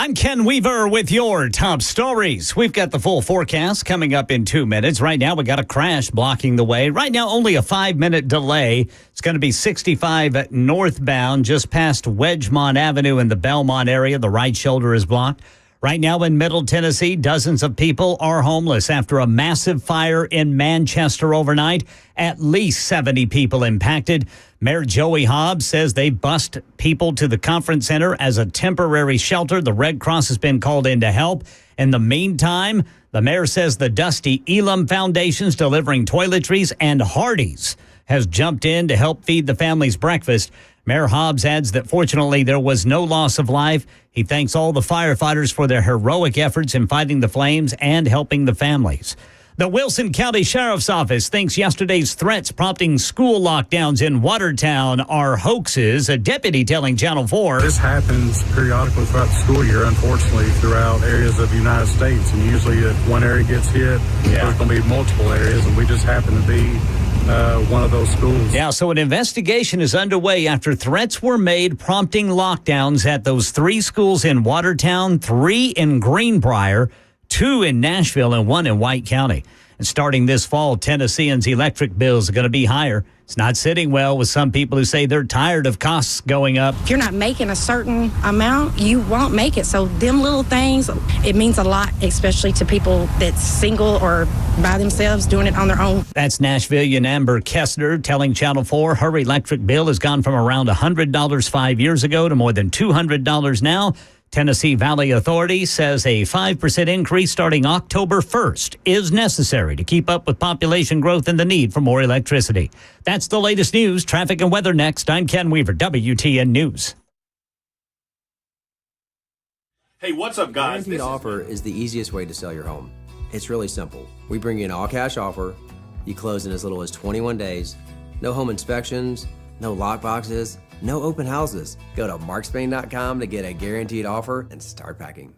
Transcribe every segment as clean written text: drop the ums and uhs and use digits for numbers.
I'm Ken Weaver with your top stories. We've got the full forecast coming up in 2 minutes. Right now, we got a crash blocking the way. Right now, only a 5-minute delay. It's going to be 65 northbound, just past Wedgemont Avenue in the Belmont area. The right shoulder is blocked. Right now in Middle Tennessee, dozens of people are homeless after a massive fire in Manchester overnight. At least 70 people impacted. Mayor Joey Hobbs says they bussed people to the conference center as a temporary shelter. The Red Cross has been called in to help. In the meantime, the mayor says the Dusty Elam Foundation's delivering toiletries, and Hardee's has jumped in to help feed the families breakfast. Mayor Hobbs adds that fortunately there was no loss of life. He thanks all the firefighters for their heroic efforts in fighting the flames and helping the families. The Wilson County Sheriff's Office thinks yesterday's threats prompting school lockdowns in Watertown are hoaxes. A deputy telling Channel 4. This happens periodically throughout the school year, unfortunately, throughout areas of the United States. And usually if one area gets hit, there's going to be multiple areas, and we just happen to be one of those schools. Yeah, so an investigation is underway after threats were made prompting lockdowns at those 3 schools in Watertown, 3 in Greenbrier, 2 in Nashville, and 1 in White County. And starting this fall, Tennesseans' electric bills are going to be higher. It's not sitting well with some people who say they're tired of costs going up. If you're not making a certain amount, you won't make it. So them little things, it means a lot, especially to people that's single or by themselves doing it on their own. That's Nashvilleian Amber Kessler telling Channel 4 her electric bill has gone from around $100 5 years ago to more than $200 now. Tennessee Valley Authority says a 5% increase starting October 1st is necessary to keep up with population growth and the need for more electricity. That's the latest news, traffic, and weather next. I'm Ken Weaver, WTN News. Hey, what's up, guys? Guaranteed offer is the easiest way to sell your home. It's really simple. We bring you an all-cash offer. You close in as little as 21 days. No home inspections, no lock boxes, no open houses. Go to markspain.com to get a guaranteed offer and start packing.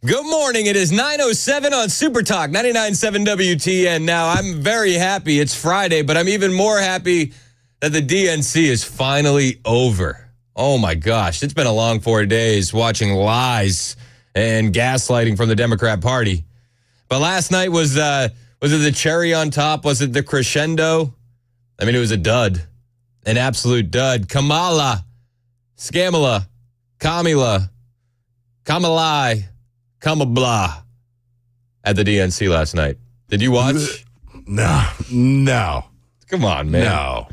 Good morning. It is 9:07 on Super Talk 99.7 WTN. Now, I'm very happy it's Friday, but I'm even more happy that the DNC is finally over. Oh, my gosh. It's been a long 4 days watching lies and gaslighting from the Democrat Party. But last night was it the cherry on top? Was it the crescendo? I mean, it was a dud, an absolute dud. SKAMALA, Kamala, Kamala at the DNC last night. Did you watch? No. Come on, man. No.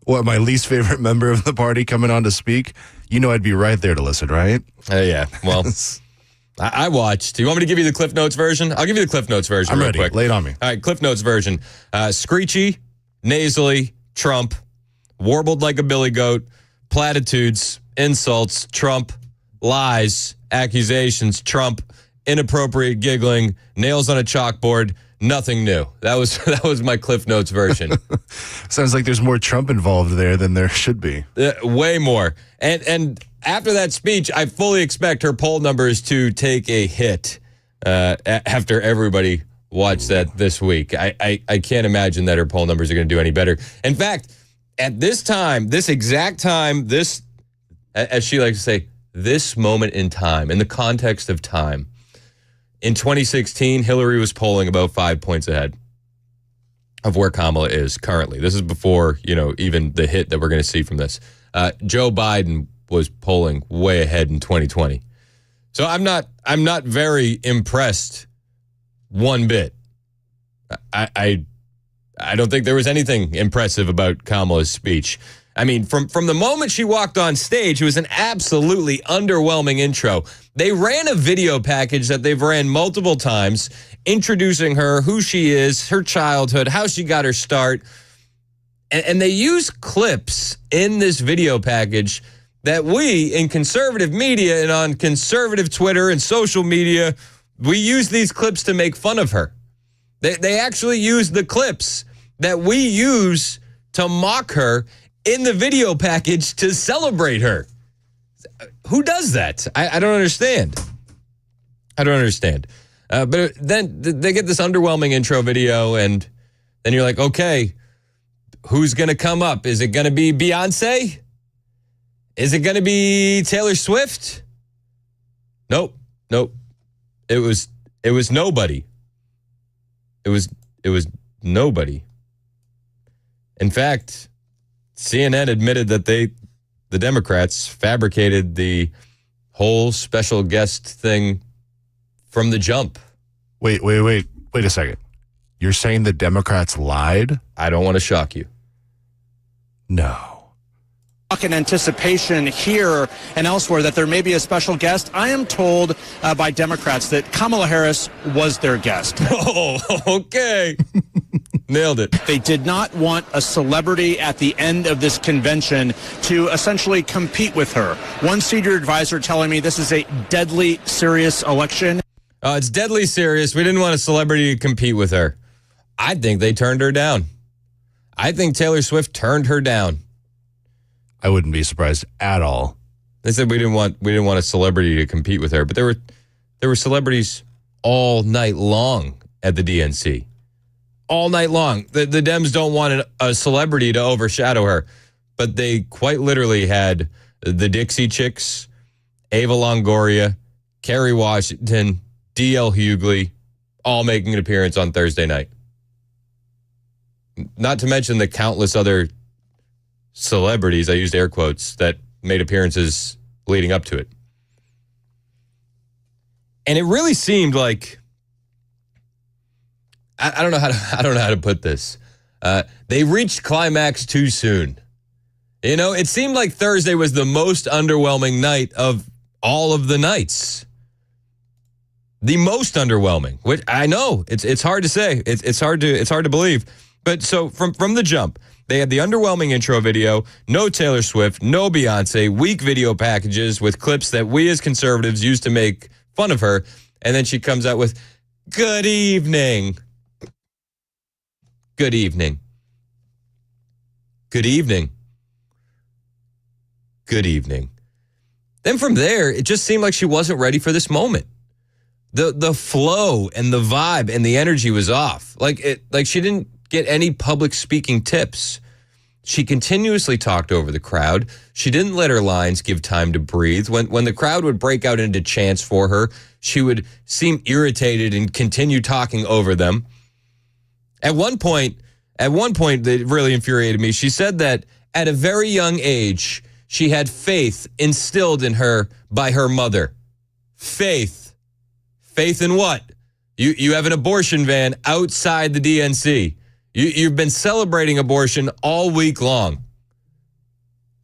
What, my least favorite member of the party coming on to speak? You know I'd be right there to listen, right? Yeah, well, I watched. Do you want me to give you the Cliff Notes version? I'll give you the Cliff Notes version real quick. Lay it on me. All right, Cliff Notes version. Screechy, nasally, Trump, warbled like a billy goat, platitudes, insults, Trump, lies, accusations, Trump, inappropriate giggling, nails on a chalkboard, nothing new. That was my Cliff Notes version. Sounds like there's more Trump involved there than there should be. Way more. And after that speech, I fully expect her poll numbers to take a hit after everybody watched that this week. I can't imagine that her poll numbers are going to do any better. In fact, at this time, this exact time, this, as she likes to say, this moment in time, in the context of time, in 2016, Hillary was polling about 5 points ahead of where Kamala is currently. This is before, even the hit that we're going to see from this. Joe Biden was polling way ahead in 2020. So I'm not very impressed one bit. I don't think there was anything impressive about Kamala's speech. I mean, from the moment she walked on stage, it was an absolutely underwhelming intro. They ran a video package that they've ran multiple times, introducing her, who she is, her childhood, how she got her start. And they use clips in this video package that we, in conservative media and on conservative Twitter and social media, we use these clips to make fun of her. They actually use the clips that we use to mock her in the video package to celebrate her. Who does that? I don't understand. But then they get this underwhelming intro video, and then you're like, okay, who's going to come up? Is it going to be Beyonce? Is it going to be Taylor Swift? Nope. It was nobody. It was nobody. In fact, CNN admitted that the Democrats fabricated the whole special guest thing from the jump. Wait a second. You're saying the Democrats lied? I don't want to shock you. No. In anticipation here and elsewhere that there may be a special guest. I am told by Democrats that Kamala Harris was their guest. Oh, okay. Nailed it. They did not want a celebrity at the end of this convention to essentially compete with her. One senior advisor telling me this is a deadly serious election. It's deadly serious. We didn't want a celebrity to compete with her. I think they turned her down. I think Taylor Swift turned her down. I wouldn't be surprised at all. They said we didn't want a celebrity to compete with her, but there were celebrities all night long at the DNC. All night long. The Dems don't want a celebrity to overshadow her, but they quite literally had the Dixie Chicks, Ava Longoria, Kerry Washington, D.L. Hughley, all making an appearance on Thursday night. Not to mention the countless other celebrities, I used air quotes, that made appearances leading up to it. And it really seemed like, I don't know how to put this. They reached climax too soon. It seemed like Thursday was the most underwhelming night of all of the nights. The most underwhelming, which I know it's hard to say. It's hard to believe. But so from the jump, they had the underwhelming intro video, no Taylor Swift, no Beyonce, weak video packages with clips that we as conservatives used to make fun of her. And then she comes out with, good evening. Good evening. Good evening. Good evening. Then from there, it just seemed like she wasn't ready for this moment. The flow and the vibe and the energy was off. Like she didn't get any public speaking tips. She continuously talked over the crowd. She didn't let her lines give time to breathe. When the crowd would break out into chants for her, she would seem irritated and continue talking over them. At one point that really infuriated me, she said that at a very young age, she had faith instilled in her by her mother. Faith. Faith in what? You have an abortion van outside the DNC. You've been celebrating abortion all week long.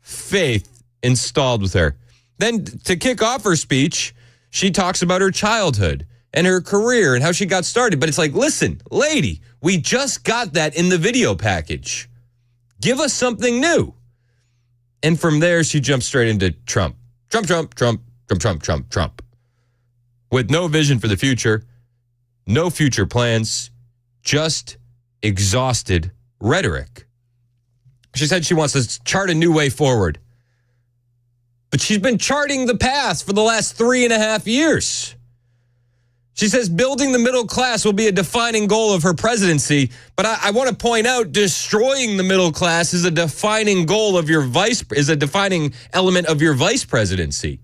Faith installed with her. Then to kick off her speech, she talks about her childhood and her career and how she got started. But it's like, listen, lady, we just got that in the video package. Give us something new. And from there, she jumps straight into Trump. Trump, Trump, Trump, Trump, Trump, Trump, Trump. With no vision for the future, no future plans, just exhausted rhetoric. She said she wants to chart a new way forward. But she's been charting the path for the last 3.5 years. She says building the middle class will be a defining goal of her presidency. But I want to point out destroying the middle class is a defining goal of is a defining element of your vice presidency.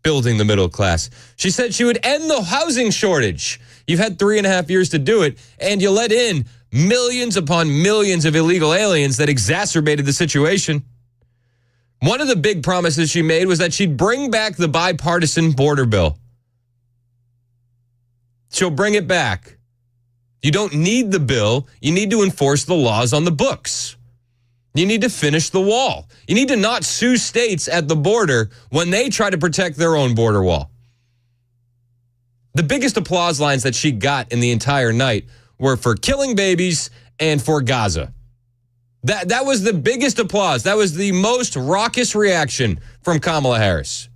Building the middle class. She said she would end the housing shortage. You've had 3.5 years to do it, and you let in millions upon millions of illegal aliens that exacerbated the situation. One of the big promises she made was that she'd bring back the bipartisan border bill. She'll bring it back. You don't need the bill. You need to enforce the laws on the books. You need to finish the wall. You need to not sue states at the border when they try to protect their own border wall. The biggest applause lines that she got in the entire night were for killing babies and for Gaza. That was the biggest applause. That was the most raucous reaction from Kamala Harris.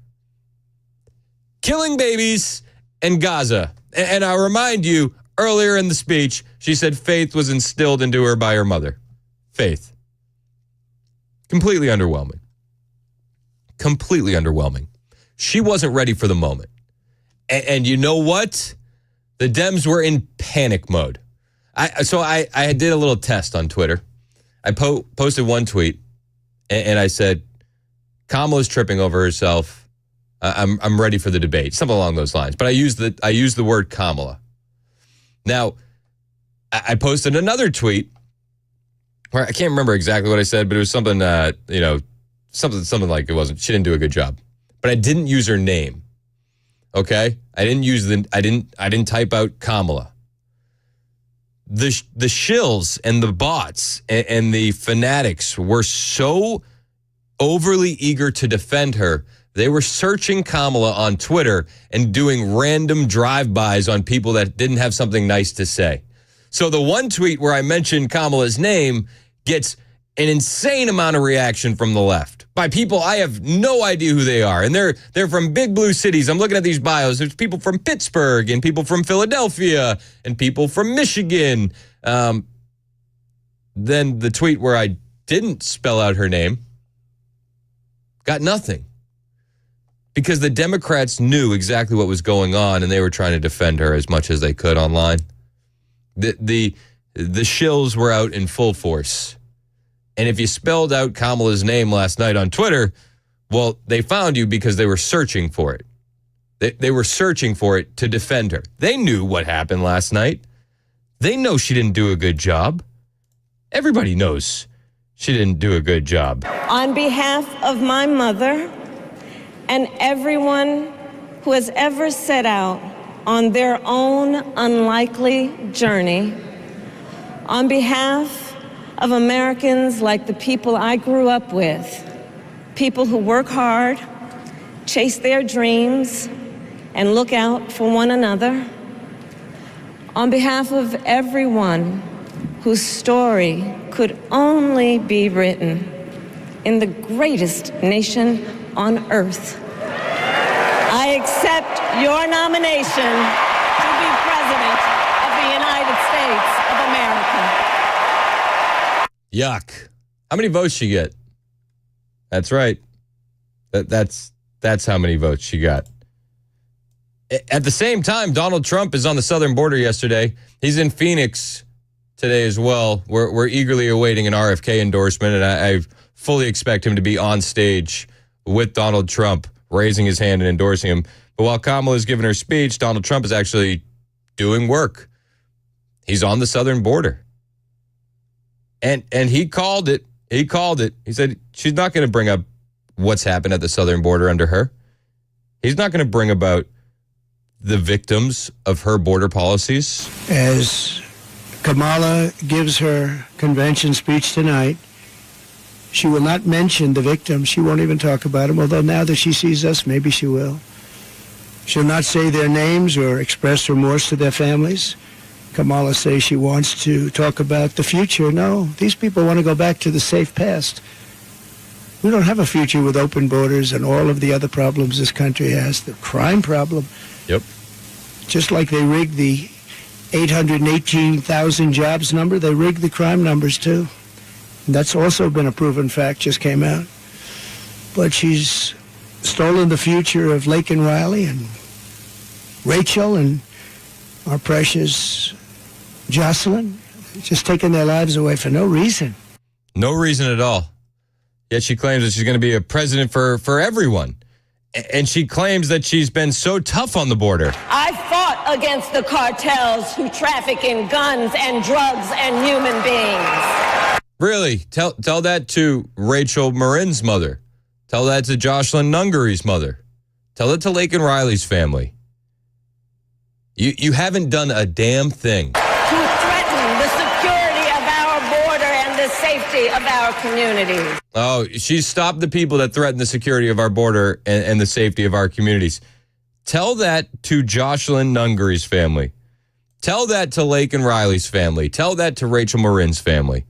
Killing babies and Gaza. And I remind you, earlier in the speech, she said faith was instilled into her by her mother. Faith. Completely underwhelming. Completely underwhelming. She wasn't ready for the moment. And you know what? The Dems were in panic mode. So I did a little test on Twitter. I posted one tweet, and I said, Kamala's tripping over herself. I'm ready for the debate. Something along those lines. But I used the word Kamala. Now, I posted another tweet where I can't remember exactly what I said, but it was something, something like she didn't do a good job. But I didn't use her name. Okay? I didn't type out Kamala. The shills and the bots and the fanatics were so overly eager to defend her. They were searching Kamala on Twitter and doing random drive-bys on people that didn't have something nice to say. So the one tweet where I mentioned Kamala's name gets an insane amount of reaction from the left by people I have no idea who they are. And they're from big blue cities. I'm looking at these bios. There's people from Pittsburgh and people from Philadelphia and people from Michigan. Then the tweet where I didn't spell out her name got nothing. Because the Democrats knew exactly what was going on and they were trying to defend her as much as they could online. The shills were out in full force. And if you spelled out Kamala's name last night on Twitter, well, they found you because they were searching for it. They were searching for it to defend her. They knew what happened last night. They know she didn't do a good job. Everybody knows she didn't do a good job. On behalf of my mother and everyone who has ever set out on their own unlikely journey, on behalf of Americans like the people I grew up with, people who work hard, chase their dreams, and look out for one another, on behalf of everyone whose story could only be written in the greatest nation on earth, I accept your nomination to be President of the United States of America. Yuck. How many votes she get? That's right. That's how many votes she got. At the same time, Donald Trump is on the southern border yesterday. He's in Phoenix today as well. We're eagerly awaiting an RFK endorsement, and I fully expect him to be on stage with Donald Trump, raising his hand and endorsing him. But while Kamala is giving her speech, Donald Trump is actually doing work. He's on the southern border. And he called it. He called it. He said she's not going to bring up what's happened at the southern border under her. He's not going to bring about the victims of her border policies. As Kamala gives her convention speech tonight, she will not mention the victims. She won't even talk about them, although now that she sees us, maybe she will. She'll not say their names or express remorse to their families. Kamala says she wants to talk about the future. No, these people want to go back to the safe past. We don't have a future with open borders and all of the other problems this country has. The crime problem. Yep. Just like they rigged the 818,000 jobs number, they rigged the crime numbers too. And that's also been a proven fact, just came out. But she's stolen the future of Lake and Riley and Rachel and our precious Jocelyn, just taking their lives away for no reason. No reason at all. Yet she claims that she's going to be a president for everyone. And she claims that she's been so tough on the border. I fought against the cartels who traffic in guns and drugs and human beings. Really? Tell that to Rachel Marin's mother. Tell that to Jocelyn Nungary's mother. Tell it to Lake and Riley's family. You haven't done a damn thing. To threaten the security of our border and the safety of our communities. Oh, she's stopped the people that threaten the security of our border and the safety of our communities. Tell that to Jocelyn Nungary's family. Tell that to Lake and Riley's family. Tell that to Rachel Marin's family.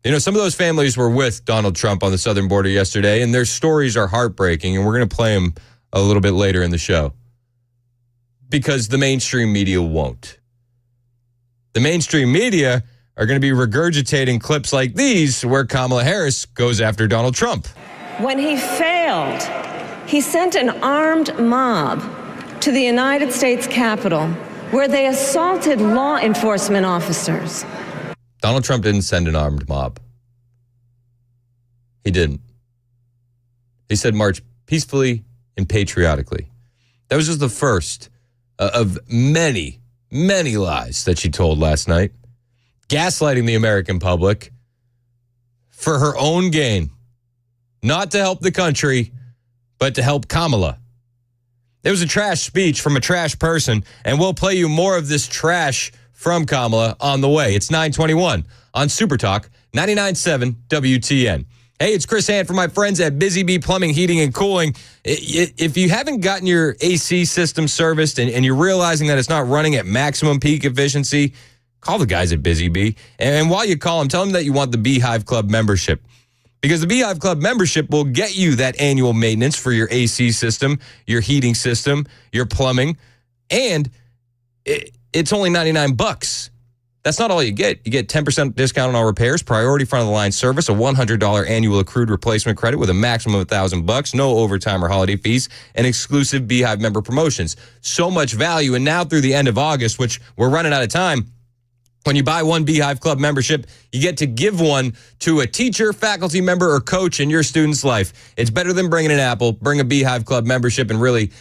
You know, some of those families were with Donald Trump on the southern border yesterday, and their stories are heartbreaking, and we're going to play them a little bit later in the show. Because the mainstream media won't. The mainstream media are going to be regurgitating clips like these where Kamala Harris goes after Donald Trump. When he failed, he sent an armed mob to the United States Capitol where they assaulted law enforcement officers. Donald Trump didn't send an armed mob. He didn't. He said march peacefully and patriotically. That was just the first of many, many lies that she told last night. Gaslighting the American public for her own gain. Not to help the country, but to help Kamala. It was a trash speech from a trash person, and we'll play you more of this trash from Kamala on the way. It's 9:21 on Super Talk 99.7 WTN. Hey, it's Chris Hand from my friends at Busy Bee Plumbing, Heating, and Cooling. If you haven't gotten your AC system serviced and you're realizing that it's not running at maximum peak efficiency, call the guys at Busy Bee. And while you call them, tell them that you want the Beehive Club membership. Because the Beehive Club membership will get you that annual maintenance for your AC system, your heating system, your plumbing, and it's only $99. That's not all you get. You get 10% discount on all repairs, priority front-of-the-line service, a $100 annual accrued replacement credit with a maximum of $1,000, no overtime or holiday fees, and exclusive Beehive member promotions. So much value, and now through the end of August, which we're running out of time, when you buy one Beehive Club membership, you get to give one to a teacher, faculty member, or coach in your student's life. It's better than bringing an apple. Bring a Beehive Club membership and really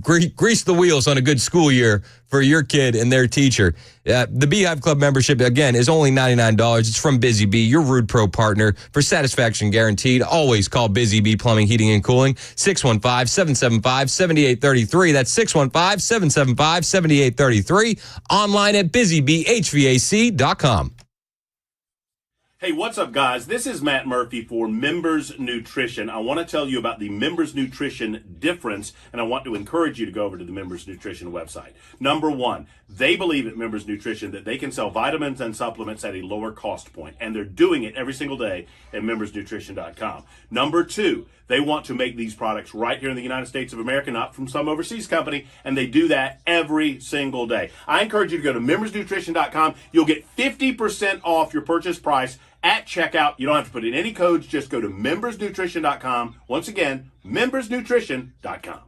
grease the wheels on a good school year for your kid and their teacher. The Beehive Club membership, again, is only $99. It's from Busy Bee, your Rude Pro partner. For satisfaction guaranteed, always call Busy Bee Plumbing, Heating, and Cooling, 615-775-7833. That's 615-775-7833. Online at busybeehvac.com. Hey, what's up, guys? This is Matt Murphy for Members Nutrition. I want to tell you about the Members Nutrition difference, and I want to encourage you to go over to the Members Nutrition website. Number one, they believe at Members Nutrition that they can sell vitamins and supplements at a lower cost point, and they're doing it every single day at membersnutrition.com. Number two, they want to make these products right here in the United States of America, not from some overseas company, and they do that every single day. I encourage you to go to membersnutrition.com. You'll get 50% off your purchase price at checkout. You don't have to put in any codes. Just go to membersnutrition.com. Once again, membersnutrition.com.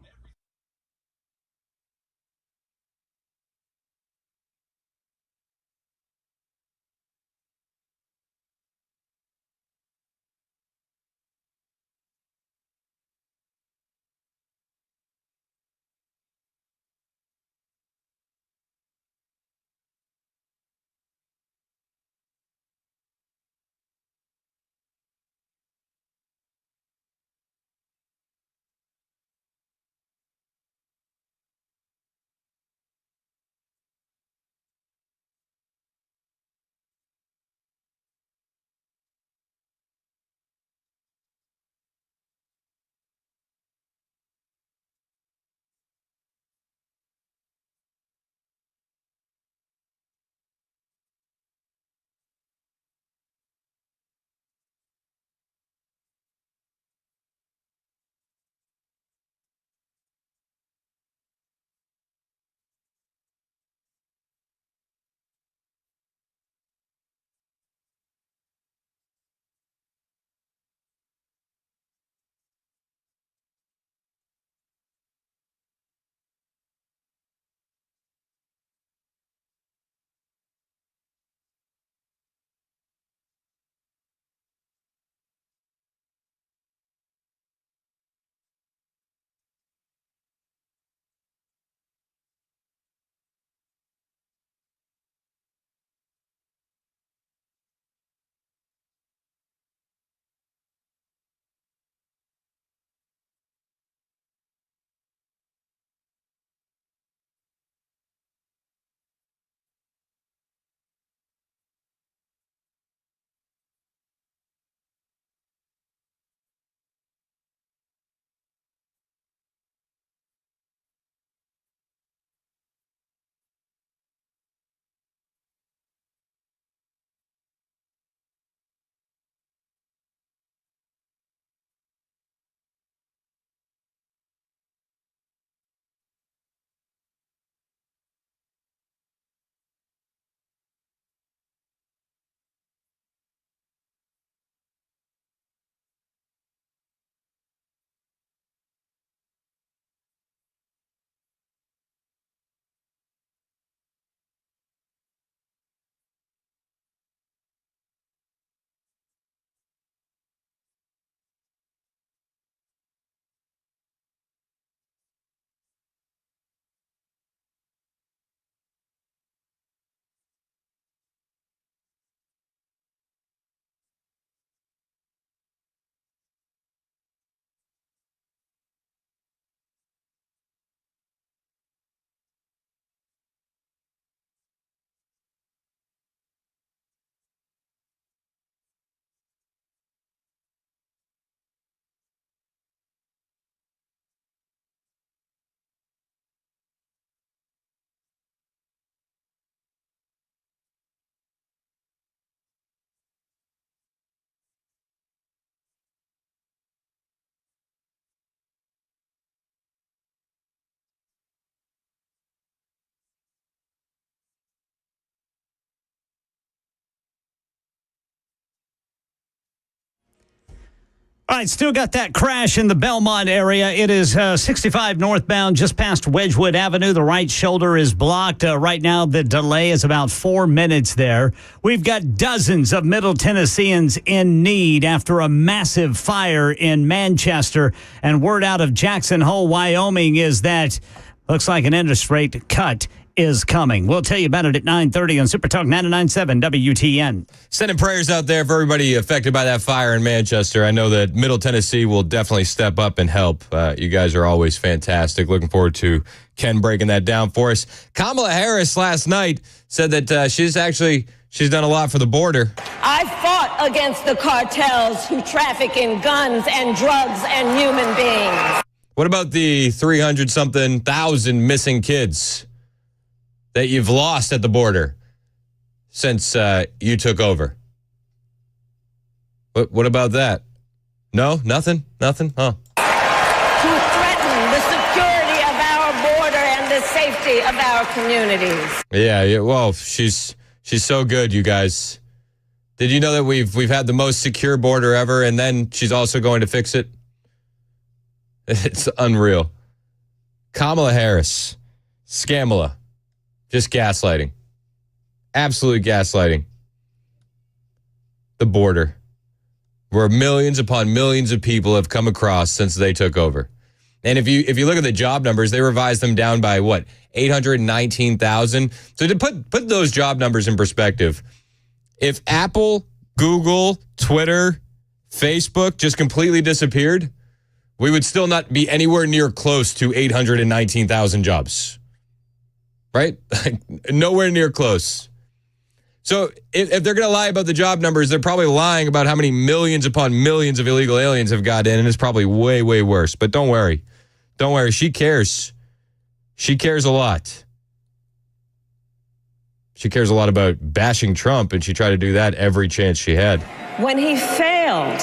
All right, still got that crash in the Belmont area. It is 65 northbound, just past Wedgwood Avenue. The right shoulder is blocked. Right now, the delay is about 4 minutes there. We've got dozens of Middle Tennesseans in need after a massive fire in Manchester. And word out of Jackson Hole, Wyoming, is that looks like an interest rate cut is coming. We'll tell you about it at 9:30 on Super Talk 99.7 WTN. Sending prayers out there for everybody affected by that fire in Manchester. I know that Middle Tennessee will definitely step up and help. You guys are always fantastic. Looking forward to Ken breaking that down for us. Kamala Harris last night said that she's done a lot for the border. I fought against the cartels who traffic in guns and drugs and human beings. What about the 300-something thousand missing kids that you've lost at the border since you took over? What about that? No? Nothing? Huh? Who threaten the security of our border and the safety of our communities. Yeah. Well, she's so good, you guys. Did you know that we've had the most secure border ever, and then she's also going to fix it? It's unreal. Kamala Harris, SKAMALA. Just gaslighting. Absolute gaslighting. The border, where millions upon millions of people have come across since they took over. And if you look at the job numbers, they revised them down by 819,000. So to put those job numbers in perspective, if Apple, Google, Twitter, Facebook just completely disappeared, we would still not be anywhere near close to 819,000 jobs. Right? Nowhere near close. So if they're going to lie about the job numbers, they're probably lying about how many millions upon millions of illegal aliens have got in, and it's probably way, way worse. But don't worry. Don't worry. She cares. She cares a lot. She cares a lot about bashing Trump, and she tried to do that every chance she had. When he failed,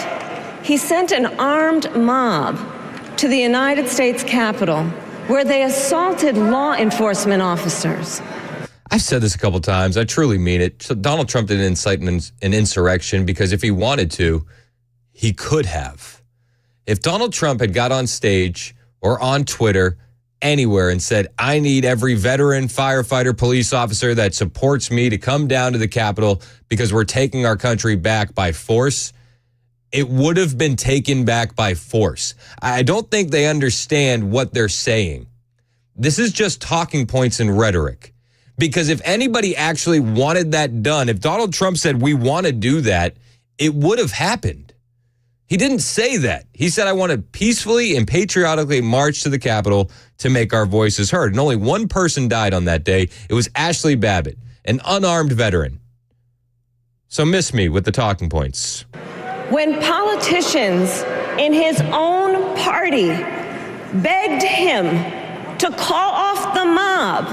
he sent an armed mob to the United States Capitol, where they assaulted law enforcement officers. I've said this a couple times. I truly mean it. So Donald Trump didn't incite an insurrection because if he wanted to, he could have. If Donald Trump had got on stage or on Twitter, anywhere, and said, I need every veteran, firefighter, police officer that supports me to come down to the Capitol because we're taking our country back by force, it would have been taken back by force. I don't think they understand what they're saying. This is just talking points and rhetoric. Because if anybody actually wanted that done, if Donald Trump said, we want to do that, it would have happened. He didn't say that. He said, I want to peacefully and patriotically march to the Capitol to make our voices heard. And only one person died on that day. It was Ashley Babbitt, an unarmed veteran. So miss me with the talking points. When politicians in his own party begged him to call off the mob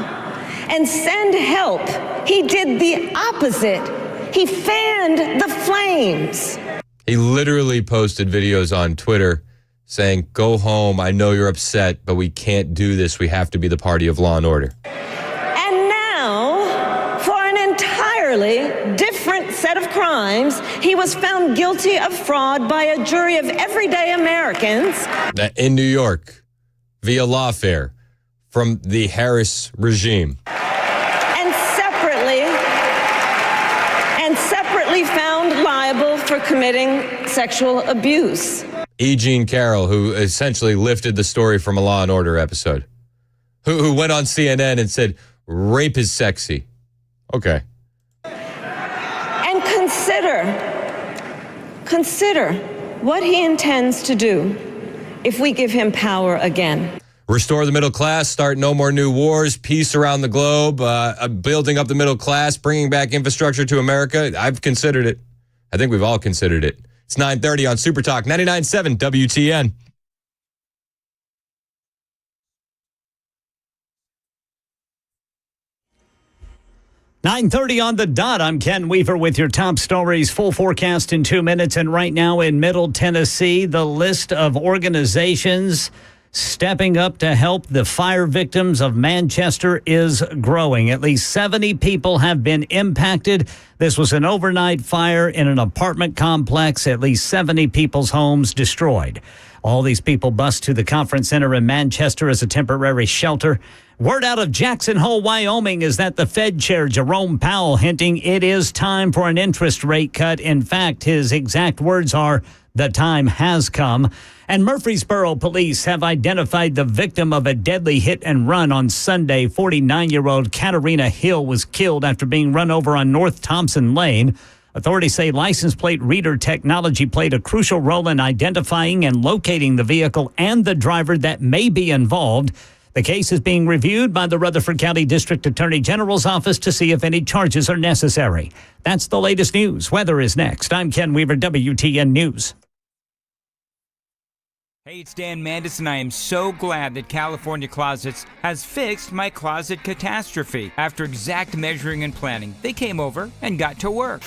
and send help, he did the opposite. He fanned the flames. He literally posted videos on Twitter saying, go home, I know you're upset, but we can't do this. We have to be the party of law and order. And now, for an entirely different set of crimes, he was found guilty of fraud by a jury of everyday Americans. In New York, via lawfare from the Harris regime. And separately found liable for committing sexual abuse. E. Jean Carroll, who essentially lifted the story from a Law and Order episode, who went on CNN and said, rape is sexy. Okay. And consider what he intends to do if we give him power again. Restore the middle class, start no more new wars, peace around the globe, building up the middle class, bringing back infrastructure to America. I've considered it. I think we've all considered it. It's 9:30 on Super Talk 99.7 WTN. $9:30 on the dot. I'm Ken Weaver with your top stories. Full forecast in 2 minutes. And right now in Middle Tennessee, the list of organizations stepping up to help the fire victims of Manchester is growing. At least 70 people have been impacted. This was an overnight fire in an apartment complex. At least 70 people's homes destroyed. All these people bused to the conference center in Manchester as a temporary shelter. Word out of Jackson Hole, Wyoming, is that the Fed Chair, Jerome Powell, hinting it is time for an interest rate cut. In fact, his exact words are, the time has come. And Murfreesboro police have identified the victim of a deadly hit and run on Sunday. 49-year-old Katarina Hill was killed after being run over on North Thompson Lane. Authorities say license plate reader technology played a crucial role in identifying and locating the vehicle and the driver that may be involved. The case is being reviewed by the Rutherford County District Attorney General's office to see if any charges are necessary. That's the latest news. Weather is next. I'm Ken Weaver, WTN News. Hey, it's Dan Mandis, and I am so glad that California Closets has fixed my closet catastrophe. After exact measuring and planning, they came over and got to work.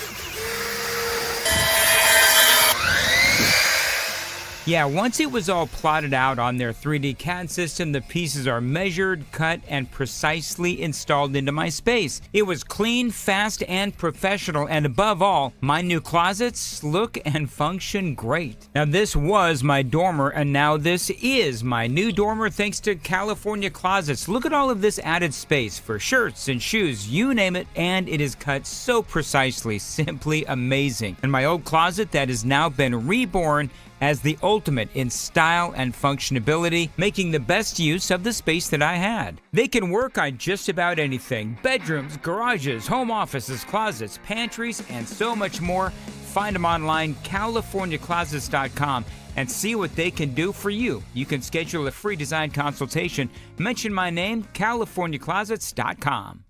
Yeah, once it was all plotted out on their 3D CAD system, the pieces are measured, cut, and precisely installed into my space. It was clean, fast, and professional, and above all, my new closets look and function great. Now, this was my dormer, and now this is my new dormer thanks to California Closets. Look at all of this added space for shirts and shoes, you name it, and it is cut so precisely, simply amazing. And my old closet that has now been reborn as the ultimate in style and functionality, making the best use of the space that I had. They can work on just about anything: bedrooms, garages, home offices, closets, pantries, and so much more. Find them online, CaliforniaClosets.com, and see what they can do for you. You can schedule a free design consultation. Mention my name, CaliforniaClosets.com.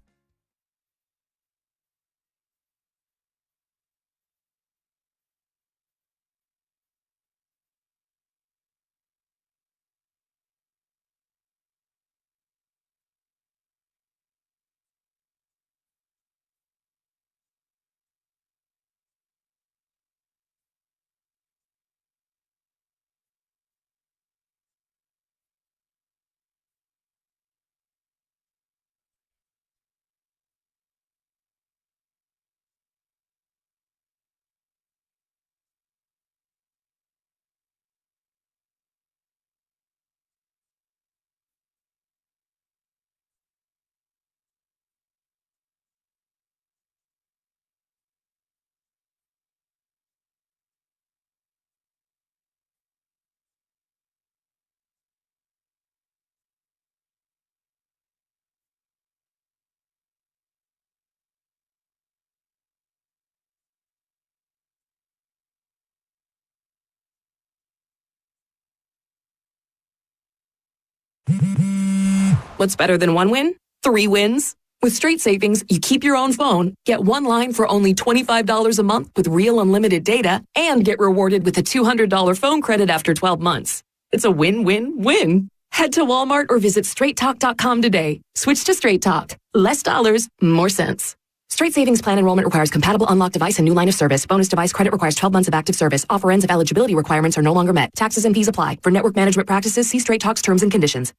What's better than one win? 3 wins. With Straight Savings, you keep your own phone, get one line for only $25 a month with real unlimited data, and get rewarded with a $200 phone credit after 12 months. It's a win-win-win. Head to Walmart or visit straighttalk.com today. Switch to Straight Talk. Less dollars, more sense. Straight Savings Plan enrollment requires compatible unlocked device and new line of service. Bonus device credit requires 12 months of active service. Offer ends if eligibility requirements are no longer met. Taxes and fees apply. For network management practices, see Straight Talk's terms and conditions.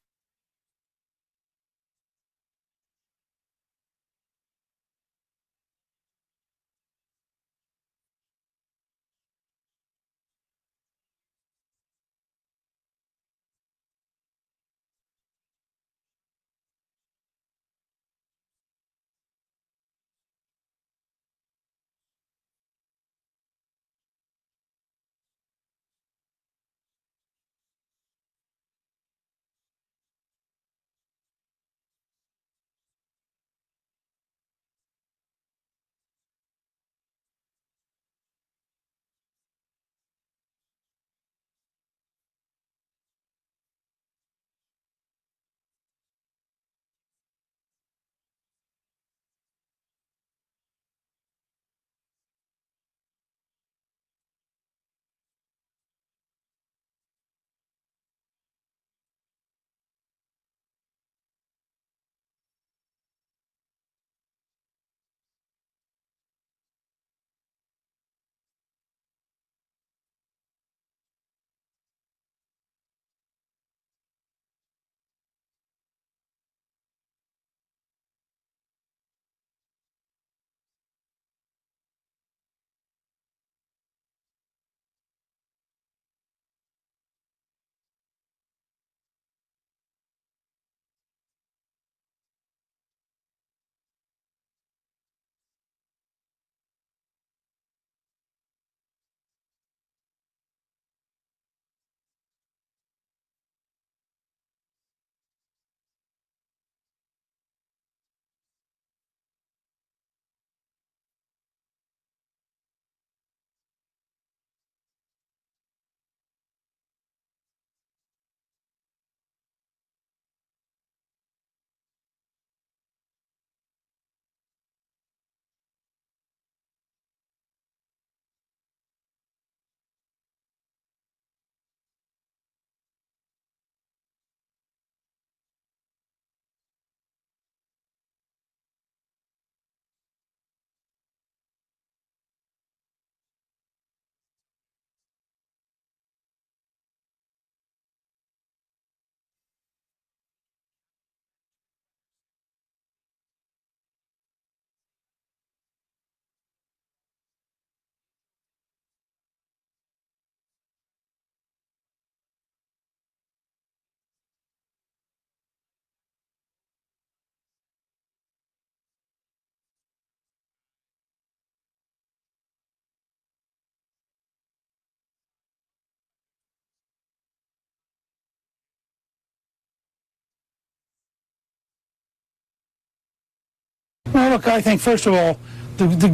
Well, look, I think, first of all, the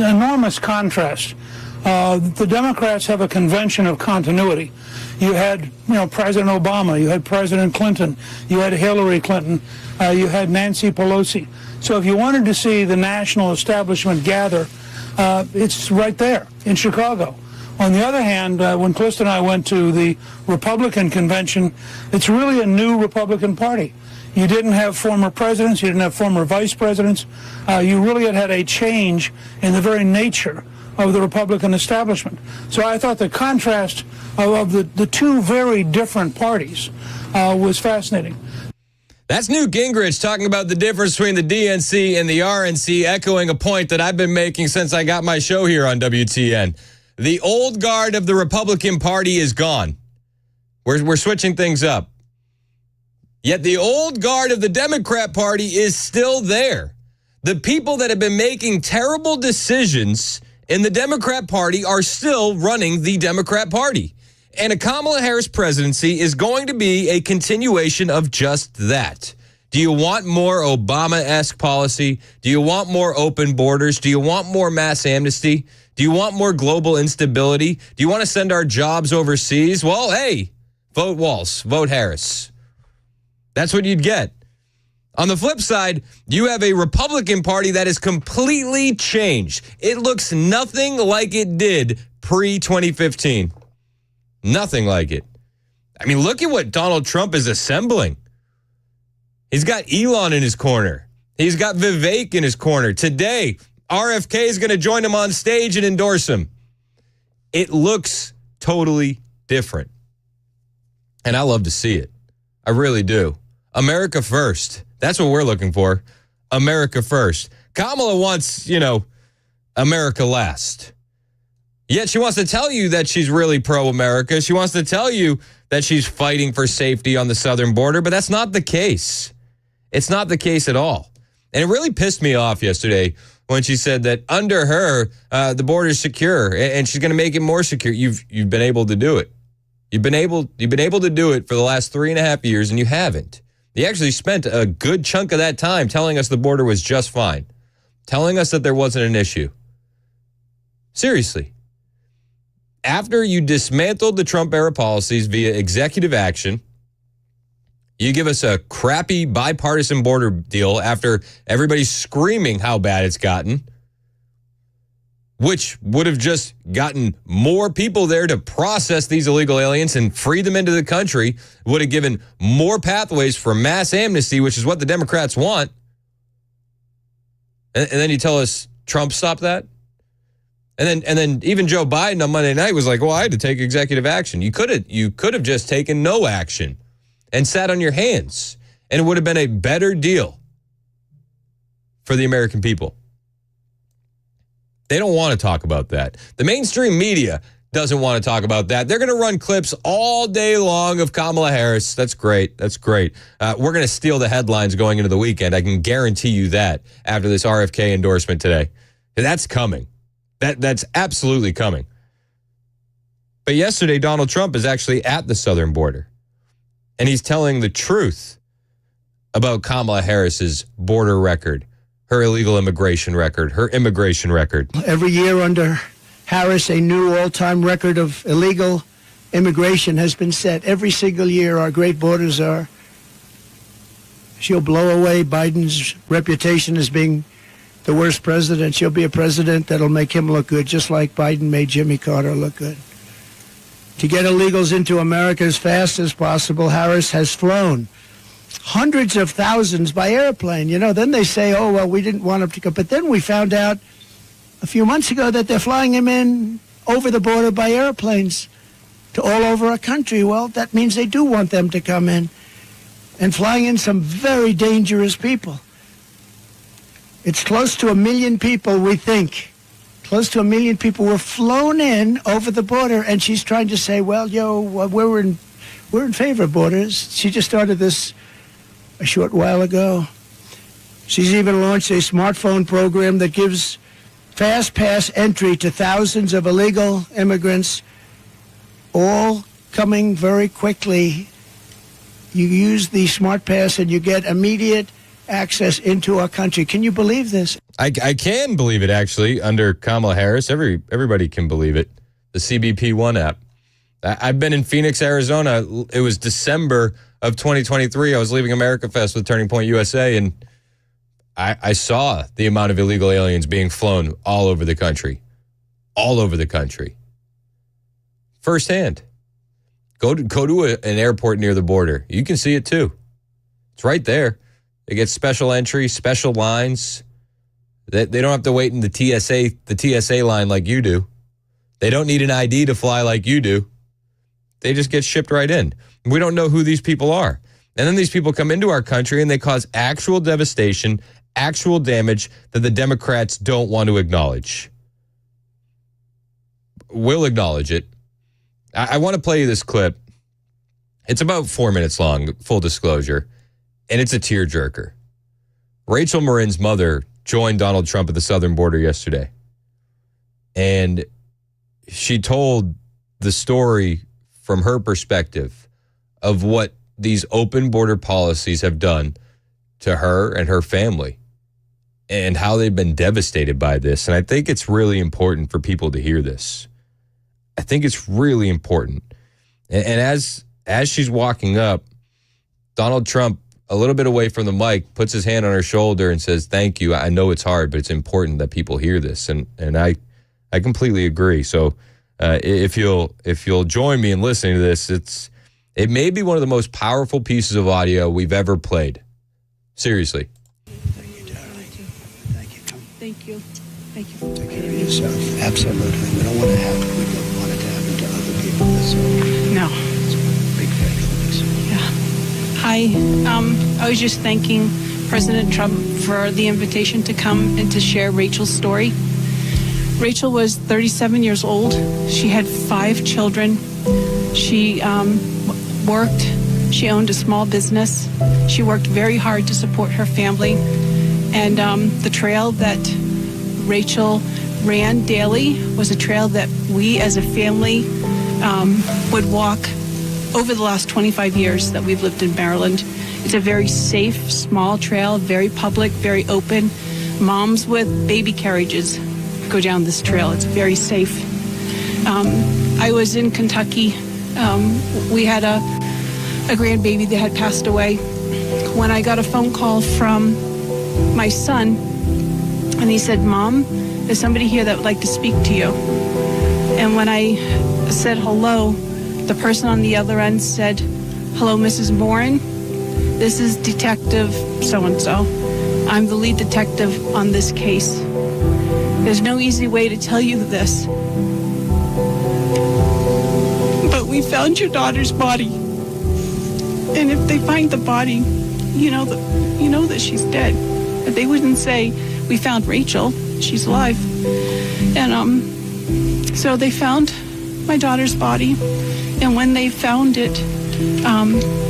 enormous contrast. The Democrats have a convention of continuity. You had, President Obama, you had President Clinton, you had Hillary Clinton, you had Nancy Pelosi. So if you wanted to see the national establishment gather, it's right there in Chicago. On the other hand, when Clifton and I went to the Republican convention, it's really a new Republican Party. You didn't have former presidents, you didn't have former vice presidents. You really had a change in the very nature of the Republican establishment. So I thought the contrast of the two very different parties was fascinating. That's Newt Gingrich talking about the difference between the DNC and the RNC, echoing a point that I've been making since I got my show here on WTN. The old guard of the Republican Party is gone. We're switching things up. Yet the old guard of the Democrat Party is still there. The people that have been making terrible decisions in the Democrat Party are still running the Democrat Party. And a Kamala Harris presidency is going to be a continuation of just that. Do you want more Obama-esque policy? Do you want more open borders? Do you want more mass amnesty? Do you want more global instability? Do you want to send our jobs overseas? Well, hey, vote Walz, vote Harris. That's what you'd get. On the flip side, you have a Republican Party that has completely changed. It looks nothing like it did pre-2015. Nothing like it. I mean, look at what Donald Trump is assembling. He's got Elon in his corner. He's got Vivek in his corner. Today, RFK is going to join him on stage and endorse him. It looks totally different. And I love to see it. I really do. America first. That's what we're looking for. America first. Kamala wants, America last. Yet she wants to tell you that she's really pro-America. She wants to tell you that she's fighting for safety on the southern border, but that's not the case. It's not the case at all. And it really pissed me off yesterday when she said that under her, the border is secure and she's going to make it more secure. You've been able to do it. You've been able to do it for the last 3.5 years, and you haven't. You actually spent a good chunk of that time telling us the border was just fine, telling us that there wasn't an issue. Seriously. After you dismantled the Trump-era policies via executive action, you give us a crappy bipartisan border deal after everybody's screaming how bad it's gotten, which would have just gotten more people there to process these illegal aliens and free them into the country, would have given more pathways for mass amnesty, which is what the Democrats want. And then you tell us Trump stopped that? And then even Joe Biden on Monday night was like, well, I had to take executive action. You could have just taken no action and sat on your hands, and it would have been a better deal for the American people. They don't want to talk about that. The mainstream media doesn't want to talk about that. They're going to run clips all day long of Kamala Harris. That's great. That's great. We're going to steal the headlines going into the weekend. I can guarantee you that after this RFK endorsement today. That's coming. That's absolutely coming. But yesterday, Donald Trump is actually at the southern border, and he's telling the truth about Kamala Harris's border record, her illegal immigration record, her immigration record. Every year under Harris, a new all-time record of illegal immigration has been set. Every single year, our great borders are. She'll blow away Biden's reputation as being the worst president. She'll be a president that'll make him look good, just like Biden made Jimmy Carter look good. To get illegals into America as fast as possible, Harris has flown hundreds of thousands by airplane. Then they say, oh, well, we didn't want them to go. But then we found out a few months ago that they're flying him in over the border by airplanes to all over our country. Well, that means they do want them to come in, and flying in some very dangerous people. It's close to 1 million people, we think. Close to 1 million people were flown in over the border, and she's trying to say, well, we're in favor of borders. She just started this a short while ago. She's even launched a smartphone program that gives fast pass entry to thousands of illegal immigrants, all coming very quickly. You use the smart pass and you get immediate access into our country. Can you believe this? I can believe it, actually. Under Kamala Harris, everybody can believe it. The CBP One app. I've been in Phoenix, Arizona. It was December of 2023. I was leaving America Fest with Turning Point USA, and I saw the amount of illegal aliens being flown all over the country. All over the country. Firsthand. Go to an airport near the border. You can see it too. It's right there. They get special entry, special lines. They don't have to wait in the TSA line like you do. They don't need an ID to fly like you do. They just get shipped right in. We don't know who these people are. And then these people come into our country and they cause actual devastation, actual damage that the Democrats don't want to acknowledge. We'll acknowledge it. I want to play you this clip. It's about 4 minutes long, full disclosure, and it's a tearjerker. Rachel Marin's mother joined Donald Trump at the southern border yesterday, and she told the story from her perspective of what these open border policies have done to her and her family and how they've been devastated by this. And I think it's really important for people to hear this. I think it's really important. And as she's walking up, Donald Trump, a little bit away from the mic, puts his hand on her shoulder and says, "Thank you. I know it's hard, but it's important that people hear this." And I completely agree. So if you'll join me in listening to this, it may be one of the most powerful pieces of audio we've ever played. Seriously. Thank you, darling. Thank you. Thank you. Thank you. Take care of yourself. Absolutely. We don't want it to happen to other people. That's all. No. It's one big thanks. Yeah. Hi. I was just thanking President Trump for the invitation to come and to share Rachel's story. Rachel was 37 years old. She had 5 children. She worked. She owned a small business. She worked very hard to support her family. And the trail that Rachel ran daily was a trail that we as a family would walk over the last 25 years that we've lived in Maryland. It's a very safe, small trail, very public, very open. Moms with baby carriages go down this trail. It's very safe. I was in Kentucky. We had a grandbaby that had passed away. When I got a phone call from my son, and he said, "Mom, there's somebody here that would like to speak to you." And when I said hello, the person on the other end said, "Hello, Mrs. Morin. This is Detective so-and-so. I'm the lead detective on this case. There's no easy way to tell you this, but we found your daughter's body. And if they find the body, you know that she's dead. But they wouldn't say, 'We found Rachel, she's alive.'" And so they found my daughter's body. And when they found it,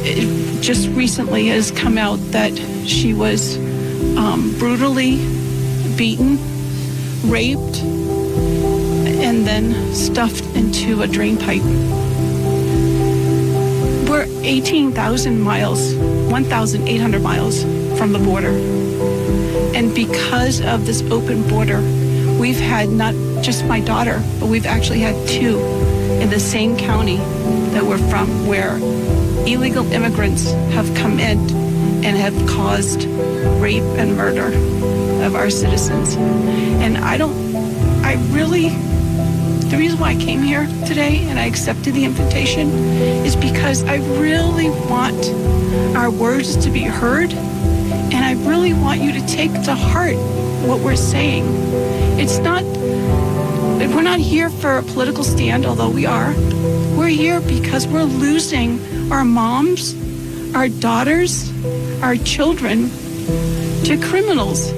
it just recently has come out that she was brutally beaten, raped, and then stuffed into a drain pipe. We're 18,000 miles, 1,800 miles from the border. And because of this open border, we've had not just my daughter, but we've actually had 2 in the same county that we're from, where illegal immigrants have come in and have caused rape and murder of our citizens. And the reason why I came here today and I accepted the invitation is because I really want our words to be heard, and I really want you to take to heart what we're saying. We're not here for a political stand, although we are. We're here because we're losing our moms, our daughters, our children to criminals.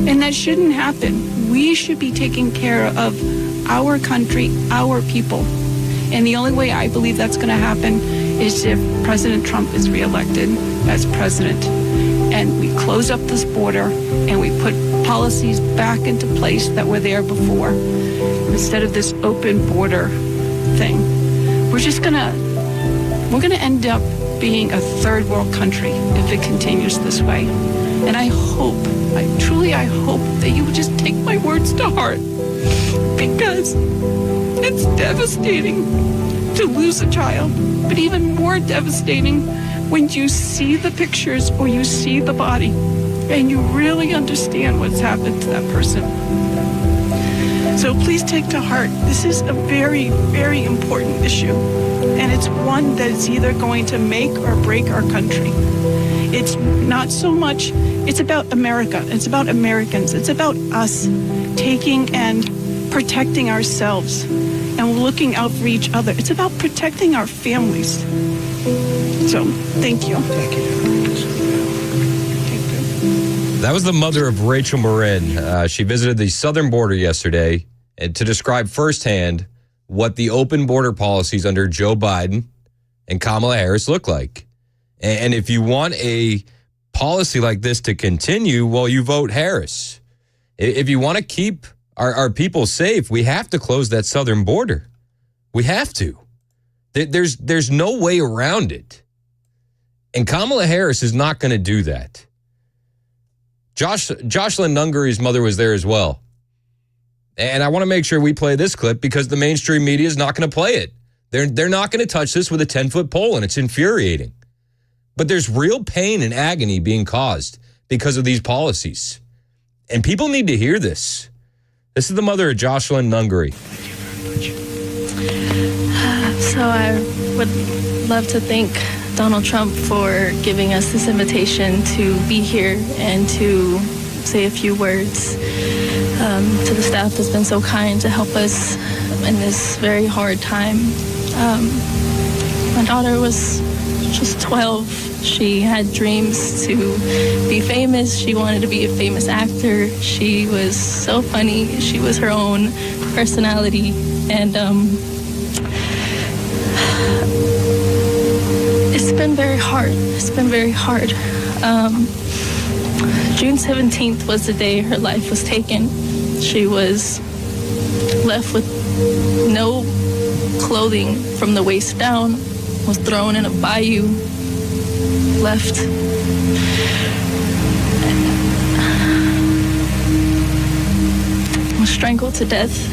And that shouldn't happen. We should be taking care of our country, our people. And the only way I believe that's going to happen is if President Trump is reelected as president. And we close up this border and we put policies back into place that were there before. Instead of this open border thing, we're going to end up being a third world country if it continues this way. And I hope that you would just take my words to heart, because it's devastating to lose a child, but even more devastating when you see the pictures or you see the body and you really understand what's happened to that person. So please take to heart, this is a very, very important issue, and it's one that is either going to make or break our country. It's not so much, it's about America, it's about Americans, it's about us taking and protecting ourselves and looking out for each other. It's about protecting our families. So, thank you. Thank you. That was the mother of Rachel Marin. She visited the southern border yesterday to describe firsthand what the open border policies under Joe Biden and Kamala Harris look like. And if you want a policy like this to continue, well, you vote Harris. If you want to keep our people safe, we have to close that southern border. We have to. There's no way around it. And Kamala Harris is not going to do that. Jocelyn Nungari's mother was there as well. And I want to make sure we play this clip because the mainstream media is not going to play it. They're not going to touch this with a 10-foot pole, and it's infuriating. But there's real pain and agony being caused because of these policies. And people need to hear this. This is the mother of Jocelyn Nungari. So I would love to thank Donald Trump for giving us this invitation to be here and to say a few words to the staff that's been so kind to help us in this very hard time. My daughter was just 12. She had dreams to be famous. She wanted to be a famous actor. She was so funny. She was her own personality. And it's been very hard. It's been very hard. June 17th was the day her life was taken. She was left with no clothing from the waist down, was thrown in a bayou, left. Was strangled to death.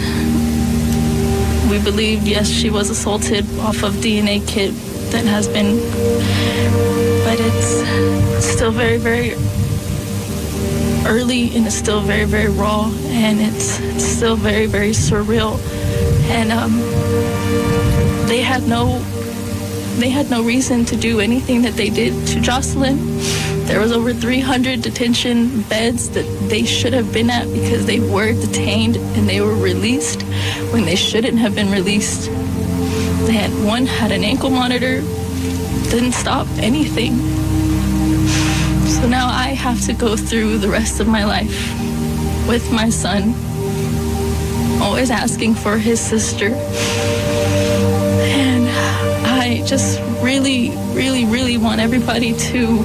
We believe, yes, she was assaulted off of DNA kit that has been, but it's still very, very early, and it's still very, very raw, and it's still very, very surreal. And they had no reason to do anything that they did to Jocelyn. There was over 300 detention beds that they should have been at because they were detained and they were released when they shouldn't have been released. One had an ankle monitor, didn't stop anything. So now I have to go through the rest of my life with my son, always asking for his sister. And I just really, really, really want everybody to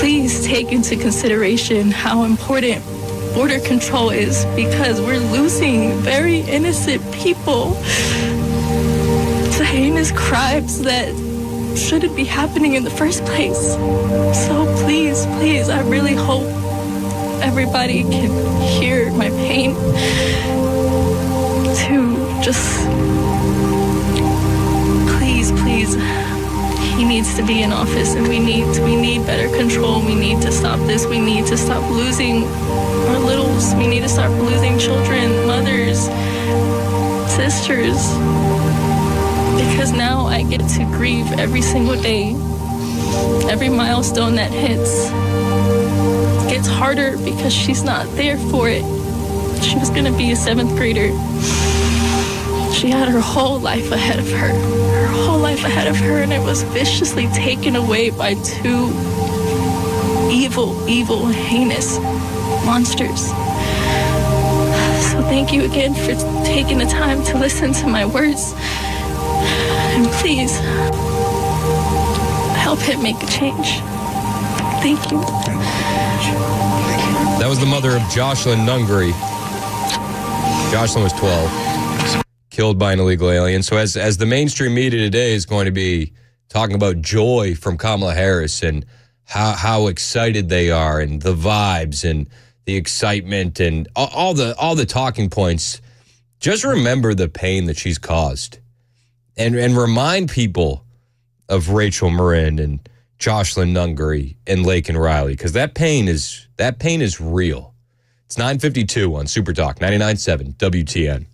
please take into consideration how important border control is, because we're losing very innocent people to heinous crimes that shouldn't be happening in the first place. So please, please, I really hope everybody can hear my pain, to just please, he needs to be in office, and we need better control. We need to stop this. We need to stop losing our littles. We need to stop losing children, mothers, sisters, because now I get to grieve every single day. Every milestone that hits gets harder because she's not there for it. She was gonna be a 7th grader. She had her whole life ahead of her. Her whole life ahead of her, and it was viciously taken away by two evil, heinous monsters. So thank you again for taking the time to listen to my words. And please, help him make a change. Thank you. That was the mother of Jocelyn Nungari. Jocelyn was 12. Killed by an illegal alien. So as the mainstream media today is going to be talking about joy from Kamala Harris and how excited they are and the vibes and the excitement and all the talking points. Just remember the pain that she's caused, and remind people of Rachel Marin and Jocelyn Nungary and Laken Riley, because that pain is real. It's 9:52 on Super Talk 99.7 WTN.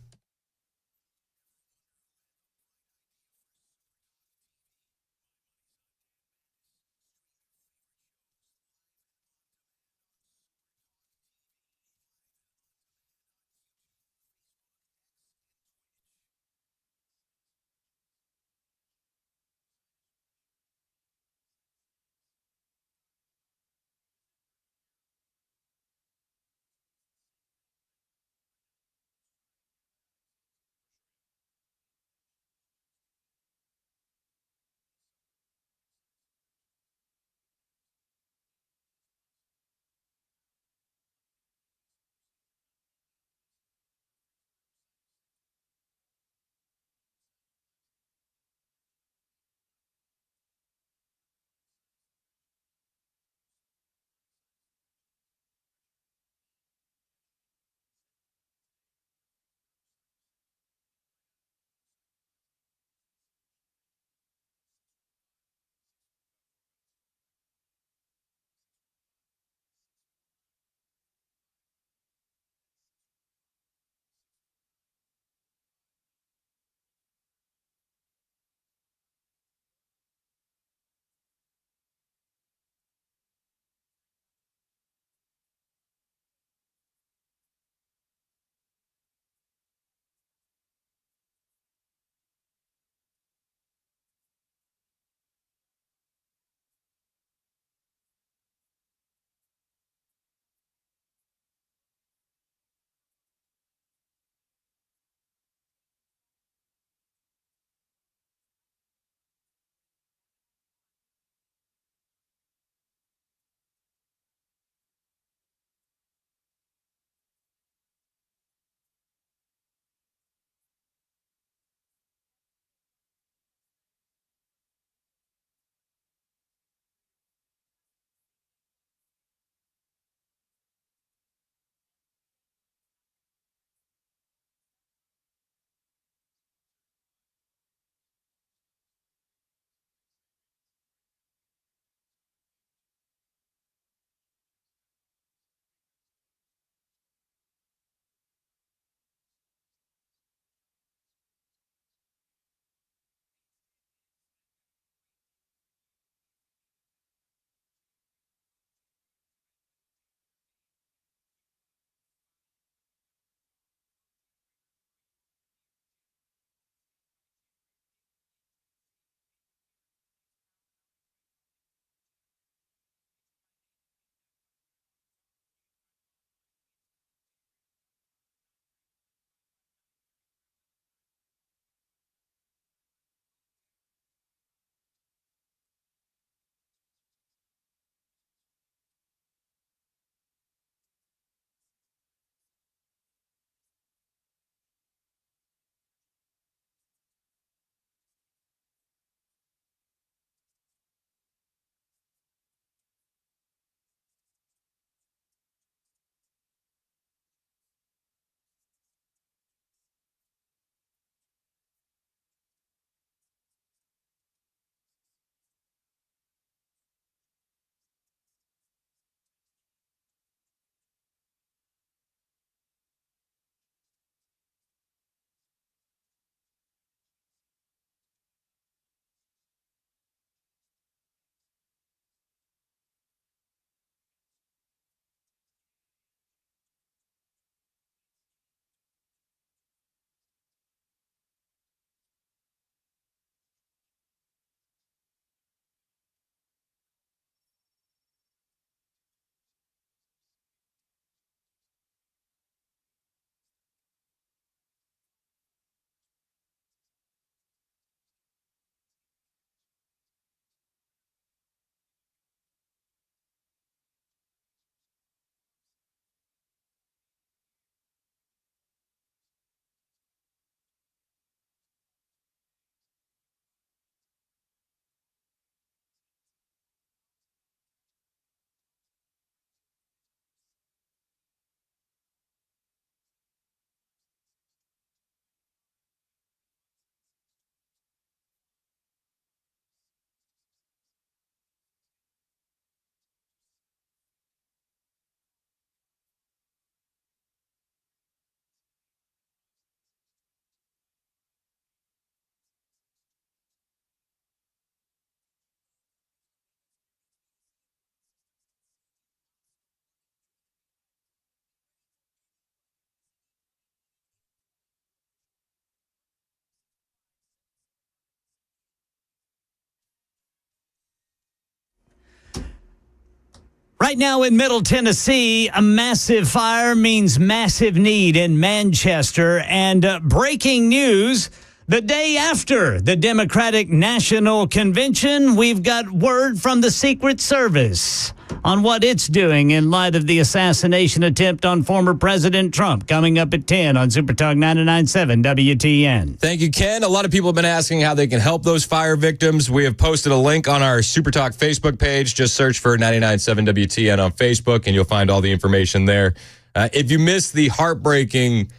Right now in Middle Tennessee, a massive fire means massive need in Manchester. And breaking news, the day after the Democratic National Convention, we've got word from the Secret Service on what it's doing in light of the assassination attempt on former President Trump. Coming up at 10 on Super Talk 99.7 WTN. Thank you, Ken. A lot of people have been asking how they can help those fire victims. We have posted a link on our Super Talk Facebook page. Just search for 99.7 WTN on Facebook, and you'll find all the information there. If you missed the heartbreaking,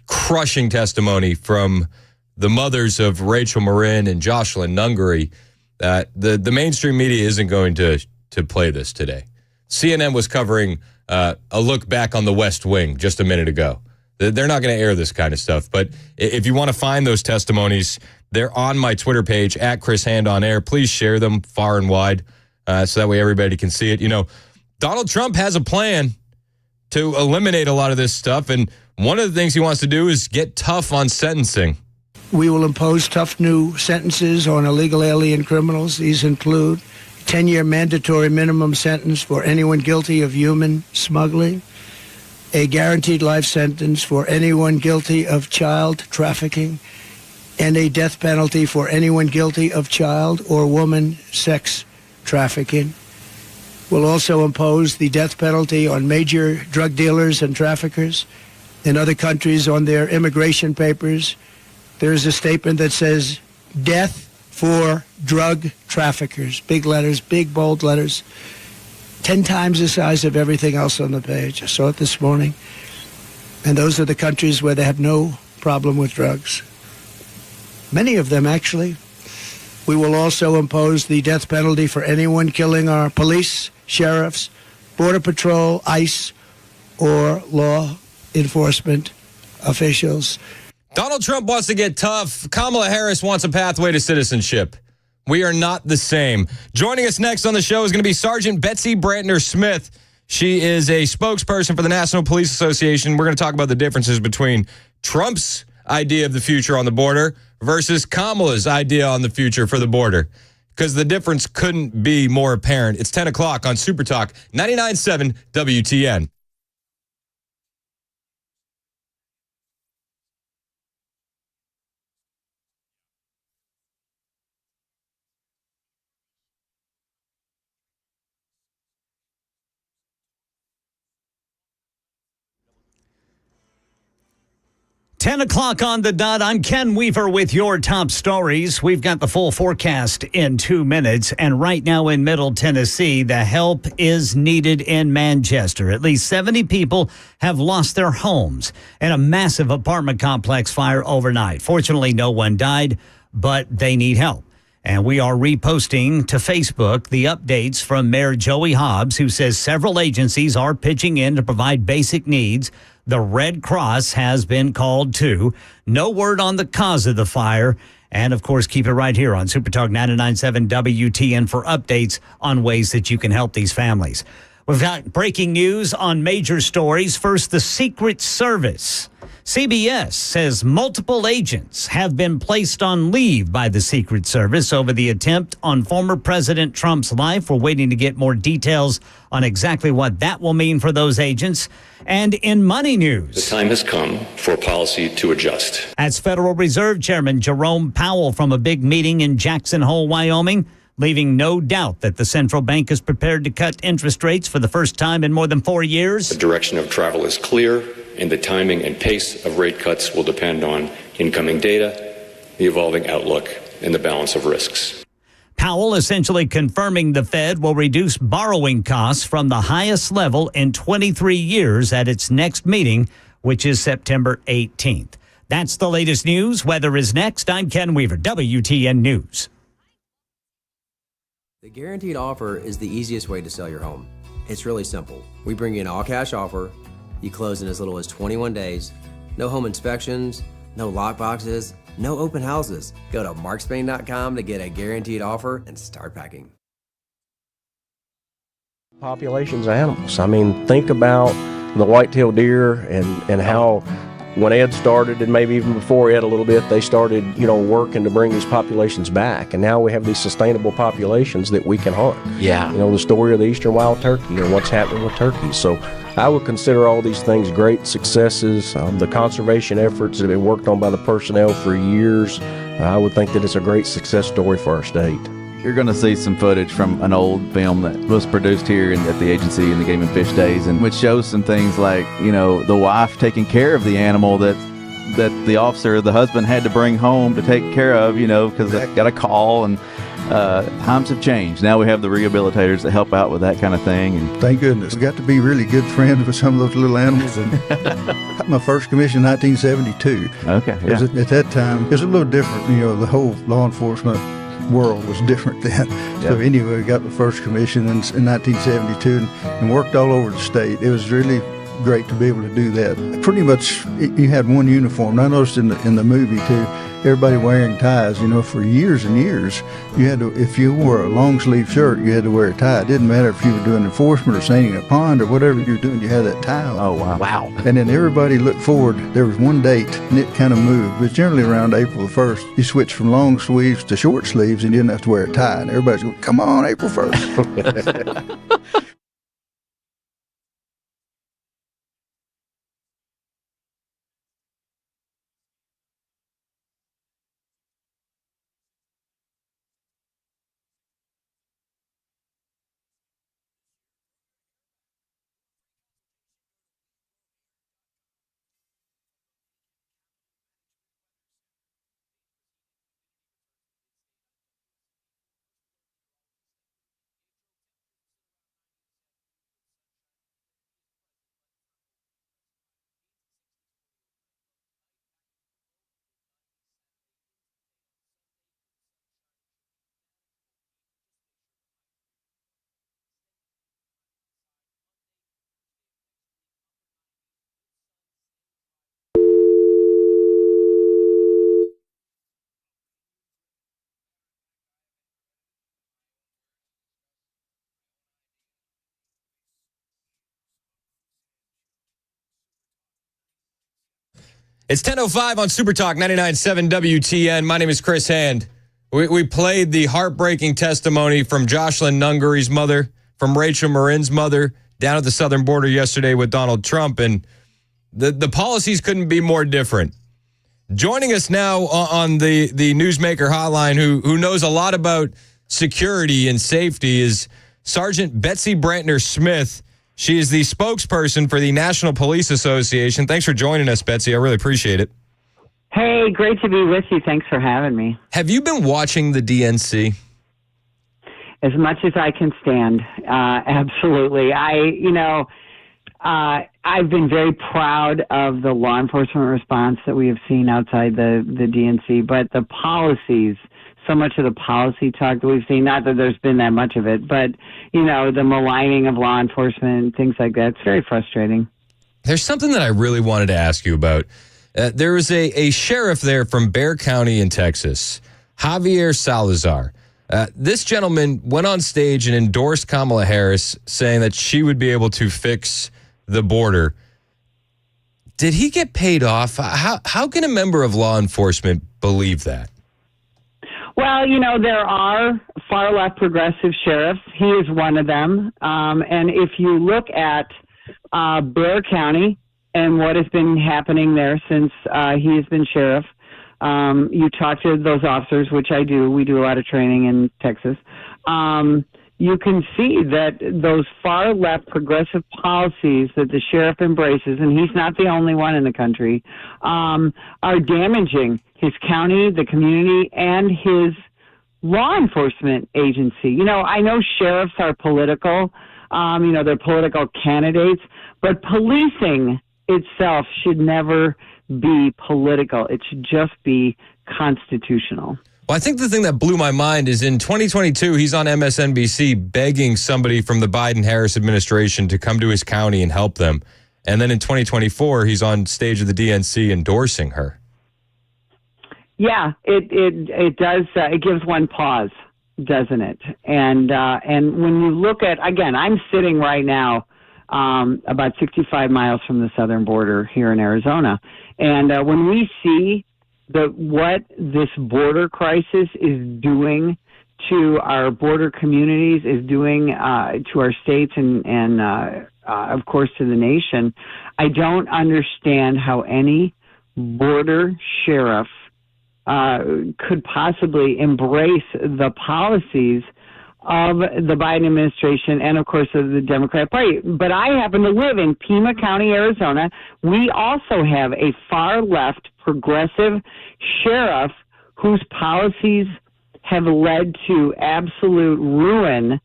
crushing testimony from the mothers of Rachel Marin and Jocelyn Nungaray, the mainstream media isn't going to play this today. CNN was covering a look back on the West Wing just a minute ago. They're not going to air this kind of stuff. But if you want to find those testimonies, they're on my Twitter page, at Chris Hand on Air. Please share them far and wide so that way everybody can see it. You know, Donald Trump has a plan to eliminate a lot of this stuff. And one of the things he wants to do is get tough on sentencing. We will impose tough new sentences on illegal alien criminals. These include 10-year mandatory minimum sentence for anyone guilty of human smuggling, a guaranteed life sentence for anyone guilty of child trafficking, and a death penalty for anyone guilty of child or woman sex trafficking. We'll also impose the death penalty on major drug dealers and traffickers in other countries on their immigration papers. There's a statement that says, death for drug traffickers. Big letters, big bold letters, 10 times the size of everything else on the page. I saw it this morning. And those are the countries where they have no problem with drugs. Many of them, actually. We will also impose the death penalty for anyone killing our police, sheriffs, Border Patrol, ICE, or law enforcement officials. Donald Trump wants to get tough. Kamala Harris wants a pathway to citizenship. We are not the same. Joining us next on the show is going to be Sergeant Betsy Brantner Smith. She is a spokesperson for the National Police Association. We're going to talk about the differences between Trump's idea of the future on the border versus Kamala's idea on the future for the border, because the difference couldn't be more apparent. It's 10 o'clock on Super Talk 99.7 WTN. Ten o'clock on the dot. I'm Ken Weaver with your top stories. We've got the full forecast in 2 minutes. And right now in Middle Tennessee, the help is needed in Manchester. At least 70 people have lost their homes in a massive apartment complex fire overnight. Fortunately, no one died, but they need help. And we are reposting to Facebook the updates from Mayor Joey Hobbs, who says several agencies are pitching in to provide basic needs. The Red Cross has been called too. No word on the cause of the fire. And, of course, keep it right here on Super Talk 99.7 WTN for updates on ways that you can help these families. We've got breaking news on major stories. First, the Secret Service. CBS says multiple agents have been placed on leave by the Secret Service over the attempt on former President Trump's life. We're waiting to get more details on exactly what that will mean for those agents. And in money news, the time has come for policy to adjust. That's Federal Reserve Chairman Jerome Powell from a big meeting in Jackson Hole, Wyoming, leaving no doubt that the central bank is prepared to cut interest rates for the first time in more than 4 years. The direction of travel is clear, and the timing and pace of rate cuts will depend on incoming data, the evolving outlook, and the balance of risks. Powell essentially confirming the Fed will reduce borrowing costs from the highest level in 23 years at its next meeting, which is September 18th. That's the latest news. Weather is next. I'm Ken Weaver, WTN News. The guaranteed offer is the easiest way to sell your home. It's really simple. We bring you an all-cash offer. You close in as little as 21 days. No home inspections, no lockboxes, no open houses. Go to markspain.com to get a guaranteed offer and start packing. Populations of animals. I mean, think about the white-tailed deer and how when Ed started, and maybe even before Ed a little bit, they started, working to bring these populations back. And now we have these sustainable populations that we can hunt. Yeah. The story of the eastern wild turkey and what's happening with turkeys. So I would consider all these things great successes. The conservation efforts that have been worked on by the personnel for years, I would think that it's a great success story for our state. You're going to see some footage from an old film that was produced here at the agency in the Game and Fish days, and which shows some things like, the wife taking care of the animal that the officer, the husband, had to bring home to take care of, because they got a call, and times have changed. Now we have the rehabilitators that help out with that kind of thing. And thank goodness. We got to be really good friends with some of those little animals. And got my first commission in 1972. Okay. Yeah. At that time, it was a little different. The whole law enforcement world was different then. So anyway, we got the first commission in 1972 and worked all over the state. It was really great to be able to do that. Pretty much, you had one uniform. I noticed in the movie too, everybody wearing ties. For years and years, you had to. If you wore a long sleeve shirt, you had to wear a tie. It didn't matter if you were doing enforcement or sailing a pond or whatever you were doing. You had that tie on. Oh wow! Wow! And then everybody looked forward. There was one date, and it kind of moved. It was generally around April 1st. You switched from long sleeves to short sleeves, and you didn't have to wear a tie. And everybody's going, "Come on, April 1st." It's 10:05 on Super Talk 99.7 WTN. My name is Chris Hand. We played the heartbreaking testimony from Jocelyn Nungary's mother, from Rachel Marin's mother, down at the southern border yesterday with Donald Trump, and the policies couldn't be more different. Joining us now on the Newsmaker hotline, who knows a lot about security and safety, is Sergeant Betsy Brantner Smith. She is the spokesperson for the National Police Association. Thanks for joining us, Betsy. I really appreciate it. Hey, great to be with you. Thanks for having me. Have you been watching the DNC? As much as I can stand. Absolutely. I've been very proud of the law enforcement response that we have seen outside the DNC, but the policies, so much of the policy talk that we've seen, not that there's been that much of it, but, the maligning of law enforcement, things like that, it's very frustrating. There's something that I really wanted to ask you about. There was a sheriff there from Bexar County in Texas, Javier Salazar. This gentleman went on stage and endorsed Kamala Harris, saying that she would be able to fix the border. Did he get paid off? How can a member of law enforcement believe that? Well, there are far-left progressive sheriffs. He is one of them. And if you look at Bexar County and what has been happening there since he has been sheriff, you talk to those officers, which I do. We do a lot of training in Texas. You can see that those far-left progressive policies that the sheriff embraces, and he's not the only one in the country, are damaging his county, the community, and his law enforcement agency. I know sheriffs are political. They're political candidates, but policing itself should never be political. It should just be constitutional. Well, I think the thing that blew my mind is in 2022, he's on MSNBC begging somebody from the Biden-Harris administration to come to his county and help them. And then in 2024, he's on stage of the DNC endorsing her. Yeah, it does. It gives one pause, doesn't it? And when you look at, again, I'm sitting right now about 65 miles from the southern border here in Arizona. And when we see what this border crisis is doing to our border communities, is doing to our states and of course to the nation, I don't understand how any border sheriff could possibly embrace the policies of the Biden administration and, of course, of the Democratic Party. But I happen to live in Pima County, Arizona. We also have a far-left progressive sheriff whose policies have led to absolute ruin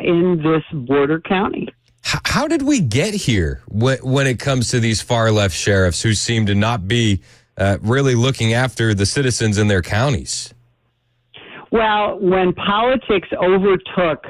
in this border county. How did we get here when it comes to these far-left sheriffs who seem to not be really looking after the citizens in their counties? Well, when politics overtook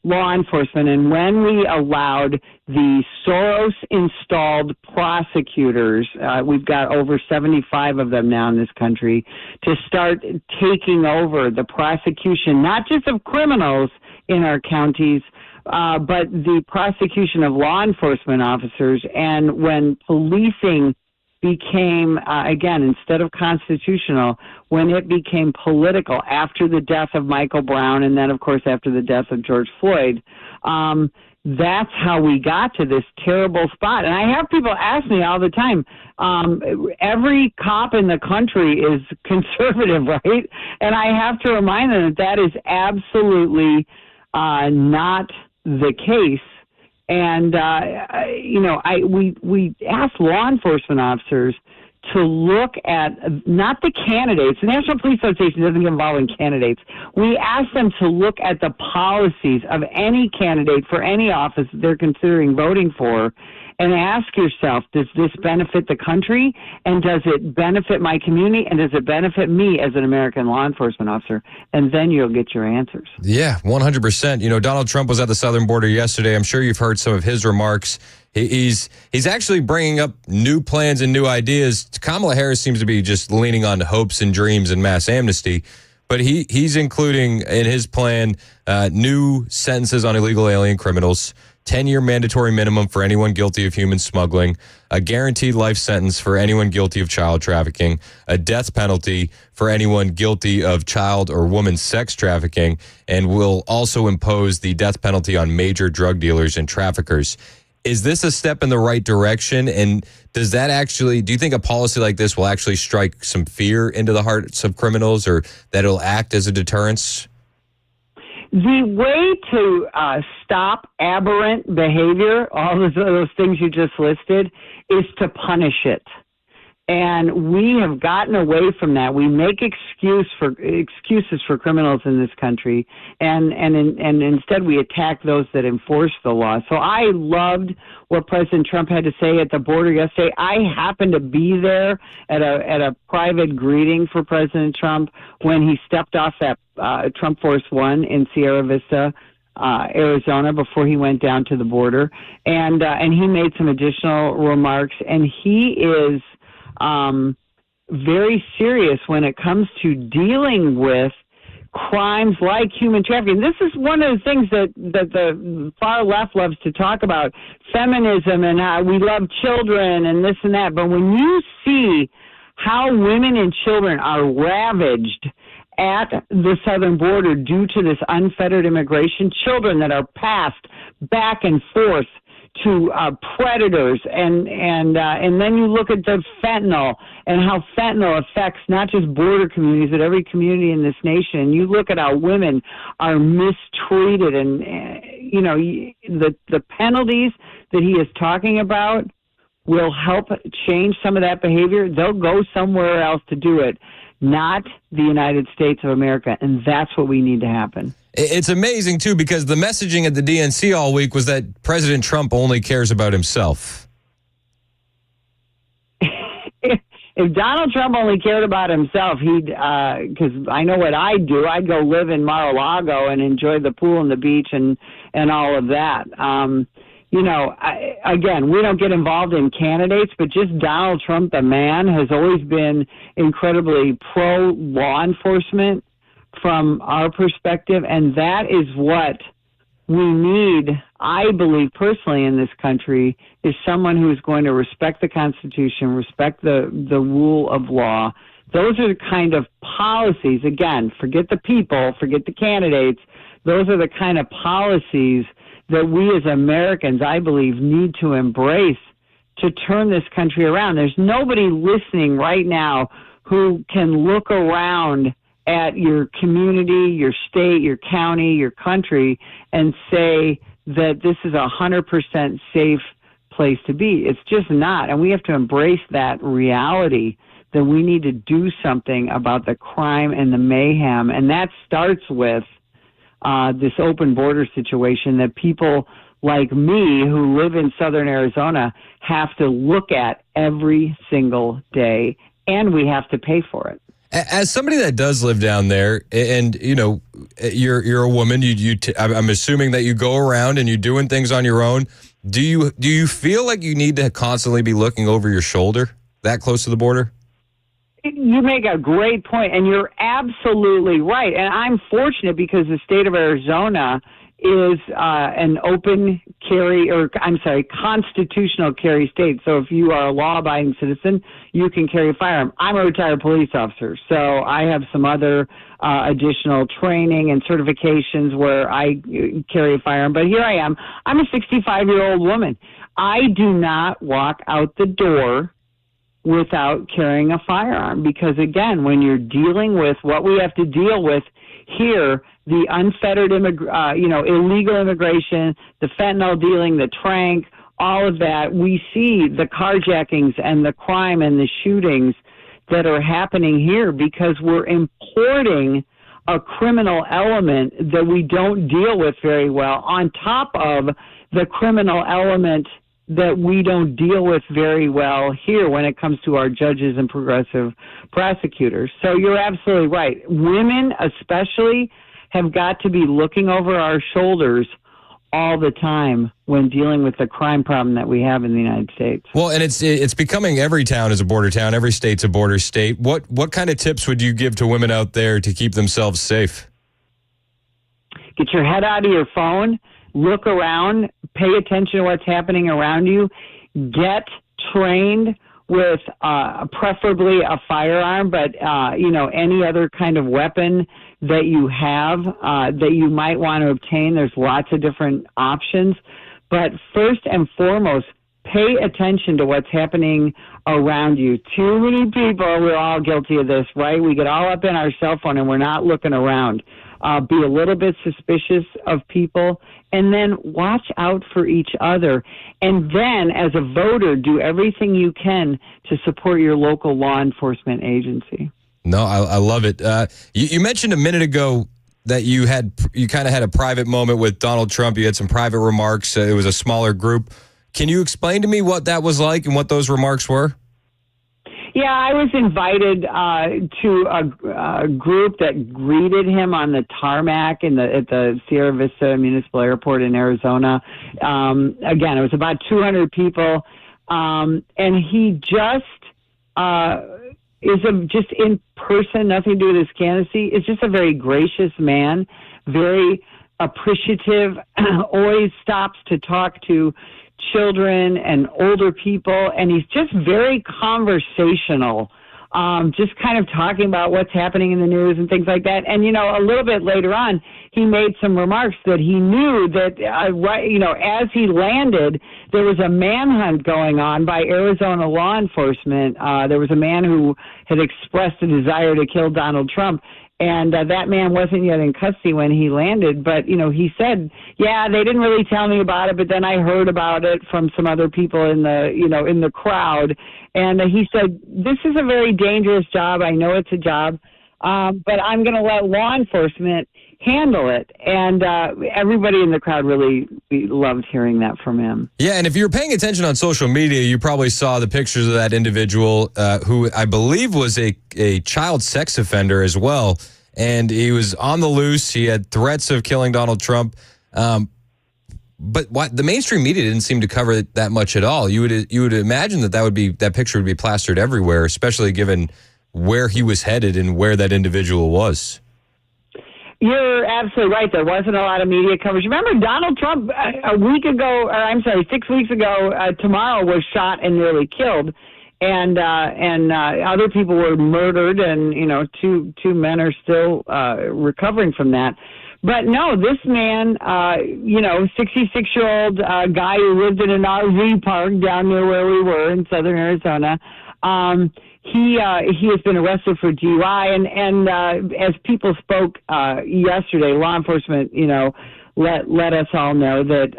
law enforcement and when we allowed the Soros-installed prosecutors, we've got over 75 of them now in this country, to start taking over the prosecution, not just of criminals in our counties, but the prosecution of law enforcement officers. And when policing became, again, instead of constitutional, when it became political after the death of Michael Brown and then, of course, after the death of George Floyd, that's how we got to this terrible spot. And I have people ask me all the time, every cop in the country is conservative, right? And I have to remind them that is absolutely not the case. And, we asked law enforcement officers to look at not the candidates. The National Police Association doesn't get involved in candidates. We asked them to look at the policies of any candidate for any office they're considering voting for and ask yourself, does this benefit the country? And does it benefit my community? And does it benefit me as an American law enforcement officer? And then you'll get your answers. Yeah, 100%. You know, Donald Trump was at the southern border yesterday. I'm sure you've heard some of his remarks. He's actually bringing up new plans and new ideas. Kamala Harris seems to be just leaning on hopes and dreams and mass amnesty. But he's including in his plan new sentences on illegal alien criminals, 10-year mandatory minimum for anyone guilty of human smuggling, a guaranteed life sentence for anyone guilty of child trafficking, a death penalty for anyone guilty of child or woman sex trafficking, and will also impose the death penalty on major drug dealers and traffickers. Is this a step in the right direction? And does that actually, do you think a policy like this will actually strike some fear into the hearts of criminals, or that it'll act as a deterrence? The way to stop aberrant behavior, all those things you just listed, is to punish it. And we have gotten away from that. We make excuses for criminals in this country, and instead we attack those that enforce the law. So I loved what President Trump had to say at the border yesterday. I happened to be there at a private greeting for President Trump when he stepped off that Trump Force One in Sierra Vista, Arizona, before he went down to the border, and he made some additional remarks. And he is very serious when it comes to dealing with crimes like human trafficking. This is one of the things that the far left loves to talk about, feminism and how we love children and this and that. But when you see how women and children are ravaged at the southern border due to this unfettered immigration, children that are passed back and forth to predators, and then you look at the fentanyl and how fentanyl affects not just border communities but every community in this nation. And you look at how women are mistreated, and the penalties that he is talking about will help change some of that behavior. They'll go somewhere else to do it, not the United States of America, and that's what we need to happen. It's amazing, too, because the messaging at the DNC all week was that President Trump only cares about himself. If Donald Trump only cared about himself, he'd, because I know what I'd do. I'd go live in Mar-a-Lago and enjoy the pool and the beach and all of that. Again, we don't get involved in candidates, but just Donald Trump, the man, has always been incredibly pro-law enforcement from our perspective, and that is what we need I believe personally in this country is someone who is going to respect the Constitution, respect the rule of law. Those are the kind of policies, again, forget the people, forget the candidates. Those are the kind of policies that we as Americans, I believe, need to embrace to turn this country around. There's nobody listening right now who can look around at your community, your state, your county, your country, and say that this is 100% safe place to be. It's just not. And we have to embrace that reality that we need to do something about the crime and the mayhem. And that starts with this open border situation that people like me who live in southern Arizona have to look at every single day, and we have to pay for it. As somebody that does live down there, and you know, you're a woman, I'm assuming that you go around and you're doing things on your own. Do you feel like you need to constantly be looking over your shoulder that close to the border? You make a great point, and you're absolutely right. And I'm fortunate because the state of Arizona is an open carry, constitutional carry state. So if you are a law-abiding citizen, you can carry a firearm. I'm a retired police officer, so I have some other additional training and certifications where I carry a firearm. But here I am. I'm a 65-year-old woman. I do not walk out the door without carrying a firearm because, again, when you're dealing with what we have to deal with here, the unfettered illegal immigration, the fentanyl dealing, the trank, all of that, we see the carjackings and the crime and the shootings that are happening here because we're importing a criminal element that we don't deal with very well on top of the criminal element that we don't deal with very well here when it comes to our judges and progressive prosecutors. So you're absolutely right. Women especially have got to be looking over our shoulders all the time when dealing with the crime problem that we have in the United States. Well, and it's becoming every town is a border town, every state's a border state. What kind of tips would you give to women out there to keep themselves safe? Get your head out of your phone, look around, pay attention to what's happening around you, get trained with preferably a firearm, but any other kind of weapon that you have that you might want to obtain. There's lots of different options. But first and foremost, pay attention to what's happening around you. Too many people, we're all guilty of this, right? We get all up in our cell phone and we're not looking around. Be a little bit suspicious of people, and then watch out for each other. And then, as a voter, do everything you can to support your local law enforcement agency. No, I love it. You mentioned a minute ago that you kind of had a private moment with Donald Trump. You had some private remarks. It was a smaller group. Can you explain to me what that was like and what those remarks were? Yeah, I was invited to a group that greeted him on the tarmac at the Sierra Vista Municipal Airport in Arizona. Again, it was about 200 people, and he just is just in person, nothing to do with his candidacy. Is just a very gracious man, very appreciative, always stops to talk to children and older people, and he's just very conversational, just kind of talking about what's happening in the news and things like that. And, a little bit later on, he made some remarks that he knew that, as he landed, there was a manhunt going on by Arizona law enforcement. There was a man who had expressed a desire to kill Donald Trump. And that man wasn't yet in custody when he landed. But, he said, yeah, they didn't really tell me about it, but then I heard about it from some other people in the crowd. And he said, this is a very dangerous job. I know it's a job, but I'm going to let law enforcement handle it. And everybody in the crowd really loved hearing that from him. Yeah, and if you were paying attention on social media, you probably saw the pictures of that individual who I believe was a child sex offender as well. And he was on the loose. He had threats of killing Donald Trump. But the mainstream media didn't seem to cover it that much at all. You would imagine that picture would be plastered everywhere, especially given where he was headed and where that individual was. You're absolutely right. There wasn't a lot of media coverage. Remember, Donald Trump a week ago, or I'm sorry, 6 weeks ago, tomorrow was shot and nearly killed, and other people were murdered, and two men are still recovering from that. But no, this man, 66-year-old guy who lived in an RV park down near where we were in southern Arizona. He has been arrested for DUI, and as people spoke yesterday, law enforcement, let us all know that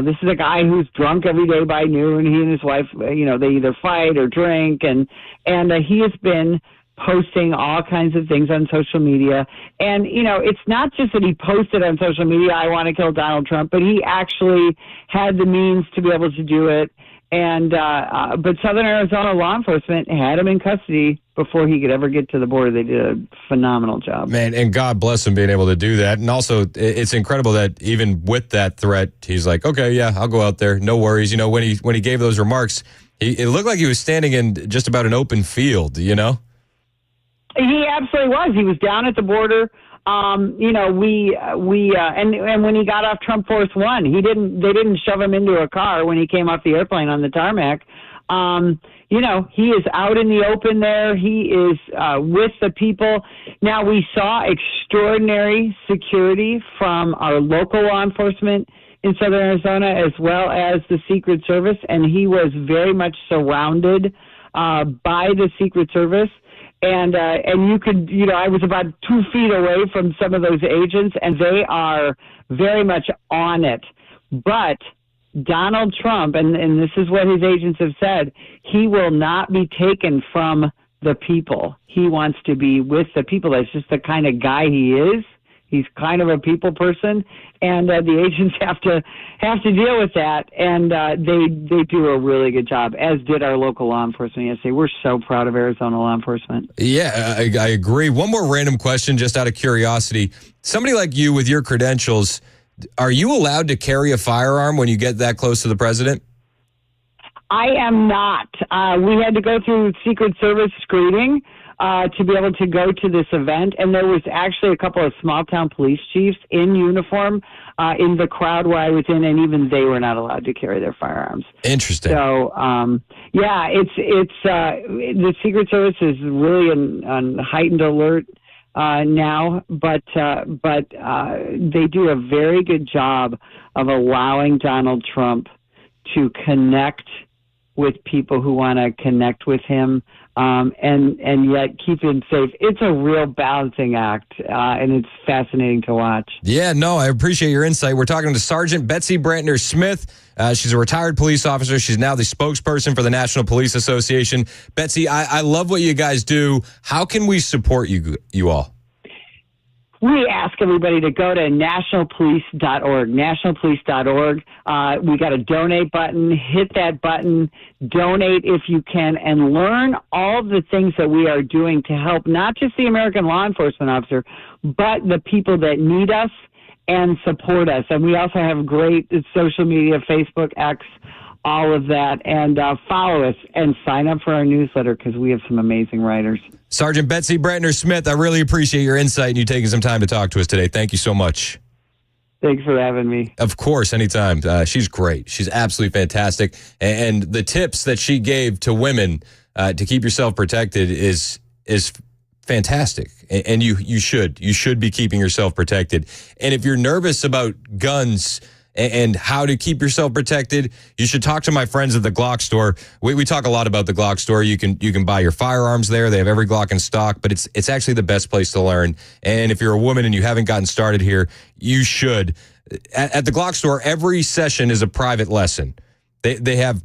this is a guy who's drunk every day by noon. He and his wife, they either fight or drink, and he has been posting all kinds of things on social media. And it's not just that he posted on social media, "I want to kill Donald Trump," but he actually had the means to be able to do it. And but Southern Arizona law enforcement had him in custody before he could ever get to the border. They did a phenomenal job. Man, and God bless him being able to do that. And also, it's incredible that even with that threat, he's like, okay, yeah, I'll go out there. No worries. When he gave those remarks, it looked like he was standing in just about an open field, He absolutely was. He was down at the border. And when he got off Trump Force One, they didn't shove him into a car when he came off the airplane on the tarmac. He is out in the open there. He is with the people. Now, we saw extraordinary security from our local law enforcement in Southern Arizona as well as the Secret Service, and he was very much surrounded by the Secret Service. And you could, I was about 2 feet away from some of those agents, and they are very much on it. But Donald Trump, and this is what his agents have said, he will not be taken from the people. He wants to be with the people. That's just the kind of guy he is. He's kind of a people person, and the agents have to deal with that, and they do a really good job, as did our local law enforcement yesterday. We're so proud of Arizona law enforcement. Yeah, I agree. One more random question, just out of curiosity. Somebody like you with your credentials, are you allowed to carry a firearm when you get that close to the president? I am not. We had to go through Secret Service screening to be able to go to this event. And there was actually a couple of small-town police chiefs in uniform in the crowd where I was in, and even they were not allowed to carry their firearms. Interesting. So, it's the Secret Service is really on heightened alert now, but they do a very good job of allowing Donald Trump to connect with people who want to connect with him, and yet keep him safe. It's a real balancing act, and it's fascinating to watch. Yeah, no, I appreciate your insight. We're talking to Sergeant Betsy Brantner-Smith. She's a retired police officer. She's now the spokesperson for the National Police Association. Betsy, I love what you guys do. How can we support you all? We ask everybody to go to nationalpolice.org, nationalpolice.org. We got a donate button. Hit that button. Donate if you can, and learn all the things that we are doing to help not just the American law enforcement officer, but the people that need us and support us. And we also have great social media, Facebook, X, all of that. And follow us and sign up for our newsletter, because we have some amazing writers. Sergeant Betsy Brantner-Smith, I really appreciate your insight and you taking some time to talk to us today. Thank you so much. Thanks for having me. Of course, anytime. She's great. She's absolutely fantastic. And the tips that she gave to women to keep yourself protected is fantastic. And you should be keeping yourself protected. And if you're nervous about guns and how to keep yourself protected, you should talk to my friends at the Glock store. We talk a lot about the Glock store. You can buy your firearms there. They have every Glock in stock, but it's actually the best place to learn. And if you're a woman and you haven't gotten started here, you should. At the Glock store, every session is a private lesson. They have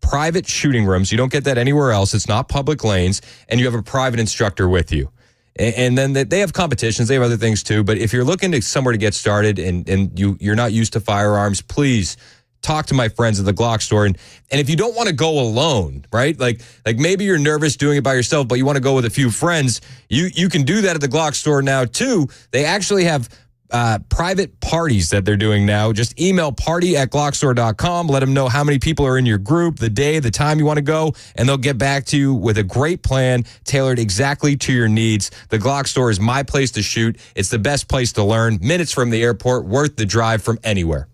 private shooting rooms. You don't get that anywhere else. It's not public lanes, and you have a private instructor with you. And then they have competitions. They have other things too. But if you're looking to somewhere to get started and you're not used to firearms, please talk to my friends at the Glock store. And if you don't want to go alone, right? Like maybe you're nervous doing it by yourself, but you want to go with a few friends, you can do that at the Glock store now too. They actually have private parties that they're doing now. Just email party@glockstore.com. Let them know how many people are in your group, the day, the time you want to go, and they'll get back to you with a great plan tailored exactly to your needs. The Glock Store is my place to shoot. It's the best place to learn. Minutes from the airport, worth the drive from anywhere.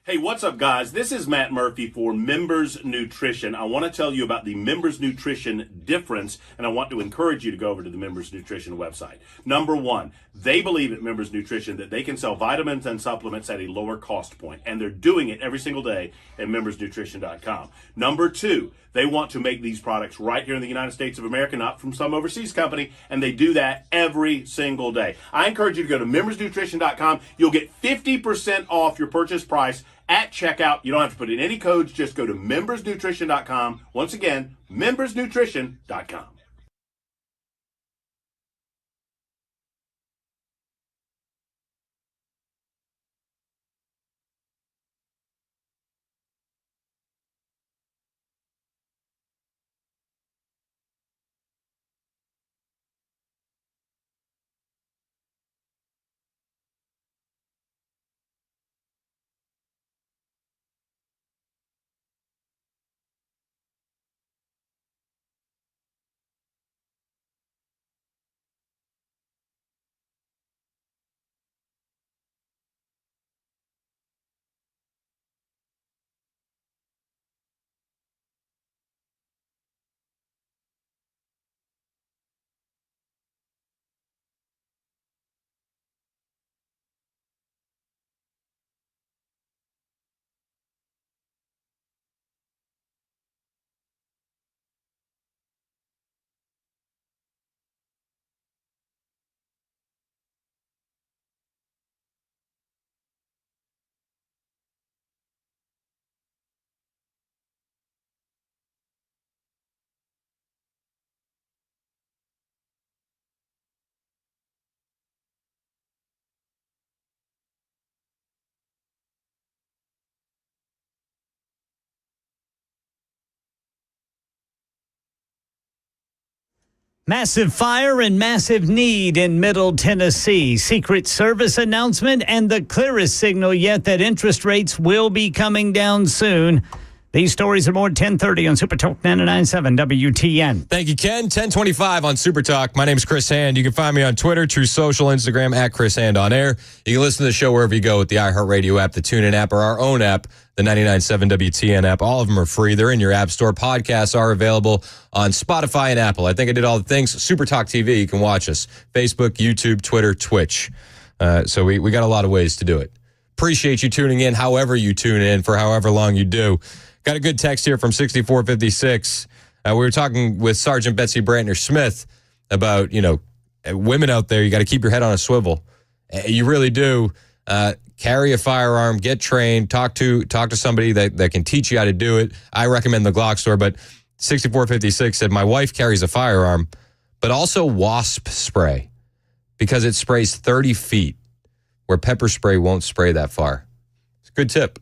Hey, what's up, guys? This is Matt Murphy for Members Nutrition. I want to tell you about the Members Nutrition difference, and I want to encourage you to go over to the Members Nutrition website. Number one, they believe at Members Nutrition that they can sell vitamins and supplements at a lower cost point, and they're doing it every single day at membersnutrition.com. Number two, they want to make these products right here in the United States of America, not from some overseas company, and they do that every single day. I encourage you to go to membersnutrition.com. You'll get 50% off your purchase price at checkout. You don't have to put in any codes. Just go to membersnutrition.com. Once again, membersnutrition.com. Massive fire and massive need in Middle Tennessee. Secret Service announcement and the clearest signal yet that interest rates will be coming down soon. These stories are more at 10:30 on Super Talk 99.7 WTN. Thank you, Ken. 10:25 on Super Talk. My name is Chris Hand. You can find me on Twitter, True Social, Instagram, at Chris Hand on Air. You can listen to the show wherever you go with the iHeartRadio app, the TuneIn app, or our own app, the 99.7 WTN app. All of them are free. They're in your app store. Podcasts are available on Spotify and Apple. I think I did all the things. Super Talk TV, you can watch us. Facebook, YouTube, Twitter, Twitch. So we got a lot of ways to do it. Appreciate you tuning in, however you tune in, for however long you do. Got a good text here from 6456. We were talking with Sergeant Betsy Brantner-Smith about, women out there, you got to keep your head on a swivel. You really do. Carry a firearm, get trained, talk to somebody that can teach you how to do it. I recommend the Glock Store, but 6456 said, my wife carries a firearm, but also wasp spray because it sprays 30 feet where pepper spray won't spray that far. It's a good tip.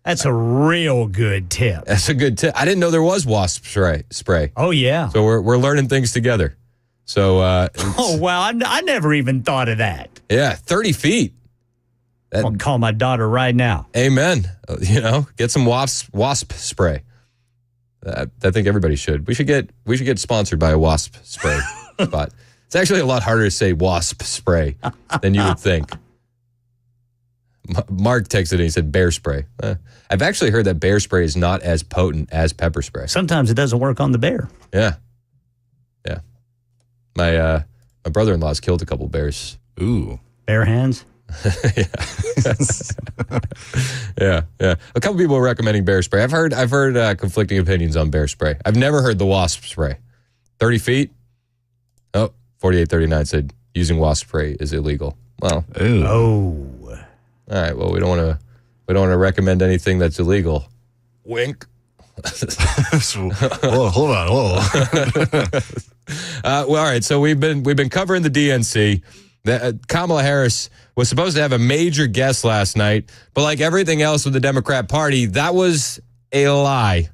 That's a real good tip. That's a good tip. I didn't know there was wasp spray. Oh, yeah. So we're learning things together. So oh, wow. I never even thought of that. Yeah, 30 feet. I'll call my daughter right now. Amen. Get some wasp spray. I think everybody should. We should get sponsored by a wasp spray spot. It's actually a lot harder to say wasp spray than you would think. Mark texted and he said bear spray. I've actually heard that bear spray is not as potent as pepper spray. Sometimes it doesn't work on the bear. Yeah. My brother-in-law's killed a couple bears. Ooh. Bear hands? Yeah. A couple people are recommending bear spray. I've heard conflicting opinions on bear spray. I've never heard the wasp spray. 30 feet? Oh, 4839 said using wasp spray is illegal. Well. Ooh. Oh. All right. Well, we don't want to recommend anything that's illegal. Wink. Whoa, hold on. Whoa. Well, all right. So we've been covering the DNC. Kamala Harris was supposed to have a major guest last night, but like everything else with the Democrat Party, that was a lie.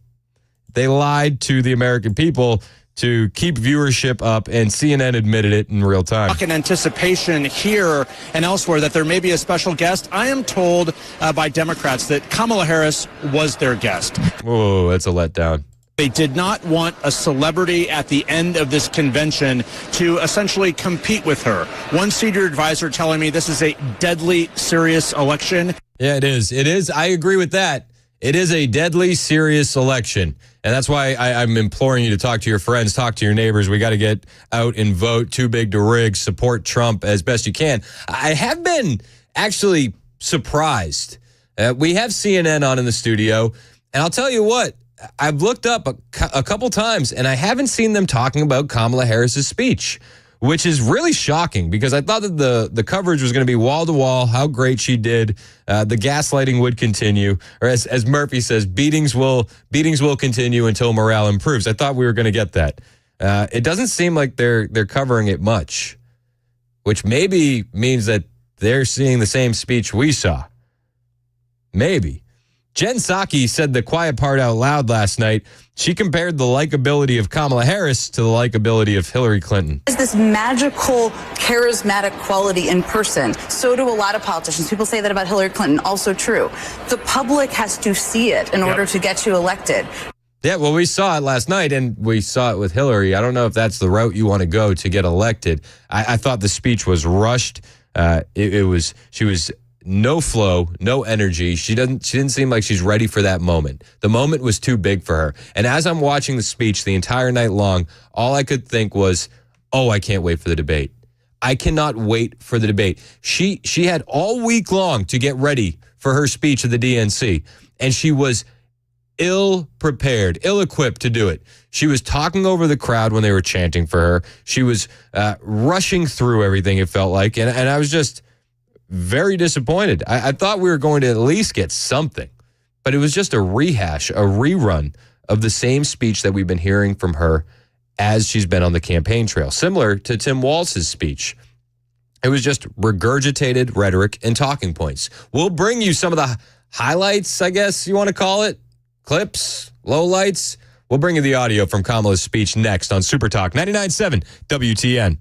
They lied to the American people to keep viewership up, and CNN admitted it in real time. In anticipation here and elsewhere that there may be a special guest, I am told by Democrats that Kamala Harris was their guest. Whoa, that's a letdown. They did not want a celebrity at the end of this convention to essentially compete with her. One senior advisor telling me this is a deadly serious election. Yeah, it is. It is. I agree with that. It is a deadly serious election. And that's why I'm imploring you to talk to your friends, talk to your neighbors. We got to get out and vote. Too big to rig. Support Trump as best you can. I have been actually surprised. We have CNN on in the studio. And I'll tell you what, I've looked up a couple times and I haven't seen them talking about Kamala Harris's speech, which is really shocking because I thought that the coverage was going to be wall to wall, how great she did. The gaslighting would continue, or as Murphy says, beatings will continue until morale improves. I thought we were going to get that. It doesn't seem like they're covering it much, which maybe means that they're seeing the same speech we saw. Maybe. Jen Psaki said the quiet part out loud last night. She compared the likability of Kamala Harris to the likability of Hillary Clinton. There's this magical, charismatic quality in person. So do a lot of politicians. People say that about Hillary Clinton. Also true. The public has to see it in order to get you elected. Yeah, well, we saw it last night, and we saw it with Hillary. I don't know if that's the route you want to go to get elected. I thought the speech was rushed. She was no flow, no energy. She didn't seem like she's ready for that moment. The moment was too big for her. And as I'm watching the speech the entire night long, all I could think was, oh, I can't wait for the debate. I cannot wait for the debate. She had all week long to get ready for her speech at the DNC, and she was ill-prepared, ill-equipped to do it. She was talking over the crowd when they were chanting for her. She was rushing through everything, it felt like, and I was just very disappointed. I thought we were going to at least get something, but it was just a rehash, a rerun of the same speech that we've been hearing from her as she's been on the campaign trail, similar to Tim Walz's speech. It was just regurgitated rhetoric and talking points. We'll bring you some of the highlights, I guess you want to call it, clips, lowlights. We'll bring you the audio from Kamala's speech next on Super Talk 99.7 WTN.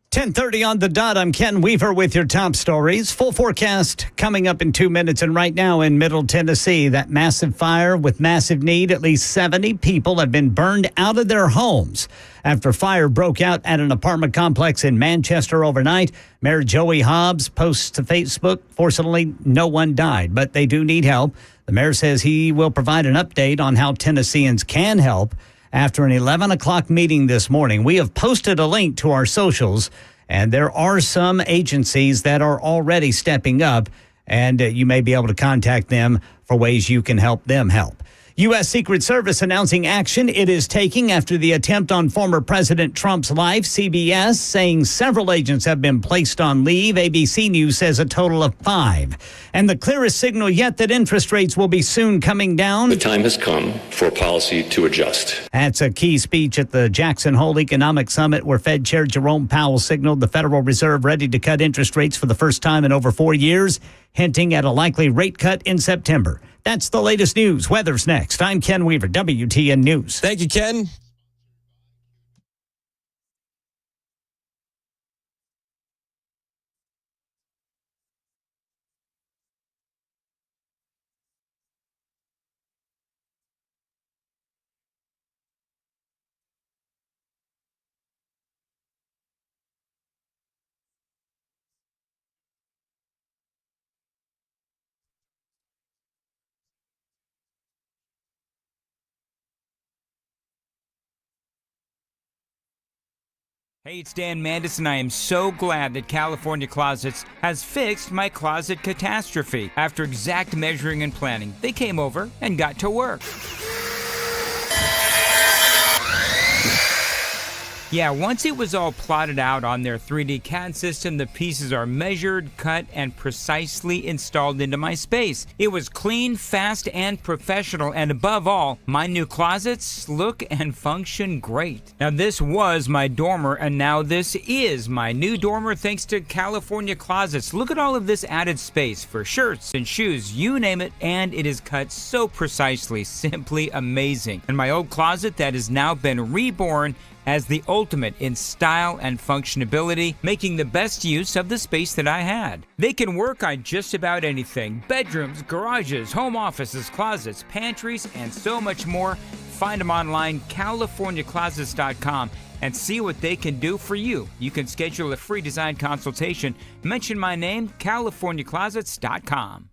10:30 on the dot. I'm Ken Weaver with your top stories. Full forecast coming up in 2 minutes. And right now in Middle Tennessee, that massive fire with massive need. At least 70 people have been burned out of their homes after fire broke out at an apartment complex in Manchester overnight. Mayor Joey Hobbs posts to Facebook, fortunately, no one died, but they do need help. The mayor says he will provide an update on how Tennesseans can help after an 11 o'clock meeting this morning. We have posted a link to our socials, and there are some agencies that are already stepping up, and you may be able to contact them for ways you can help them help. U.S. Secret Service announcing action it is taking after the attempt on former President Trump's life. CBS saying several agents have been placed on leave. ABC News says a total of 5. And the clearest signal yet that interest rates will be soon coming down. The time has come for policy to adjust. That's a key speech at the Jackson Hole Economic Summit where Fed Chair Jerome Powell signaled the Federal Reserve ready to cut interest rates for the first time in over 4 years, hinting at a likely rate cut in September. That's the latest news. Weather's next. I'm Ken Weaver, WTN News. Thank you, Ken. Hey, it's Dan Mandis, and I am so glad that California Closets has fixed my closet catastrophe. After exact measuring and planning, they came over and got to work. Yeah, once it was all plotted out on their 3D CAD system, the pieces are measured, cut, and precisely installed into my space. It was clean, fast, and professional, and above all, my new closets look and function great. Now, this was my dormer, and now this is my new dormer thanks to California Closets. Look at all of this added space for shirts and shoes, you name it, and it is cut so precisely, simply amazing. And my old closet that has now been reborn as the ultimate in style and functionality, making the best use of the space that I had. They can work on just about anything: bedrooms, garages, home offices, closets, pantries, and so much more. Find them online, CaliforniaClosets.com, and see what they can do for you. You can schedule a free design consultation. Mention my name, CaliforniaClosets.com.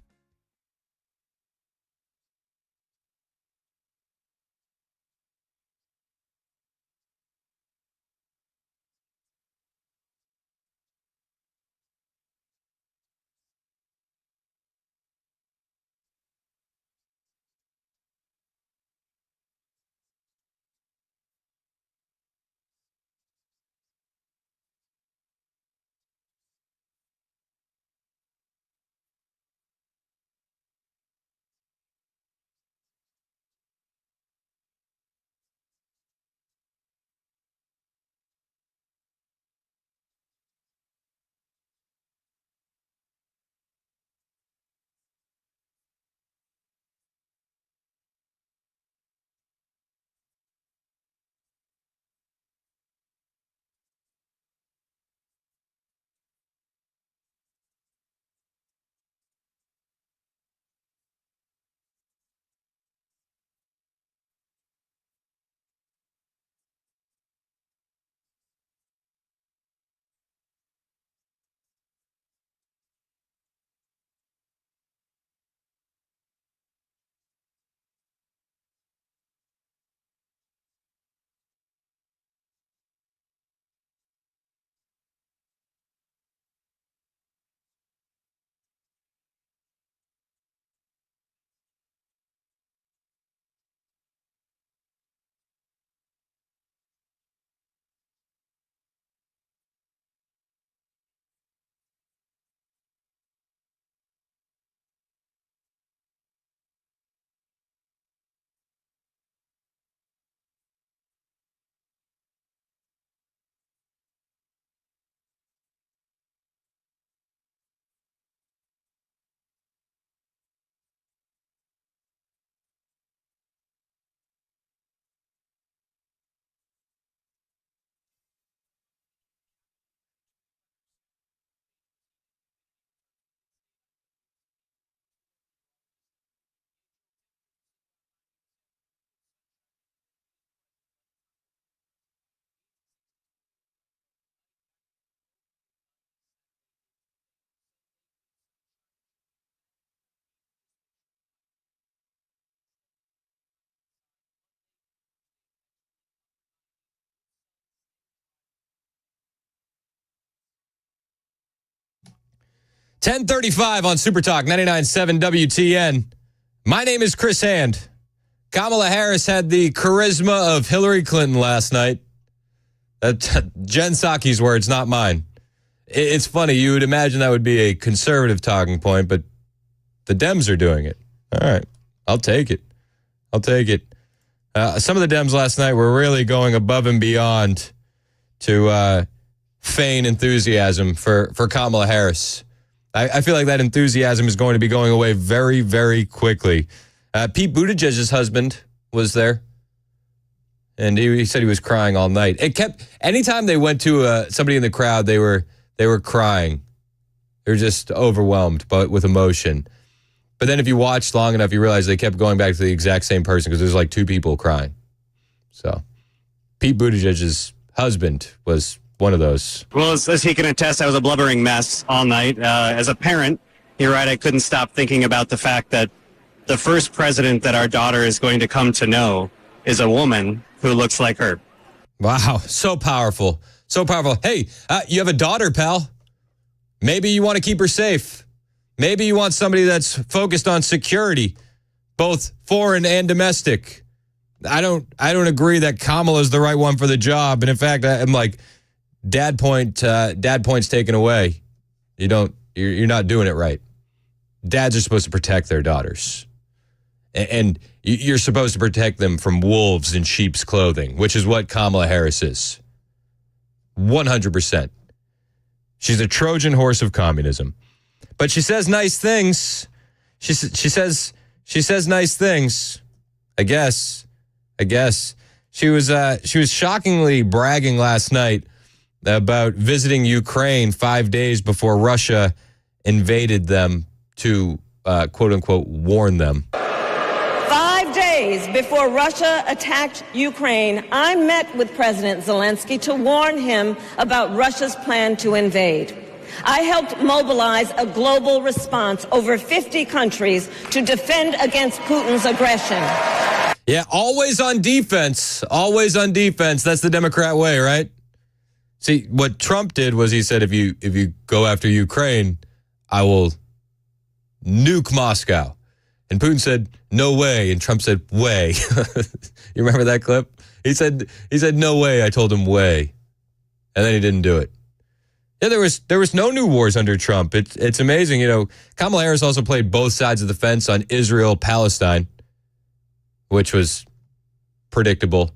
.35 on Super Talk 99.7 WTN. My name is Chris Hand. Kamala Harris had the charisma of Hillary Clinton last night. Jen Psaki's words, not mine. It's funny. You would imagine that would be a conservative talking point, but the Dems are doing it. All right. I'll take it. I'll take it. Some of the Dems last night were really going above and beyond to feign enthusiasm for Kamala Harris. I feel like that enthusiasm is going to be going away very, very quickly. Pete Buttigieg's husband was there, and he said he was crying all night. Anytime they went to somebody in the crowd, they were crying. They were just overwhelmed with emotion. But then if you watched long enough, you realize they kept going back to the exact same person because there's like two people crying. So Pete Buttigieg's husband was one of those. Well, as he can attest, I was a blubbering mess all night. As a parent, you're right, I couldn't stop thinking about the fact that the first president that our daughter is going to come to know is a woman who looks like her. Wow, so powerful. So powerful. Hey, you have a daughter, pal. Maybe you want to keep her safe. Maybe you want somebody that's focused on security, both foreign and domestic. I don't agree that Kamala is the right one for the job. And in fact, I'm like, dad point's taken away. You're not doing it right. Dads are supposed to protect their daughters. And you're supposed to protect them from wolves in sheep's clothing, which is what Kamala Harris is. 100%. She's a Trojan horse of communism. But she says nice things. She says nice things. I guess. She was shockingly bragging last night about visiting Ukraine 5 days before Russia invaded them to, quote unquote, warn them. 5 days before Russia attacked Ukraine, I met with President Zelensky to warn him about Russia's plan to invade. I helped mobilize a global response over 50 countries to defend against Putin's aggression. Yeah, always on defense. Always on defense. That's the Democrat way, right? See, what Trump did was he said, if you go after Ukraine, I will nuke Moscow. And Putin said, no way. And Trump said, way. You remember that clip? He said, no way. I told him way. And then he didn't do it. Yeah, there was no new wars under Trump. It's amazing. You know, Kamala Harris also played both sides of the fence on Israel-Palestine, which was predictable.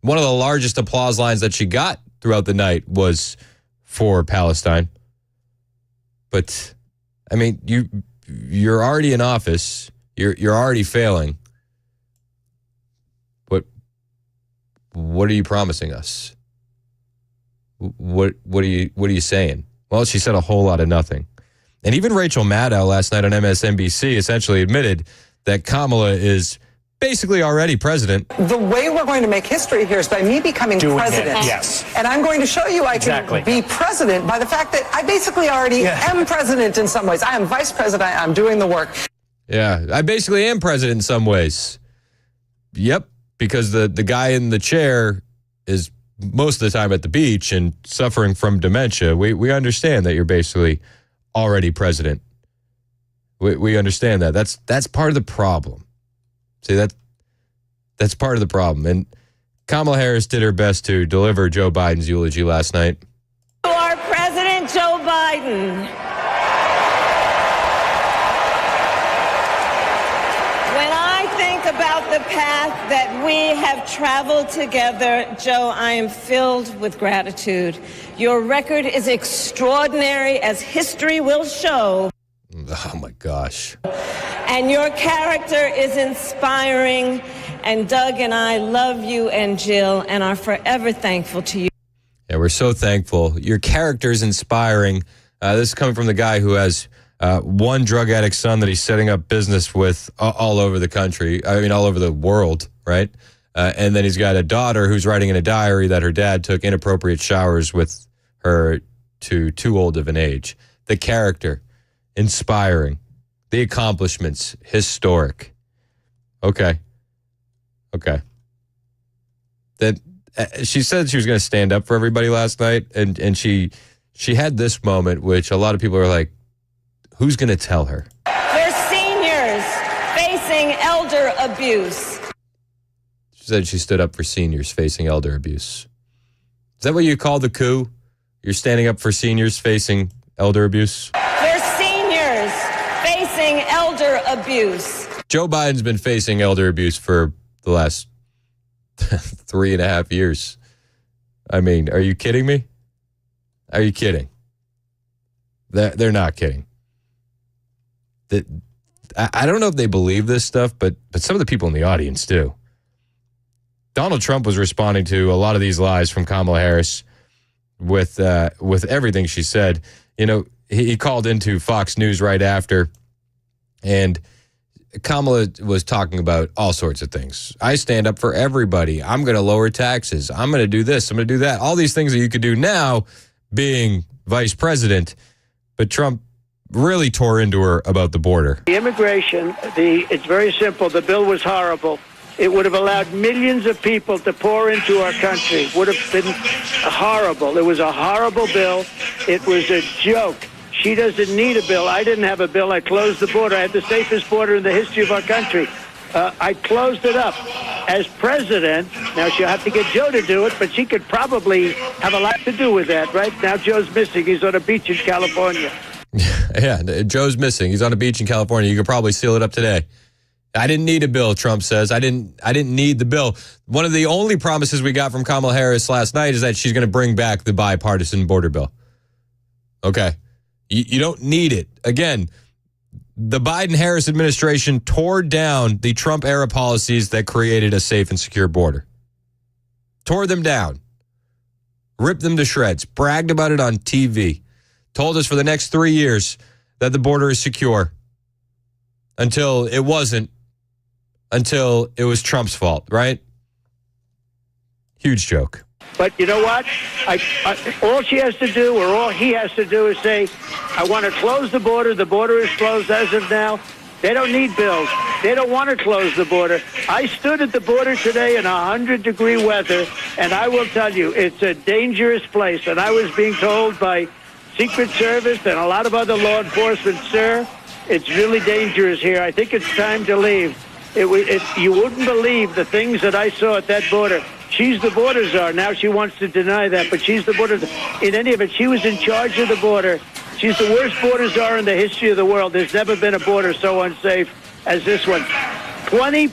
One of the largest applause lines that she got throughout the night was for Palestine. But, I mean, you're already in office. You're already failing. What are you promising us? What are you saying? Well, she said a whole lot of nothing. And even Rachel Maddow last night on MSNBC essentially admitted that Kamala is basically already president. The way we're going to make history here is by me becoming president. Yes. And I'm going to show you I can be president by the fact that I basically already am president in some ways. I am vice president. I'm doing the work. Yeah, I basically am president in some ways. Yep, because the guy in the chair is most of the time at the beach and suffering from dementia. We understand that you're basically already president. We understand that. That's part of the problem. See, that's part of the problem. And Kamala Harris did her best to deliver Joe Biden's eulogy last night. To our President Joe Biden. When I think about the path that we have traveled together, Joe, I am filled with gratitude. Your record is extraordinary, as history will show. Oh, my gosh. And your character is inspiring. And Doug and I love you and Jill and are forever thankful to you. Yeah, we're so thankful. Your character is inspiring. This is coming from the guy who has one drug addict son that he's setting up business with all over the country. I mean, all over the world, right? And then he's got a daughter who's writing in a diary that her dad took inappropriate showers with her to too old of an age. The character, inspiring. The accomplishments, historic. Okay. That she said she was going to stand up for everybody last night, and she had this moment, which a lot of people are like, who's going to tell her? For seniors facing elder abuse. She said she stood up for seniors facing elder abuse. Is that what you call the coup? You're standing up for seniors facing elder abuse? For seniors facing elder abuse. Joe Biden's been facing elder abuse for the last 3.5 years. I mean, are you kidding me? Are you kidding? They're not kidding. I don't know if they believe this stuff, but some of the people in the audience do. Donald Trump was responding to a lot of these lies from Kamala Harris with everything she said. You know, he called into Fox News right after, and Kamala was talking about all sorts of things. I stand up for everybody. I'm going to lower taxes. I'm going to do this. I'm going to do that. All these things that you could do now being vice president. But Trump really tore into her about the border. The immigration, it's very simple. The bill was horrible. It would have allowed millions of people to pour into our country. It would have been horrible. It was a horrible bill. It was a joke. She doesn't need a bill. I didn't have a bill. I closed the border. I had the safest border in the history of our country. I closed it up. As president, now she'll have to get Joe to do it, but she could probably have a lot to do with that, right? Now Joe's missing. He's on a beach in California. Yeah, Joe's missing. He's on a beach in California. You could probably seal it up today. I didn't need a bill, Trump says. I didn't need the bill. One of the only promises we got from Kamala Harris last night is that she's going to bring back the bipartisan border bill. Okay. You don't need it. Again, the Biden-Harris administration tore down the Trump-era policies that created a safe and secure border. Tore them down. Ripped them to shreds. Bragged about it on TV. Told us for the next 3 years that the border is secure. Until it wasn't. Until it was Trump's fault, right? Huge joke. But you know what? All she has to do, or all he has to do, is say, I want to close the border. The border is closed as of now. They don't need bills. They don't want to close the border. I stood at the border today in 100-degree weather, and I will tell you, it's a dangerous place. And I was being told by Secret Service and a lot of other law enforcement, sir, it's really dangerous here. I think it's time to leave. You wouldn't believe the things that I saw at that border. She's the border czar. Now she wants to deny that, but she's the border czar. In any event, she was in charge of the border. She's the worst border czar in the history of the world. There's never been a border so unsafe as this one. 20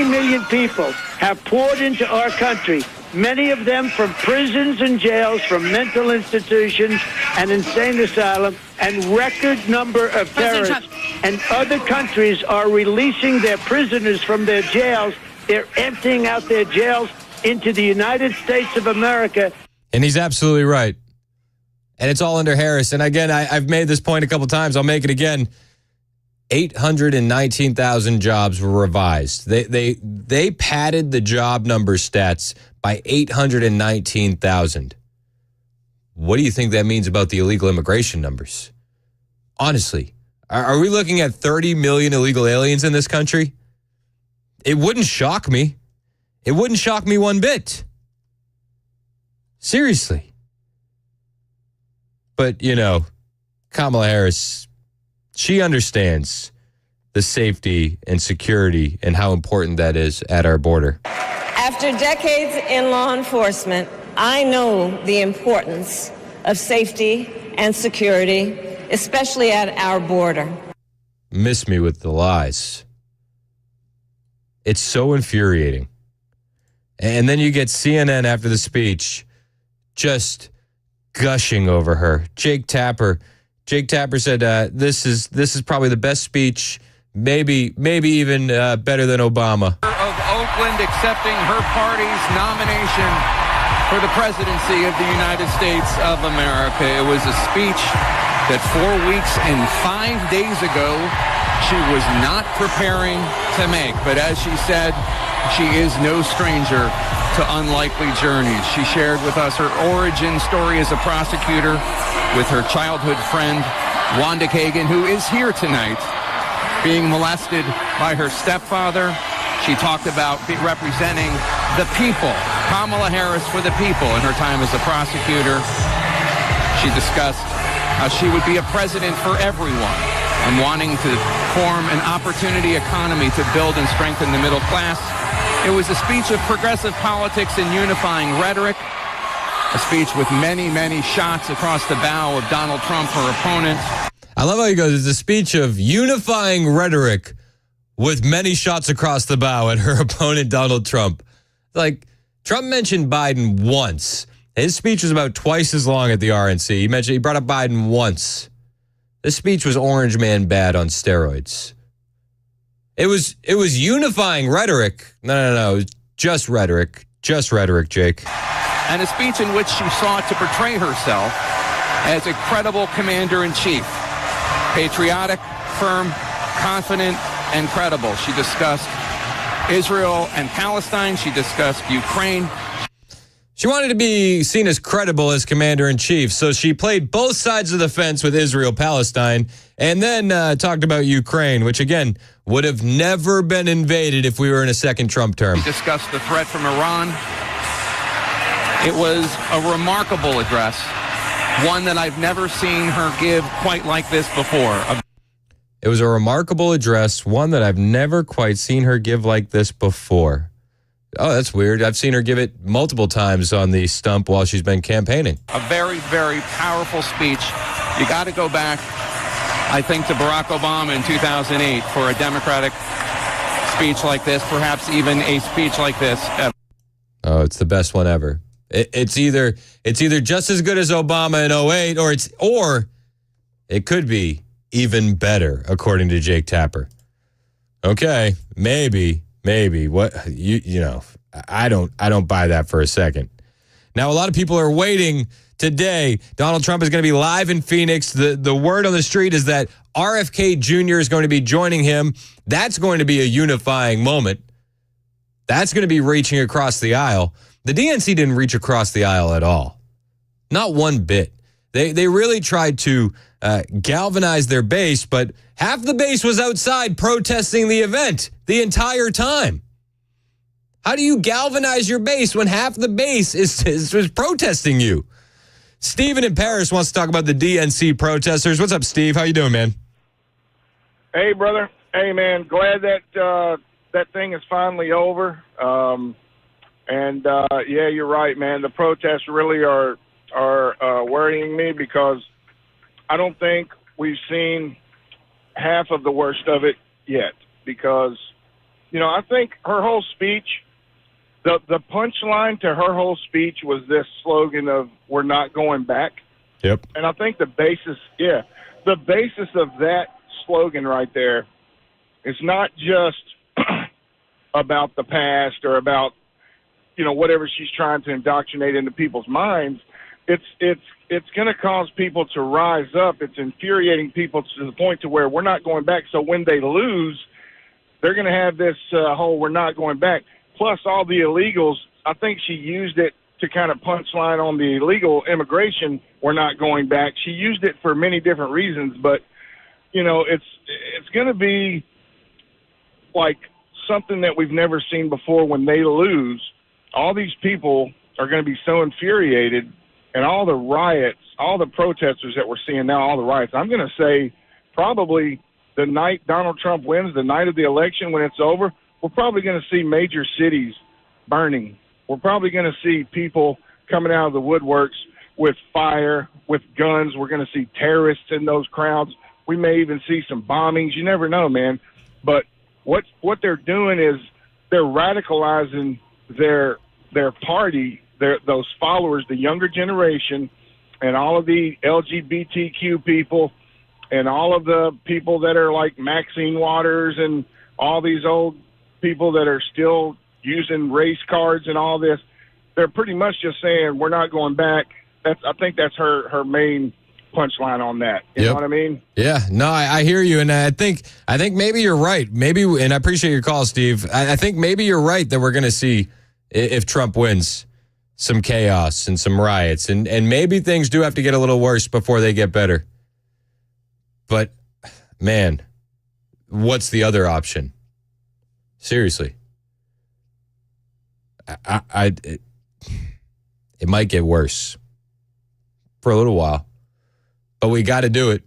million people have poured into our country, many of them from prisons and jails, from mental institutions and insane asylum, and record number of terrorists. And other countries are releasing their prisoners from their jails. They're emptying out their jails into the United States of America. And he's absolutely right. And it's all under Harris. And again, I've made this point a couple times. I'll make it again. 819,000 jobs were revised. They padded the job number stats by 819,000. What do you think that means about the illegal immigration numbers? Honestly, are we looking at 30 million illegal aliens in this country? It wouldn't shock me. It wouldn't shock me one bit. Seriously. But, you know, Kamala Harris, she understands the safety and security and how important that is at our border. After decades in law enforcement, I know the importance of safety and security, especially at our border. Miss me with the lies. It's so infuriating. And then you get CNN after the speech just gushing over her. Jake Tapper said this is probably the best speech, maybe even better than Obama. Of Oakland accepting her party's nomination for the presidency of the United States of America. It was a speech that 4 weeks and 5 days ago she was not preparing to make. But as she said, she is no stranger to unlikely journeys. She shared with us her origin story as a prosecutor with her childhood friend, Wanda Kagan, who is here tonight, being molested by her stepfather. She talked about representing the people, Kamala Harris for the people, in her time as a prosecutor. She discussed how she would be a president for everyone and wanting to form an opportunity economy to build and strengthen the middle class. It was a speech of progressive politics and unifying rhetoric, a speech with many, many shots across the bow of Donald Trump, her opponent. I love how he goes, it's a speech of unifying rhetoric with many shots across the bow at her opponent, Donald Trump. Like, Trump mentioned Biden once. His speech was about twice as long at the RNC. He brought up Biden once. This speech was Orange Man bad on steroids. It was unifying rhetoric. No. Just rhetoric, Jake. And a speech in which she sought to portray herself as a credible commander-in-chief. Patriotic, firm, confident, and credible. She discussed Israel and Palestine. She discussed Ukraine. She wanted to be seen as credible as commander-in-chief, so she played both sides of the fence with Israel-Palestine and then talked about Ukraine, which, again, would have never been invaded if we were in a second Trump term. She discussed the threat from Iran. It was a remarkable address, one that I've never seen her give quite like this before. It was a remarkable address, one that I've never quite seen her give like this before. Oh, that's weird. I've seen her give it multiple times on the stump while she's been campaigning. A very, very powerful speech. You got to go back, I think, to Barack Obama in 2008 for a Democratic speech like this, perhaps even a speech like this. Oh, it's the best one ever. It's either just as good as Obama in 08, or it could be even better, according to Jake Tapper. Okay, maybe. What you know, I don't buy that for a second. Now, a lot of people are waiting today. Donald Trump is going to be live in Phoenix. The word on the street is that RFK Jr. is going to be joining him. That's going to be a unifying moment. That's going to be reaching across the aisle. The DNC didn't reach across the aisle at all. Not one bit. They really tried to galvanize their base, but half the base was outside protesting the event the entire time. How do you galvanize your base when half the base is protesting you? Steven in Paris wants to talk about the DNC protesters. What's up, Steve? How you doing, man? Hey, brother. Hey, man. Glad that that thing is finally over. Yeah, you're right, man. The protests really are worrying me because I don't think we've seen half of the worst of it yet. Because, I think her whole speech, the punchline to her whole speech was this slogan of "We're not going back." Yep. And I think the basis of that slogan right there is not just about the past or about whatever she's trying to indoctrinate into people's minds. It's going to cause people to rise up. It's infuriating people to the point to where we're not going back. So when they lose, they're going to have this whole "we're not going back." Plus all the illegals. I think she used it to kind of punchline on the illegal immigration. We're not going back. She used it for many different reasons, but it's going to be like something that we've never seen before. When they lose, all these people are going to be so infuriated, and all the riots, all the protesters that we're seeing now, all the riots. I'm going to say probably the night Donald Trump wins, the night of the election when it's over, we're probably going to see major cities burning. We're probably going to see people coming out of the woodworks with fire, with guns. We're going to see terrorists in those crowds. We may even see some bombings. You never know, man. But what they're doing is they're radicalizing their party, those followers, the younger generation, and all of the LGBTQ people, and all of the people that are like Maxine Waters, and all these old people that are still using race cards and all this. They're pretty much just saying we're not going back. I think that's her main punchline on that. You know what I mean? Yeah, no, I hear you, and I think maybe you're right. Maybe, and I appreciate your call, Steve. I think maybe you're right that we're going to see, if Trump wins, some chaos and some riots, and maybe things do have to get a little worse before they get better. But man, what's the other option? Seriously, it might get worse for a little while. But we got to do it.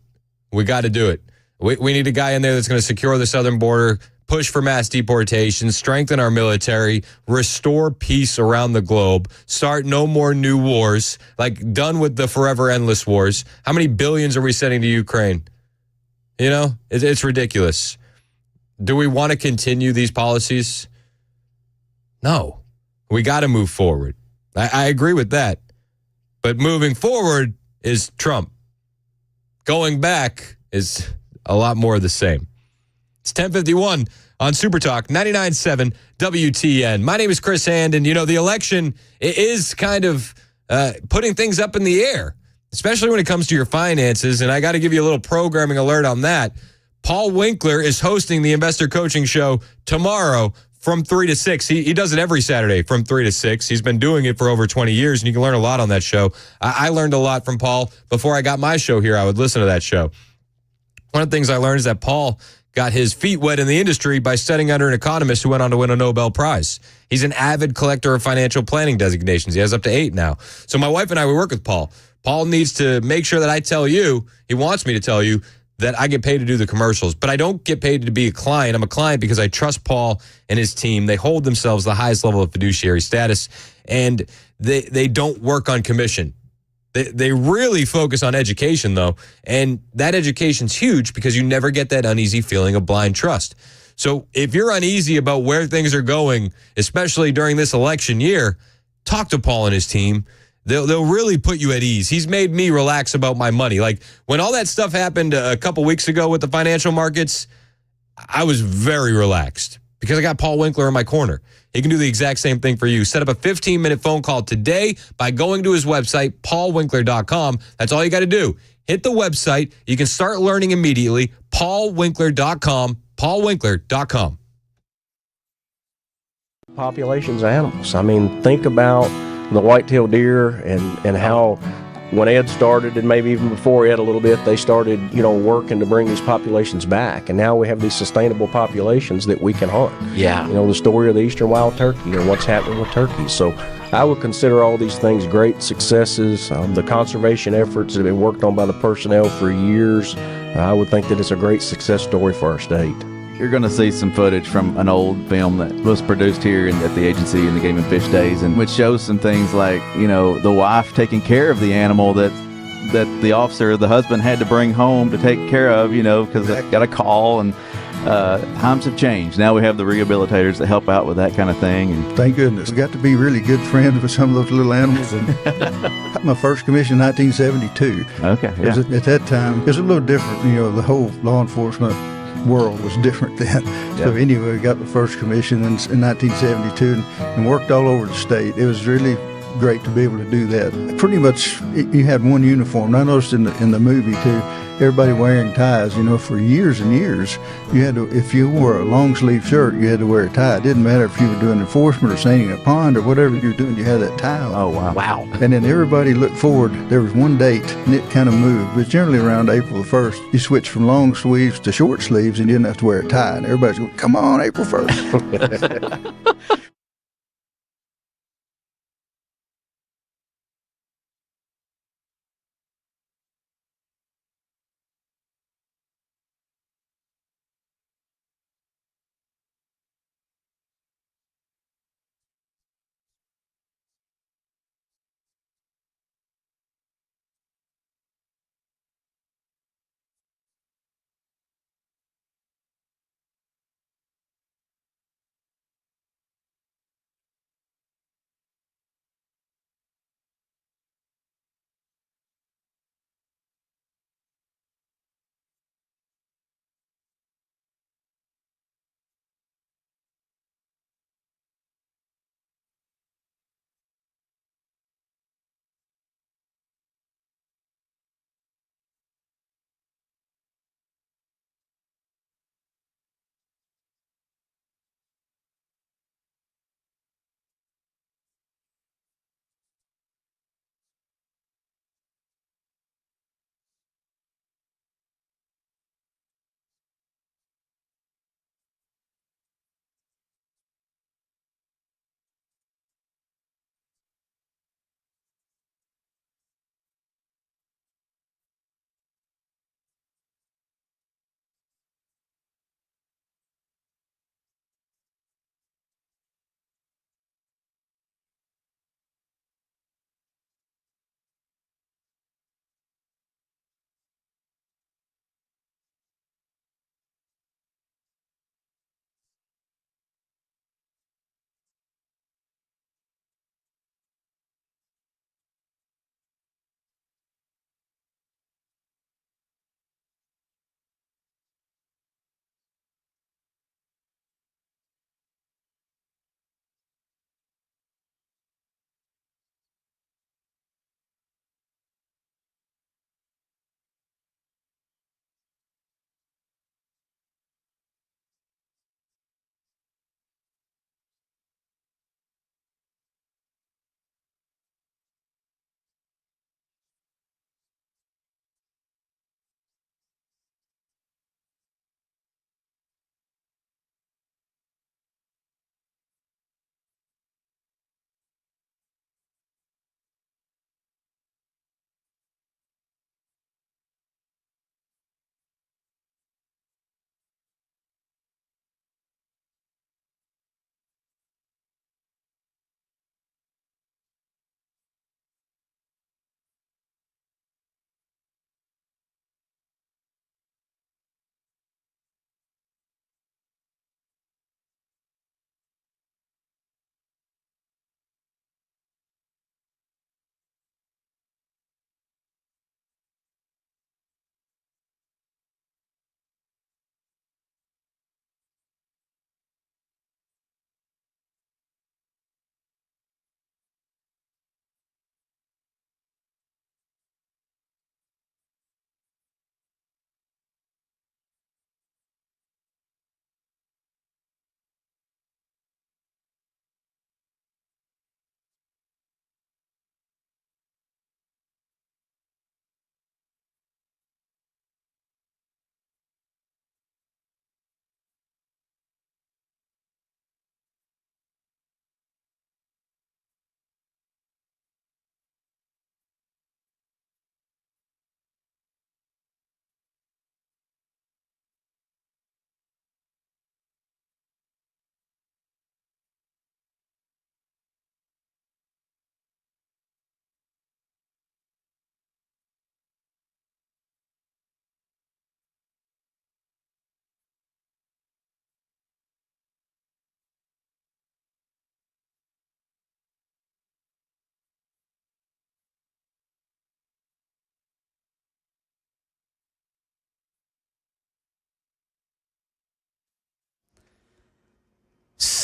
We got to do it. We need a guy in there that's going to secure the southern border, push for mass deportation, strengthen our military, restore peace around the globe, start no more new wars, like done with the forever endless wars. How many billions are we sending to Ukraine? It's ridiculous. Do we want to continue these policies? No. We got to move forward. I agree with that. But moving forward is Trump. Going back is a lot more of the same. It's 10:51 on Super Talk 99.7 WTN. My name is Chris Hand, and the election is kind of putting things up in the air, especially when it comes to your finances. And I got to give you a little programming alert on that. Paul Winkler is hosting the Investor Coaching Show tomorrow from 3 to 6. He does it every Saturday from 3 to 6. He's been doing it for over 20 years, and you can learn a lot on that show. I learned a lot from Paul before I got my show here. I would listen to that show. One of the things I learned is that Paul got his feet wet in the industry by studying under an economist who went on to win a Nobel Prize. He's an avid collector of financial planning designations. He has up to 8 now. So my wife and I, we work with Paul. Paul needs to make sure that I tell you, he wants me to tell you, that I get paid to do the commercials, but I don't get paid to be a client. I'm a client because I trust Paul and his team. They hold themselves the highest level of fiduciary status, and they don't work on commission. They really focus on education, though, and that education's huge because you never get that uneasy feeling of blind trust. So if you're uneasy about where things are going, especially during this election year, talk to Paul and his team. They'll really put you at ease. He's made me relax about my money. Like when all that stuff happened a couple weeks ago with the financial markets, I was very relaxed because I got Paul Winkler in my corner. He can do the exact same thing for you. Set up a 15-minute phone call today by going to his website, paulwinkler.com. That's all you got to do. Hit the website. You can start learning immediately. paulwinkler.com, paulwinkler.com. Populations of animals. I mean, think about the white-tailed deer and how when Ed started, and maybe even before Ed a little bit, they started, working to bring these populations back. And now we have these sustainable populations that we can hunt. Yeah. The story of the eastern wild turkey and what's happening with turkeys. So I would consider all these things great successes. The conservation efforts that have been worked on by the personnel for years. I would think that it's a great success story for our state. You're going to see some footage from an old film that was produced here at the agency in the Game and Fish days, and which shows some things like, the wife taking care of the animal that the officer, the husband, had to bring home to take care of, because they got a call, and times have changed. Now we have the rehabilitators that help out with that kind of thing. And thank goodness. We got to be really good friends with some of those little animals. And my first commission in 1972. Okay, yeah. At that time, it was a little different. The whole law enforcement world was different then. So anyway, we got the first commission in 1972 and worked all over the state. It was really great to be able to do that. Pretty much, you had one uniform. And I noticed in the movie too, everybody wearing ties. For years and years, you had to. If you wore a long sleeve shirt, you had to wear a tie. It didn't matter if you were doing enforcement or sailing a pond or whatever you were doing. You had that tie on. Oh wow! Wow! And then everybody looked forward. There was one date, and it kind of moved. But generally around April the 1st, you switched from long sleeves to short sleeves, and you didn't have to wear a tie. And everybody's going, "Come on, April 1st."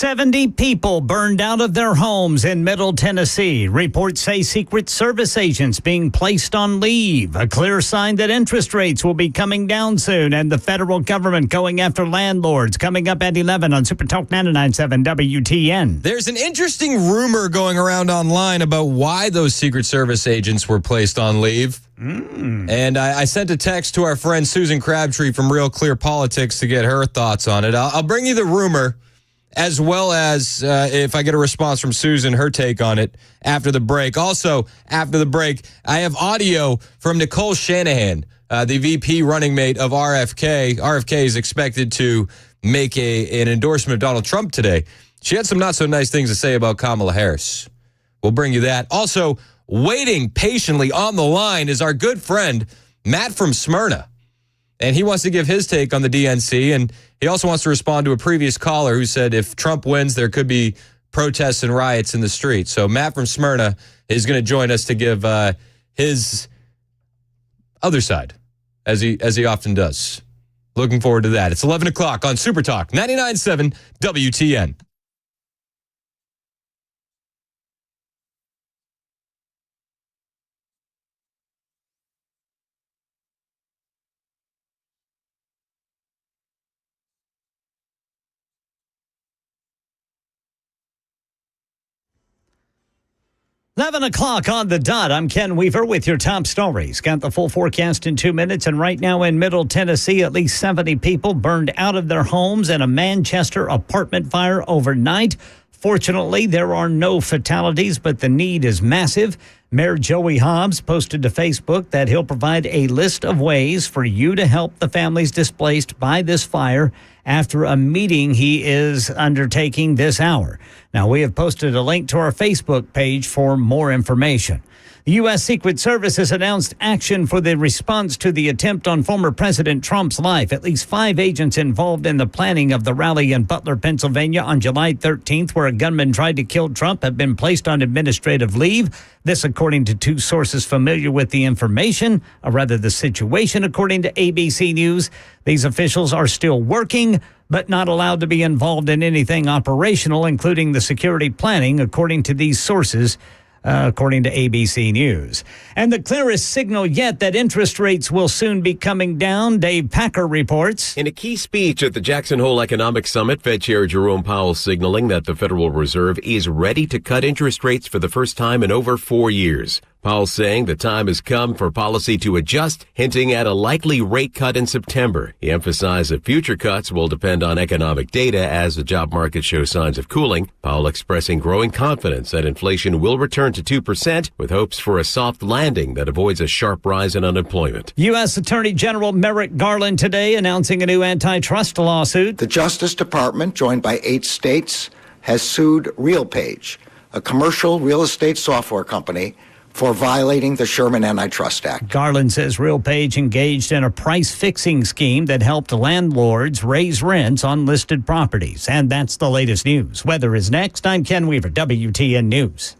70 people burned out of their homes in Middle Tennessee. Reports say Secret Service agents being placed on leave. A clear sign that interest rates will be coming down soon, and the federal government going after landlords. Coming up at 11 on Super Talk 99.7 WTN. There's an interesting rumor going around online about why those Secret Service agents were placed on leave. And I sent a text to our friend Susan Crabtree from Real Clear Politics to get her thoughts on it. I'll bring you the rumor, as well as if I get a response from Susan, her take on it after the break. Also, after the break, I have audio from Nicole Shanahan, the VP running mate of RFK. RFK is expected to make an endorsement of Donald Trump today. She had some not so nice things to say about Kamala Harris. We'll bring you that. Also, waiting patiently on the line is our good friend, Matt from Smyrna. And he wants to give his take on the DNC, and he also wants to respond to a previous caller who said if Trump wins, there could be protests and riots in the streets. So Matt from Smyrna is going to join us to give his other side, as he often does. Looking forward to that. It's 11 o'clock on Super Talk 99.7 WTN. Eleven o'clock on the dot. I'm Ken Weaver with your top stories. Got the full forecast in 2 minutes. And right now in Middle Tennessee, at least 70 people burned out of their homes in a Manchester apartment fire overnight. Fortunately, there are no fatalities, but the need is massive. Mayor Joey Hobbs posted to Facebook that he'll provide a list of ways for you to help the families displaced by this fire after a meeting he is undertaking this hour. Now, we have posted a link to our Facebook page for more information. The U.S. Secret Service has announced action for the response to the attempt on former President Trump's life. At least 5 agents involved in the planning of the rally in Butler, Pennsylvania on July 13th, where a gunman tried to kill Trump, have been placed on administrative leave. This, according to 2 sources familiar with the information, or rather the situation, according to ABC News. These officials are still working, but not allowed to be involved in anything operational, including the security planning, according to these sources. According to ABC News. And the clearest signal yet that interest rates will soon be coming down, Dave Packer reports. In a key speech at the Jackson Hole Economic Summit, Fed Chair Jerome Powell signaling that the Federal Reserve is ready to cut interest rates for the first time in over 4 years. Powell saying the time has come for policy to adjust, hinting at a likely rate cut in September. He emphasized that future cuts will depend on economic data as the job market shows signs of cooling. Powell expressing growing confidence that inflation will return to 2%, with hopes for a soft landing that avoids a sharp rise in unemployment. U.S. Attorney General Merrick Garland today announcing a new antitrust lawsuit. The Justice Department, joined by 8 states, has sued RealPage, a commercial real estate software company, for violating the Sherman Antitrust Act. Garland says RealPage engaged in a price-fixing scheme that helped landlords raise rents on listed properties. And that's the latest news. Weather is next. I'm Ken Weaver, WTN News.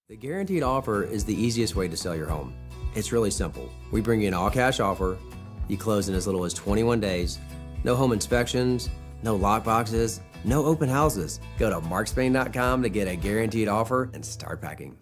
The guaranteed offer is the easiest way to sell your home. It's really simple. We bring you an all-cash offer. You close in as little as 21 days. No home inspections, no lockboxes, no open houses. Go to markspain.com to get a guaranteed offer and start packing.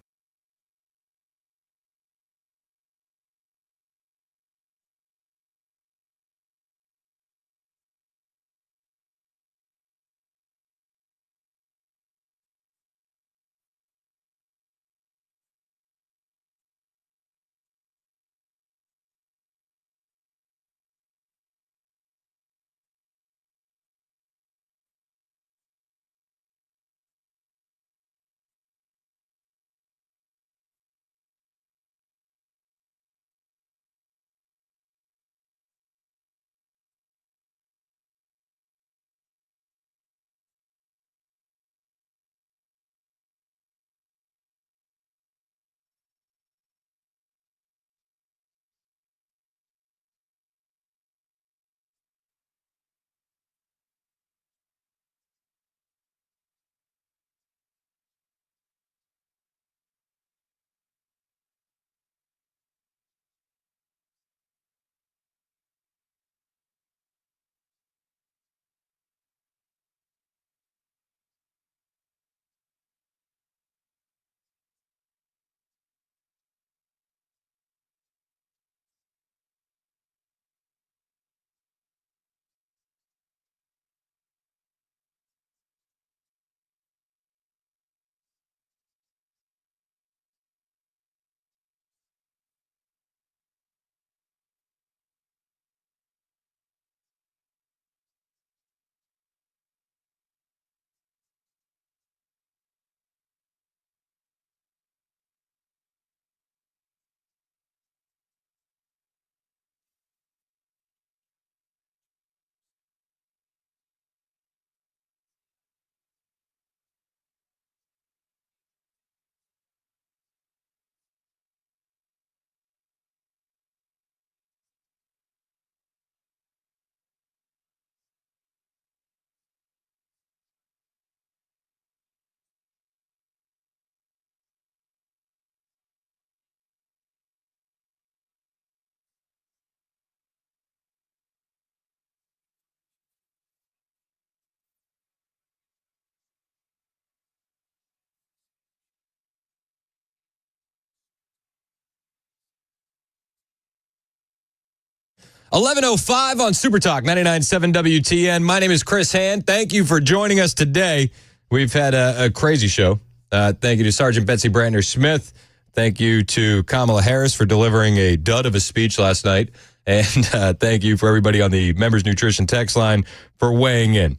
11:05 on Super Talk 99.7 WTN. My name is Chris Hand. Thank you for joining us today. We've had a crazy show. Thank you to Sergeant Betsy Brandner Smith. Thank you to Kamala Harris for delivering a dud of a speech last night. And thank you for everybody on the Members Nutrition text line for weighing in.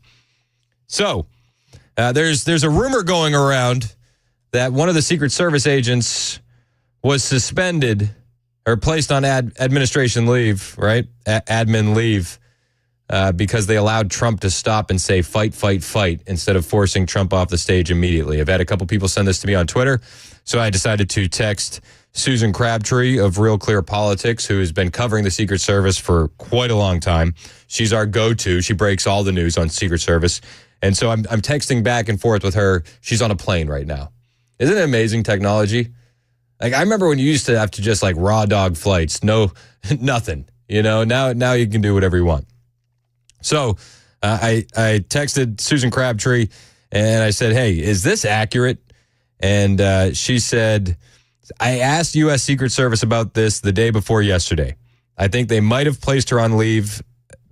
So there's a rumor going around that one of the Secret Service agents was suspended or placed on administration leave, right? Admin leave, because they allowed Trump to stop and say, fight, fight, fight, instead of forcing Trump off the stage immediately. I've had a couple people send this to me on Twitter, so I decided to text Susan Crabtree of Real Clear Politics, who has been covering the Secret Service for quite a long time. She's our go-to. She breaks all the news on Secret Service. And so I'm texting back and forth with her. She's on a plane right now. Isn't it amazing technology? Like, I remember when you used to have to just like raw dog flights, no, nothing, now you can do whatever you want. So I texted Susan Crabtree and I said, hey, is this accurate? And she said, I asked U.S. Secret Service about this the day before yesterday. I think they might have placed her on leave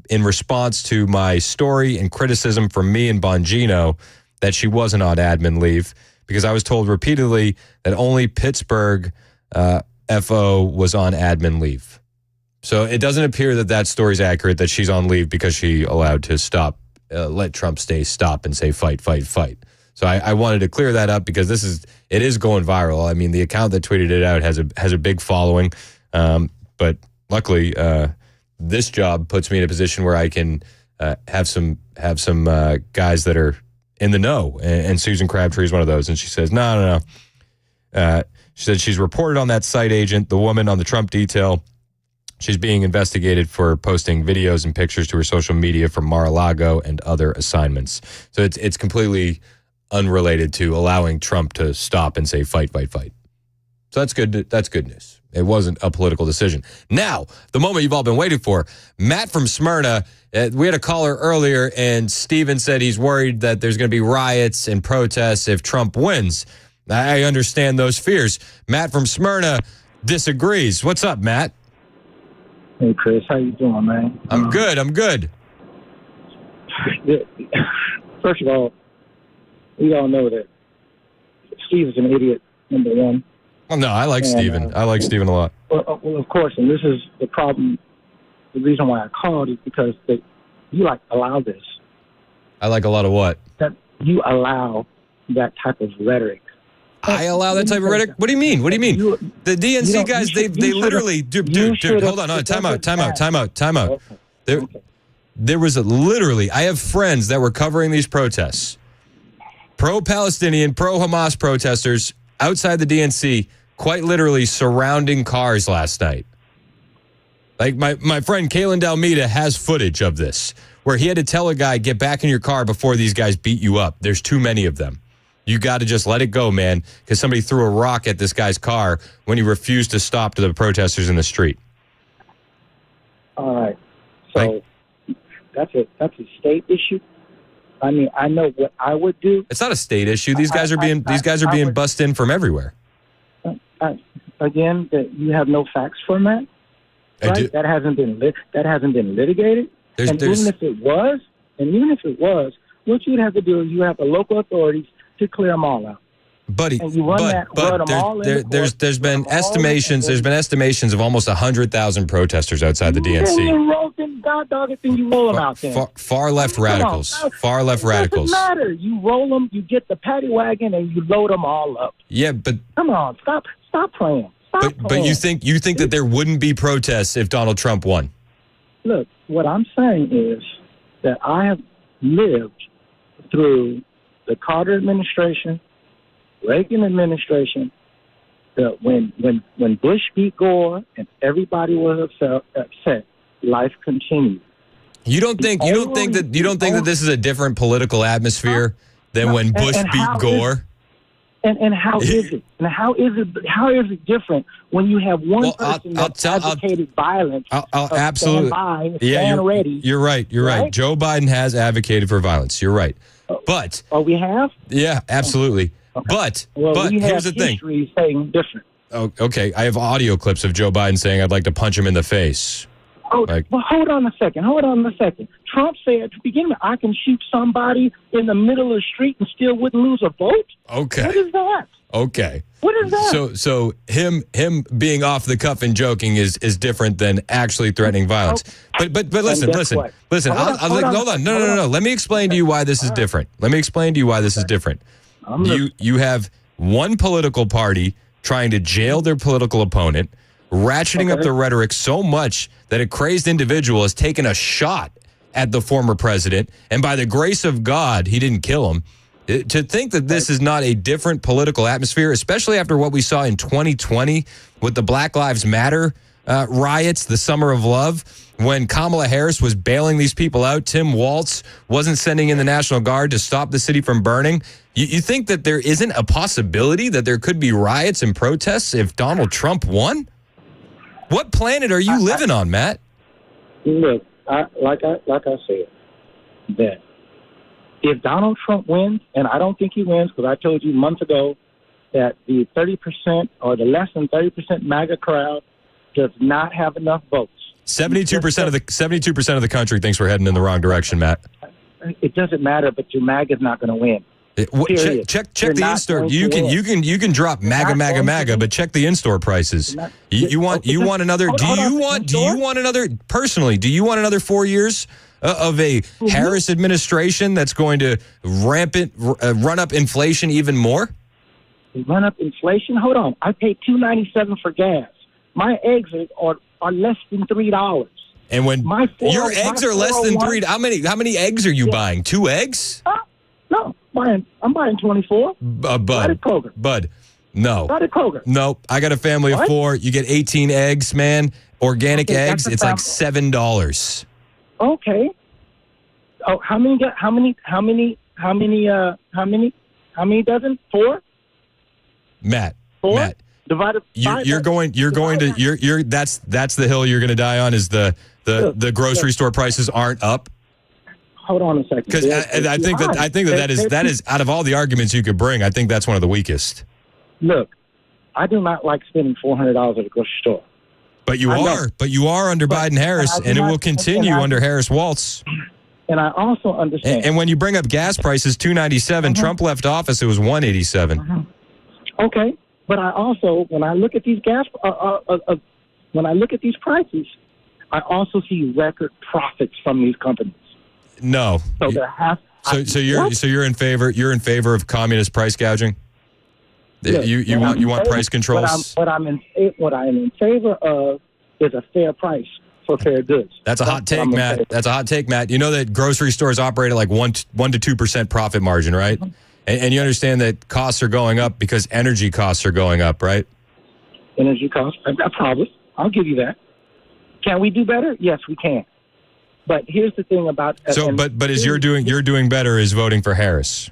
in response to my story and criticism from me and Bongino that she wasn't on admin leave, because I was told repeatedly that only Pittsburgh FO was on admin leave. So it doesn't appear that story is accurate, that she's on leave because she allowed to let Trump stop and say fight, fight, fight. So I wanted to clear that up because it is going viral. I mean, the account that tweeted it out has a big following, but luckily this job puts me in a position where I can have some guys that are in the know, and Susan Crabtree is one of those. And she says, no. She said she's reported on that site agent, the woman on the Trump detail. She's being investigated for posting videos and pictures to her social media from Mar-a-Lago and other assignments. So it's completely unrelated to allowing Trump to stop and say fight, fight, fight. So that's good. That's good news. It wasn't a political decision. Now, the moment you've all been waiting for. Matt from Smyrna, we had a caller earlier, and Steven said he's worried that there's going to be riots and protests if Trump wins. I understand those fears. Matt from Smyrna disagrees. What's up, Matt? Hey, Chris. How you doing, man? I'm good. First of all, we all know that Steve is an idiot, number one. Well, no, I like Steven. I like Steven a lot. Well, of course, and this is the problem. The reason why I called is because you allow this. I like a lot of what? That you allow that type of rhetoric. I allow that type of rhetoric? What do you mean? The DNC guys, they literally, dude, hold on, time out. There was literally, I have friends that were covering these protests, pro-Palestinian, pro-Hamas protesters outside the DNC, quite literally surrounding cars last night. Like my friend Kalen Dalmeda has footage of this, where he had to tell a guy, get back in your car before these guys beat you up. There's too many of them. You got to just let it go, man, because somebody threw a rock at this guy's car when he refused to stop to the protesters in the street. All right. So that's a state issue. I mean, I know what I would do. It's not a state issue. These guys are being bussed in from everywhere. Again, that you have no facts from that. Right? That hasn't been litigated. Even if it was, what you'd have to do is you have the local authorities to clear them all out. Buddy, there's been estimations of almost 100,000 protesters outside the DNC. Then you roll them out there. Far left radicals. Far left radicals. It doesn't matter. You roll them, you get the paddy wagon, and you load them all up. Yeah, but come on, stop playing. But you think that there wouldn't be protests if Donald Trump won? Look, what I'm saying is that I have lived through the Carter administration, Reagan administration, that when Bush beat Gore and everybody was upset, life continued. You don't think that this is a different political atmosphere than when Bush beat Gore? And how is it? And how is it different when you have one person that advocated violence? Absolutely. Stand ready. You're right. Joe Biden has advocated for violence. You're right. But we have? Yeah, absolutely. Okay. But here's the thing. Saying different. Oh, okay. I have audio clips of Joe Biden saying I'd like to punch him in the face. Oh, well, hold on a second. Trump said to begin with, I can shoot somebody in the middle of the street and still wouldn't lose a vote. Okay. What is that? Okay. What is that? So him being off the cuff and joking is different than actually threatening violence. Okay. But listen. Hold on. No. Let me explain to you why this is different. You have one political party trying to jail their political opponent, ratcheting up the rhetoric so much that a crazed individual has taken a shot at the former president, and by the grace of God, he didn't kill him. To think that this is not a different political atmosphere, especially after what we saw in 2020 with the Black Lives Matter riots, the Summer of Love, when Kamala Harris was bailing these people out, Tim Walz wasn't sending in the National Guard to stop the city from burning. You think that there isn't a possibility that there could be riots and protests if Donald Trump won? What planet are you living on, Matt? Look, like I said, that if Donald Trump wins, and I don't think he wins because I told you months ago that the 30% or the less than 30% MAGA crowd does not have enough votes. 72% of the country thinks we're heading in the wrong direction, Matt. It doesn't matter, but your MAGA is not going to win. Check the in-store. You can drop MAGA, but check the in-store prices. You want another? Do you want another? Personally, do you want another 4 years of a Harris administration that's going to run up inflation even more? Run up inflation? Hold on. I pay $2.97 for gas. My eggs are less than $3. And when your eggs are less than $3, how many eggs are you buying? 2 eggs? No, I'm buying 24. Bud, no. Right at Kroger. No, I got a family of 4. You get 18 eggs, man. Organic eggs, it's like $7. Okay. Oh, how many dozen? 4? Matt. 4? Matt. Divided by that's the hill you're going to die on is the grocery store prices aren't up. Hold on a second. Because I think that is out of all the arguments you could bring, I think that's one of the weakest. Look, I do not like spending $400 at a grocery store. But you are under Biden-Harris, and it will continue under Harris-Walz. And I also understand. And when you bring up gas prices, $2.97, Trump left office, it was $1.87. Okay, but I also, when I look at these when I look at these prices, I also see record profits from these companies. No. So you're in favor of communist price gouging? Yes, you want price controls? What I am in favor of is a fair price for fair goods. That's a hot take, Matt. That's a hot take, Matt. You know that grocery stores operate at like 1 to 2% profit margin, right? Mm-hmm. And you understand that costs are going up because energy costs are going up, right? Energy costs, probably. I'll give you that. Can we do better? Yes, we can. But here's the thing about but is you're doing better is voting for Harris.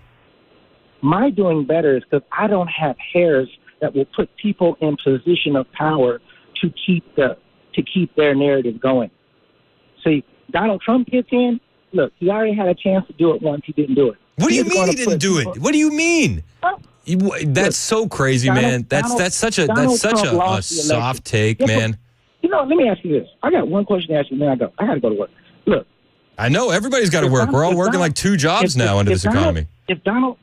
My doing better is because I don't have Harris that will put people in position of power to keep their narrative going. See, Donald Trump gets in. Look, he already had a chance to do it once. He didn't do it. What do you mean he didn't do it? What do you mean? That's so crazy, man. That's such a soft take, man. You know, let me ask you this. I got one question to ask you, then I got to go to work. Look. I know everybody's got to work. We're all working like 2 jobs now under this economy. If Donald,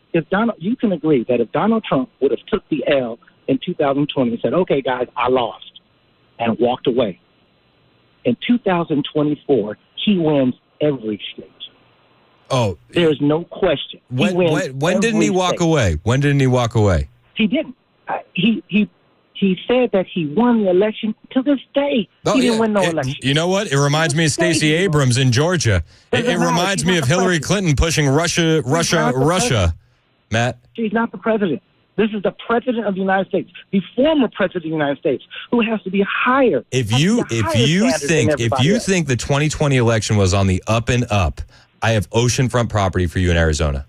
you can agree that if Donald Trump would have took the L in 2020 and said, "Okay, guys, I lost," and walked away, in 2024 he wins every state. Oh, there's no question. When didn't he walk away? When didn't he walk away? He didn't. He said that he won the election. To this day, he didn't win no election. You know what? It reminds me of Stacey Abrams in Georgia. It reminds me of Hillary Clinton pushing Russia. Matt? She's not the president. This is the president of the United States, the former president of the United States, who has to be higher. If you think the 2020 election was on the up and up, I have oceanfront property for you in Arizona.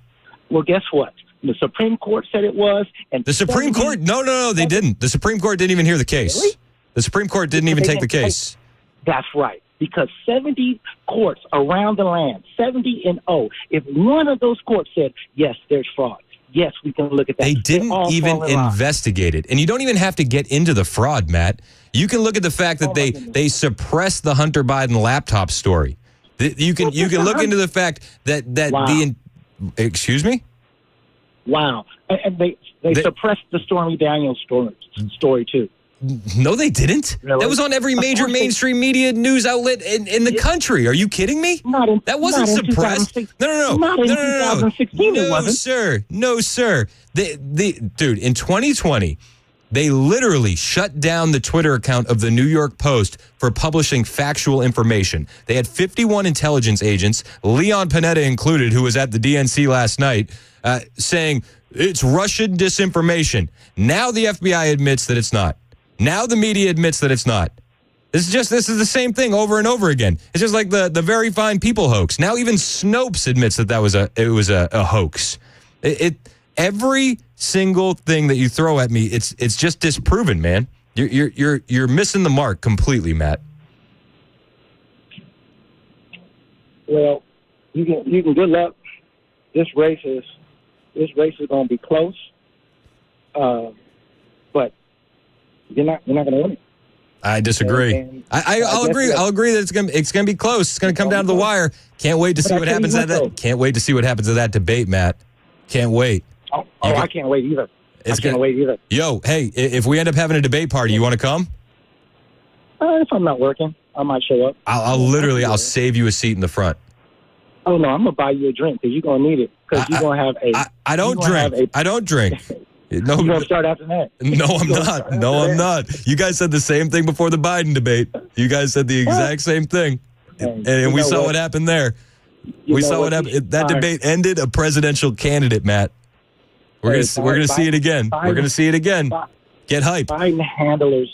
Well, guess what? The Supreme Court said it was. And the Supreme Court? No, they didn't. The Supreme Court didn't even hear the case. Really? The Supreme Court didn't even take the case. That's right. Because 70 courts around the land, 70-0, if one of those courts said, yes, there's fraud, yes, we can look at that. They didn't even investigate it. And you don't even have to get into the fraud, Matt. You can look at the fact that they suppressed the Hunter Biden laptop story. You can look into the fact that excuse me? Wow. And they suppressed the Stormy Daniels story too. No, they didn't. Really? That was on every major mainstream media news outlet in the country. Are you kidding me? That wasn't suppressed. No. Not in 2016, it wasn't. No, sir. Dude, in 2020, they literally shut down the Twitter account of the New York Post for publishing factual information. They had 51 intelligence agents, Leon Panetta included, who was at the DNC last night, saying it's Russian disinformation. Now the FBI admits that it's not. Now the media admits that it's not. This is the same thing over and over again. It's just like the Very Fine People hoax. Now even Snopes admits that it was a hoax. Every single thing that you throw at me, it's just disproven, man. You're missing the mark completely, Matt. Well, you can good luck. This race is going to be close, but you're not going to win it. I disagree. I'll agree. I'll agree that it's gonna be close. It's gonna come down to the wire. Can't wait to see what happens at that. Can't wait to see what happens at that debate, Matt. Can't wait. I can't wait either. Yo, hey, if we end up having a debate party, you want to come? If I'm not working, I might show up. I'll save you a seat in the front. Oh no, I'm gonna buy you a drink because you're gonna need it because you're gonna have a. I don't drink. I don't drink. No, you're gonna start after that. No, I'm not. No, I'm not. You guys said the same thing before the Biden debate. You guys said the exact same thing, and we saw what happened there. We saw what happened. That debate ended a presidential candidate, Matt. We're gonna see it again. We're gonna see it again. Get hype. Biden handlers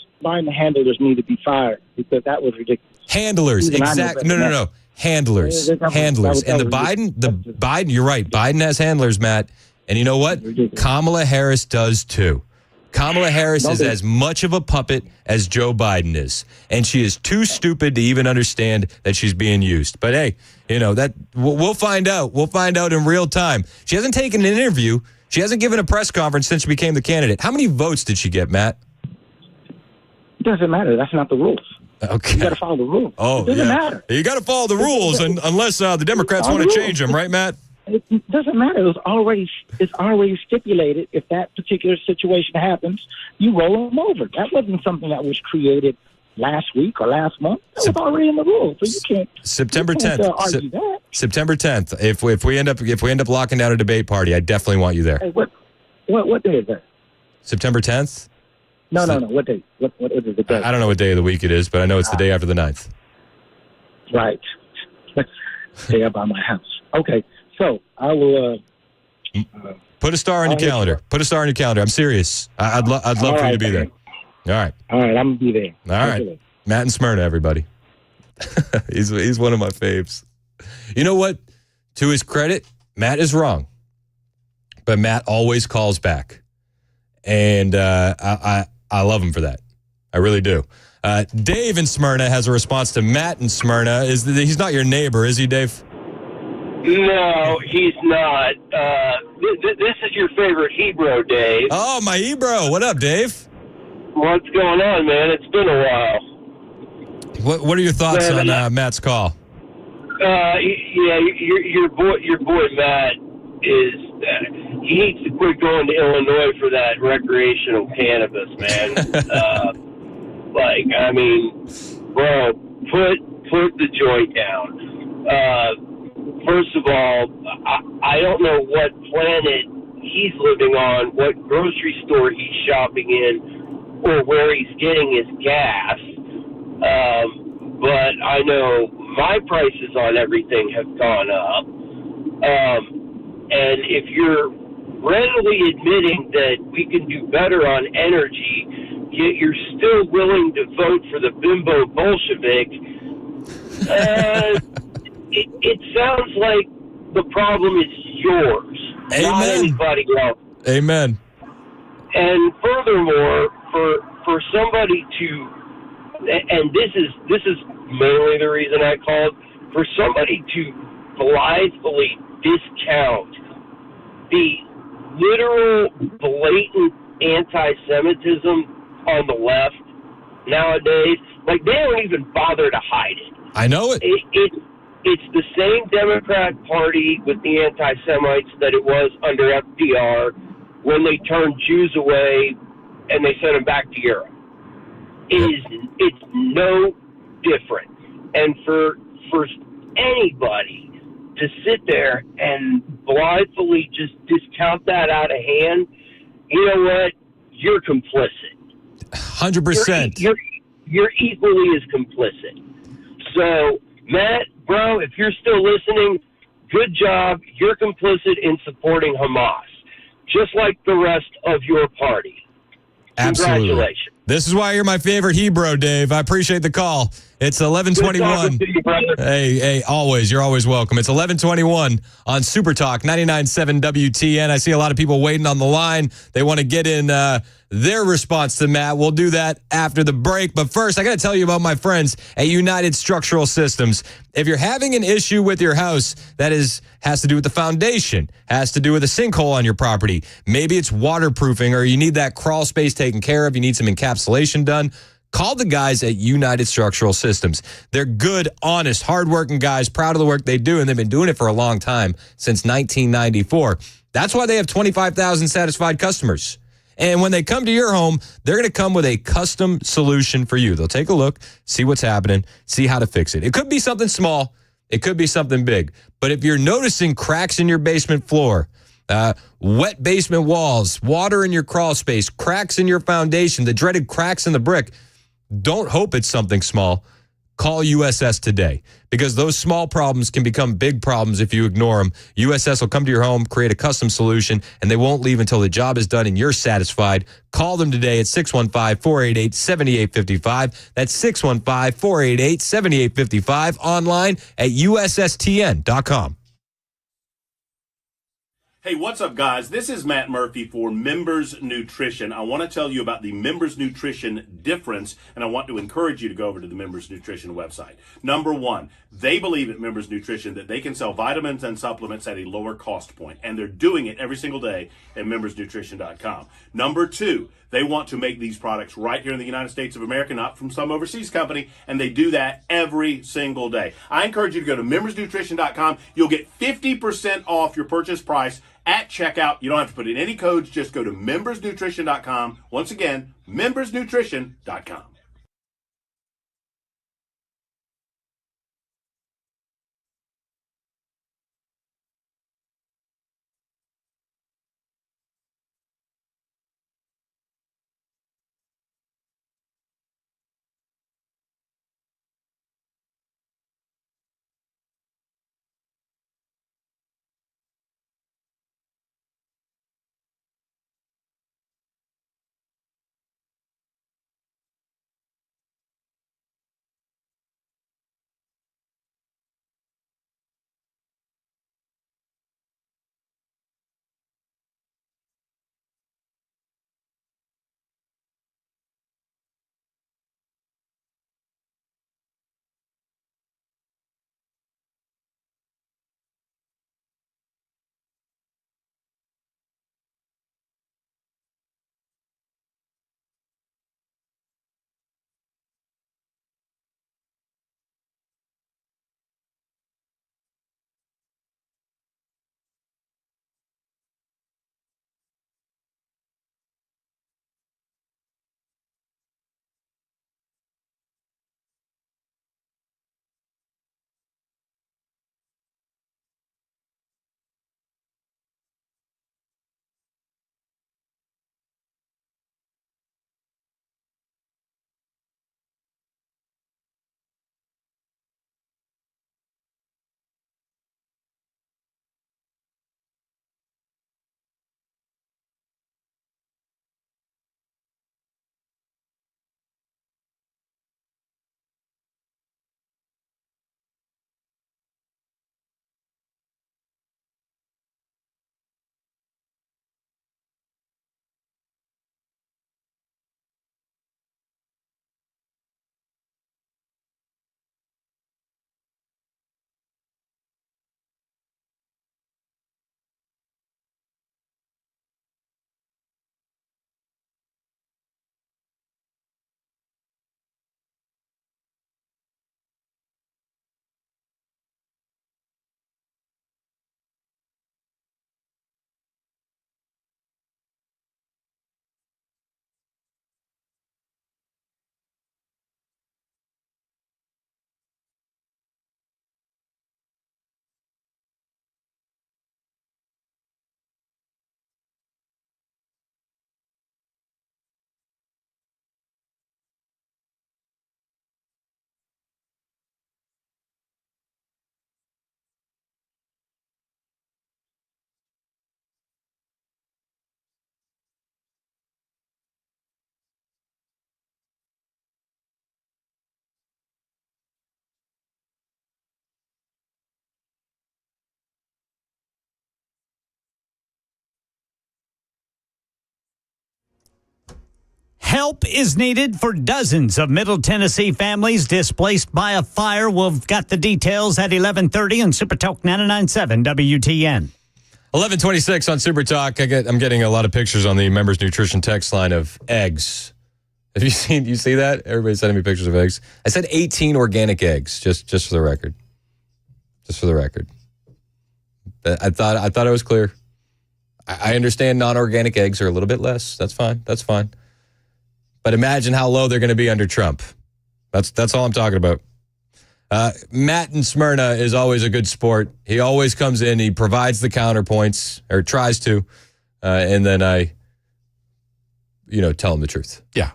need to be fired because that was ridiculous. Handlers, exactly. No. Handlers. And the Biden, you're right. Biden has handlers, Matt. And you know what? Kamala Harris does too. Kamala Harris is as much of a puppet as Joe Biden is. And she is too stupid to even understand that she's being used. But hey, that we'll find out. We'll find out in real time. She hasn't taken an interview. She hasn't given a press conference since she became the candidate. How many votes did she get, Matt? It doesn't matter. That's not the rules. Okay. You got to follow the rules. Oh, it doesn't matter. You got to follow the rules, unless the Democrats want to change them, right, Matt? It doesn't matter. It's already stipulated. If that particular situation happens, you roll them over. That wasn't something that was created last week or last month. That was already in the rules. So you can't. September 10th. Argue that. September 10th. If we end up locking down a debate party, I definitely want you there. Hey, what day is that? September 10th. No. What day? What is the day? I don't know what day of the week it is, but I know it's the day after the 9th. Right. Stay up by my house. Okay. So I will put a star on your calendar. Put a star on your calendar. I'm serious. I'd love for you to be there. All right. All right. I'm gonna be there. All right. Matt and Smyrna, everybody. he's one of my faves. You know what? To his credit, Matt is wrong, but Matt always calls back, and I love him for that. I really do. Dave in Smyrna has a response to Matt in Smyrna. He's not your neighbor, is he, Dave? No, he's not. This is your favorite Hebrew, Dave. Oh, my Hebrew. What up, Dave? What's going on, man? It's been a while. What are your thoughts on Matt's call? Yeah, your boy Matt is. He needs to quit going to Illinois for that recreational cannabis, man. Bro, put the joint down. First of all, I don't know what planet he's living on, what grocery store he's shopping in, or where he's getting his gas. But I know my prices on everything have gone up. And if you're readily admitting that we can do better on energy, yet you're still willing to vote for the bimbo Bolshevik, it sounds like the problem is yours, not anybody else. Amen. And furthermore, for somebody to, and this is mainly the reason I called, for somebody to blithely discount the literal, blatant anti-Semitism on the left nowadays. Like, they don't even bother to hide it. I know it. It's the same Democrat Party with the anti-Semites that it was under FDR when they turned Jews away and they sent them back to Europe. It's no different. And for anybody to sit there and blithely just discount that out of hand, you know what? You're complicit. 100%. You're equally as complicit. So, Matt, bro, if you're still listening, good job. You're complicit in supporting Hamas, just like the rest of your party. Absolutely. Congratulations. This is why you're my favorite Hebrew, Dave. I appreciate the call. It's 11:21. Hey, always. You're always welcome. It's 11:21 on Super Talk 99.7 WTN. I see a lot of people waiting on the line. They want to get in their response to Matt. We'll do that after the break. But first, I got to tell you about my friends at United Structural Systems. If you're having an issue with your house that has to do with the foundation, has to do with a sinkhole on your property, maybe it's waterproofing or you need that crawl space taken care of, you need some encapsulation done, call the guys at United Structural Systems. They're good, honest, hardworking guys, proud of the work they do, and they've been doing it for a long time, since 1994. That's why they have 25,000 satisfied customers. And when they come to your home, they're going to come with a custom solution for you. They'll take a look, see what's happening, see how to fix it. It could be something small. It could be something big. But if you're noticing cracks in your basement floor, wet basement walls, water in your crawl space, cracks in your foundation, the dreaded cracks in the brick, don't hope it's something small. Call USS today, because those small problems can become big problems if you ignore them. USS will come to your home, create a custom solution, and they won't leave until the job is done and you're satisfied. Call them today at 615-488-7855. That's 615-488-7855. Online at USSTN.com. Hey, what's up, guys? This is Matt Murphy for Members Nutrition. I want to tell you about the Members Nutrition difference, and I want to encourage you to go over to the Members Nutrition website. Number one, they believe at Members Nutrition that they can sell vitamins and supplements at a lower cost point, and they're doing it every single day at membersnutrition.com. Number two, they want to make these products right here in the United States of America, not from some overseas company, and they do that every single day. I encourage you to go to membersnutrition.com. You'll get 50% off your purchase price at checkout. You don't have to put in any codes. Just go to membersnutrition.com. Once again, membersnutrition.com. Help is needed for dozens of Middle Tennessee families displaced by a fire. We've got the details at 11:30 on Super Talk 99.7 WTN. 11:26 on Super Talk. I'm getting a lot of pictures on the Members Nutrition text line of eggs. Have you see that? Everybody's sending me pictures of eggs. I said 18 organic eggs, just for the record. Just for the record. I thought it was clear. I understand non-organic eggs are a little bit less. That's fine. But imagine how low they're going to be under Trump. That's all I'm talking about. Matt in Smyrna is always a good sport. He always comes in. He provides the counterpoints, or tries to, and then I, tell him the truth. Yeah.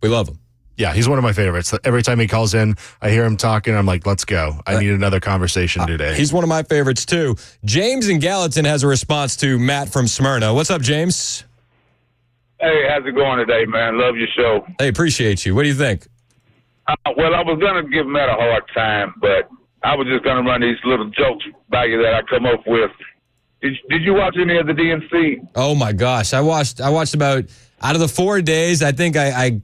We love him. Yeah, he's one of my favorites. Every time he calls in, I hear him talking. I'm like, let's go. I need another conversation today. He's one of my favorites, too. James in Gallatin has a response to Matt from Smyrna. What's up, James? Hey, how's it going today, man? Love your show. Hey, appreciate you. What do you think? Well, I was going to give Matt a hard time, but I was just going to run these little jokes by you that I come up with. Did you watch any of the DNC? Oh, my gosh. I watched about... Out of the 4 days, I think I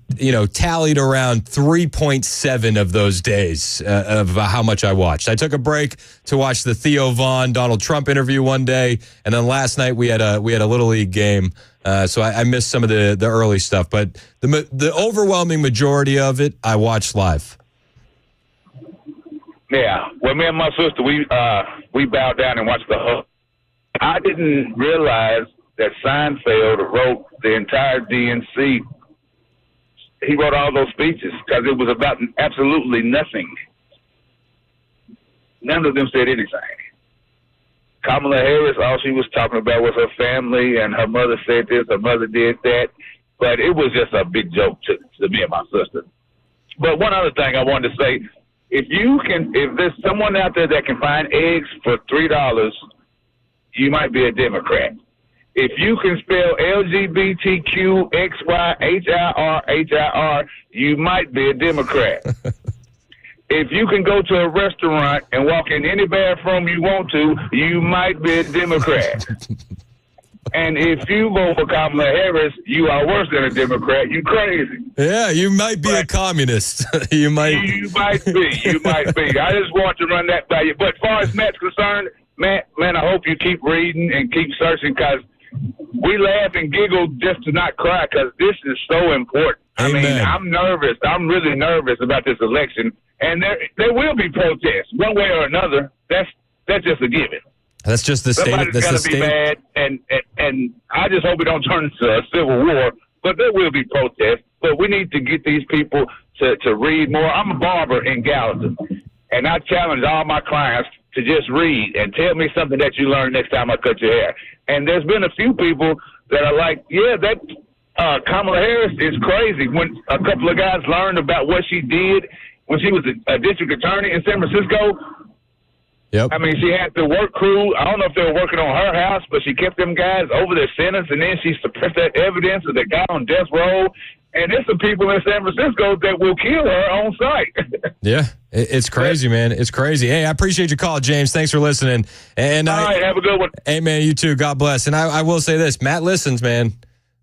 tallied around 3.7 of those days of how much I watched. I took a break to watch the Theo Vaughn Donald Trump interview one day, and then last night we had a Little League game, so I missed some of the early stuff. But the overwhelming majority of it, I watched live. Yeah, well, me and my sister, we bowed down and watched the whole. I didn't realize that Seinfeld wrote the entire DNC. He wrote all those speeches because it was about absolutely nothing. None of them said anything. Kamala Harris, all she was talking about was her family, and her mother said this, her mother did that. But it was just a big joke to me and my sister. But one other thing I wanted to say, if there's someone out there that can find eggs for $3, you might be a Democrat. If you can spell LGBTQXYHIR, you might be a Democrat. If you can go to a restaurant and walk in any bathroom you want to, you might be a Democrat. And if you vote for Kamala Harris, you are worse than a Democrat. You crazy. Yeah, you might be a communist. You might be. I just want to run that by you. But as far as Matt's concerned, Matt, man, I hope you keep reading and keep searching, because we laugh and giggle just to not cry, because this is so important. Amen. I mean, I'm nervous. I'm really nervous about this election, and there will be protests one way or another. That's just a given. That's just the state. Somebody's got to be mad, and I just hope it don't turn into a civil war. But there will be protests. But we need to get these people to read more. I'm a barber in Gallatin, and I challenge all my clients to just read and tell me something that you learn next time I cut your hair. And there's been a few people that are like, yeah, that Kamala Harris is crazy. When a couple of guys learned about what she did when she was a district attorney in San Francisco. Yep. I mean, she had the work crew. I don't know if they were working on her house, but she kept them guys over their sentence, and then she suppressed that evidence of the guy on death row. And there's some people in San Francisco that will kill her on sight. Yeah, it's crazy, man. It's crazy. Hey, I appreciate your call, James. Thanks for listening. And all right, have a good one. Hey, man, you too. God bless. And I will say this. Matt listens, man.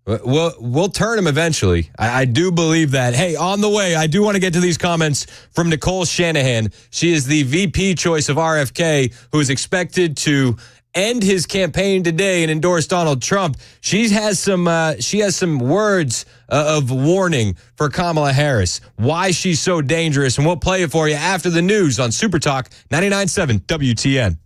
We'll turn him eventually. I do believe that. Hey, on the way, I do want to get to these comments from Nicole Shanahan. She is the VP choice of RFK, who is expected to end his campaign today and endorse Donald Trump. She has some words of warning for Kamala Harris, why she's so dangerous, and we'll play it for you after the news on Super Talk 99.7 WTN.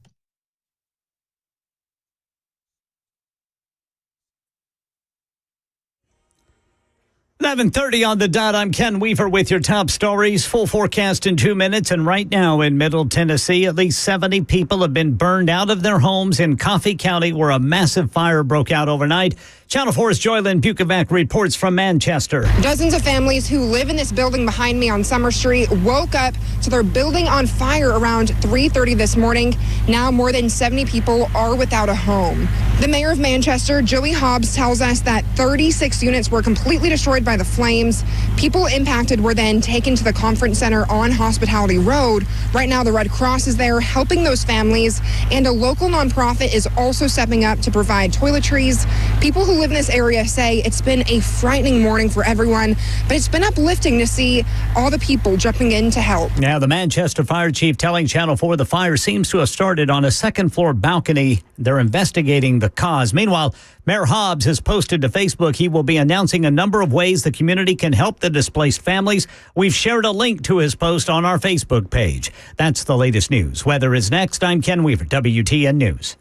11:30 on the dot. I'm Ken Weaver with your top stories. Full forecast in 2 minutes. And right now in Middle Tennessee, at least 70 people have been burned out of their homes in Coffee County, where a massive fire broke out overnight. Channel 4's Joylyn Bukovac reports from Manchester. Dozens of families who live in this building behind me on Summer Street woke up to their building on fire around 3:30 this morning. Now more than 70 people are without a home. The mayor of Manchester, Joey Hobbs, tells us that 36 units were completely destroyed by the flames. People impacted were then taken to the conference center on Hospitality Road. Right now, the Red Cross is there helping those families, and a local nonprofit is also stepping up to provide toiletries. People who live in this area say it's been a frightening morning for everyone, but it's been uplifting to see all the people jumping in to help. Now, the Manchester fire chief telling Channel 4 the fire seems to have started on a second-floor balcony. They're investigating the cause. Meanwhile, Mayor Hobbs has posted to Facebook he will be announcing a number of ways the community can help the displaced families. We've shared a link to his post on our Facebook page. That's the latest news. Weather is next. I'm Ken Weaver, WTN News.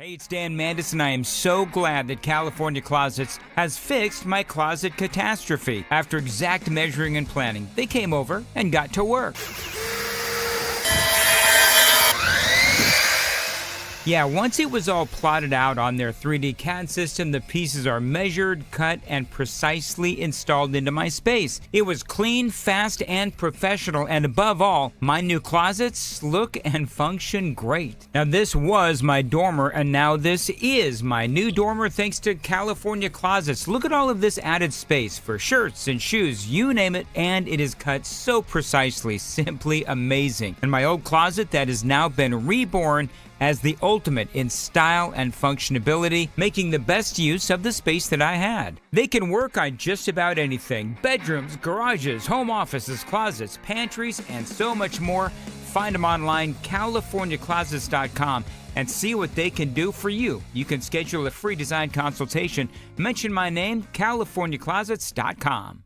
Hey, it's Dan Mandis, and I am so glad that California Closets has fixed my closet catastrophe. After exact measuring and planning, they came over and got to work. Yeah, once it was all plotted out on their 3D CAD system, the pieces are measured, cut, and precisely installed into my space. It was clean, fast, and professional, and above all, my new closets look and function great. Now, this was my dormer, and now this is my new dormer thanks to California Closets. Look at all of this added space for shirts and shoes, you name it, and it is cut so precisely, simply amazing. And my old closet that has now been reborn as the ultimate in style and functionability, making the best use of the space that I had. They can work on just about anything: bedrooms, garages, home offices, closets, pantries, and so much more. Find them online, CaliforniaClosets.com, and see what they can do for you. You can schedule a free design consultation. Mention my name, CaliforniaClosets.com.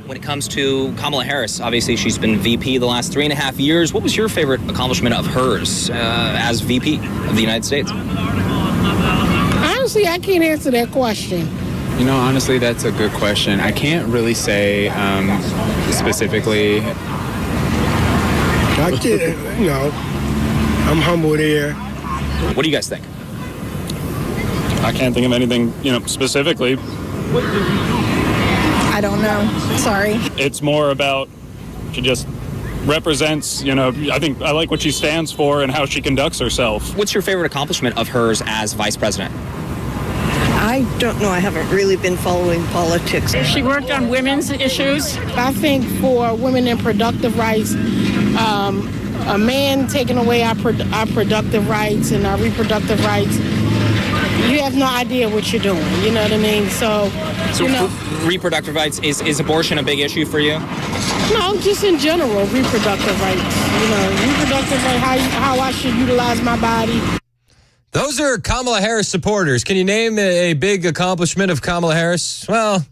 when it comes to Kamala Harris, obviously she's been VP the last 3.5 years. What was your favorite accomplishment of hers as VP of the United States? Honestly, I can't answer that question. You know, honestly, that's a good question. I can't really say specifically. I can't, I'm humble there. What do you guys think? I can't think of anything, specifically. I don't know. Sorry. It's more about she just represents, I think I like what she stands for and how she conducts herself. What's your favorite accomplishment of hers as vice president? I don't know. I haven't really been following politics. She worked on women's issues. I think for women in productive rights, a man taking away our productive rights and our reproductive rights, you have no idea what you're doing. You know what I mean? So Reproductive rights, is abortion a big issue for you? No, just in general, reproductive rights. Reproductive rights, how I should utilize my body. Those are Kamala Harris supporters. Can you name a big accomplishment of Kamala Harris? Well,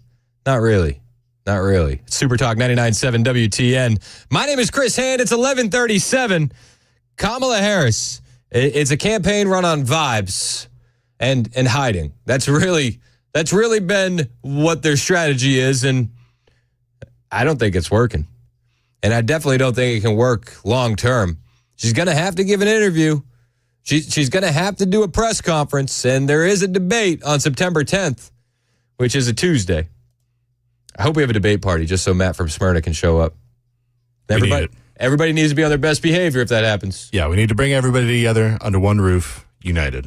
not really. Not really. Super Talk 99.7 WTN. My name is Chris Hand. It's 11:37. Kamala Harris. It's a campaign run on vibes and hiding. That's really been what their strategy is, and I don't think it's working. And I definitely don't think it can work long term. She's going to have to give an interview. She's going to have to do a press conference, and there is a debate on September 10th, which is a Tuesday. I hope we have a debate party just so Matt from Smyrna can show up. Everybody needs to be on their best behavior if that happens. Yeah, we need to bring everybody together under one roof, united.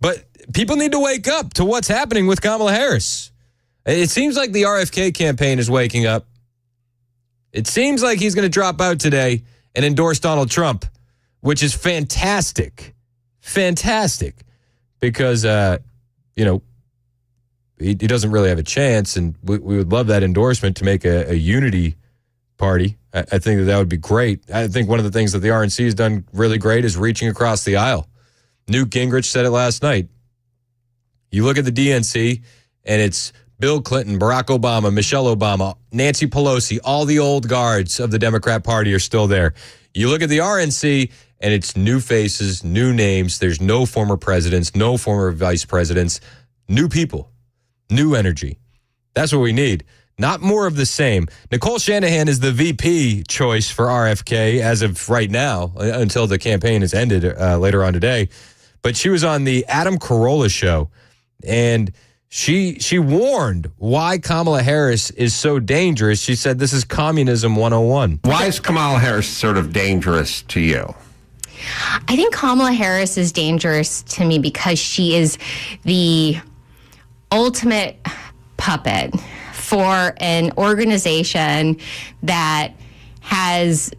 But people need to wake up to what's happening with Kamala Harris. It seems like the RFK campaign is waking up. It seems like he's going to drop out today and endorse Donald Trump, which is fantastic. Fantastic. Because, he doesn't really have a chance, and we would love that endorsement to make a unity party. I think that would be great. I think one of the things that the RNC has done really great is reaching across the aisle. Newt Gingrich said it last night. You look at the DNC, and it's Bill Clinton, Barack Obama, Michelle Obama, Nancy Pelosi, all the old guards of the Democrat Party are still there. You look at the RNC, and it's new faces, new names. There's no former presidents, no former vice presidents, new people. New energy. That's what we need. Not more of the same. Nicole Shanahan is the VP choice for RFK as of right now, until the campaign has ended later on today. But she was on the Adam Carolla show, and she warned why Kamala Harris is so dangerous. She said this is communism 101. Why is Kamala Harris sort of dangerous to you? I think Kamala Harris is dangerous to me because she is the ultimate puppet for an organization that has,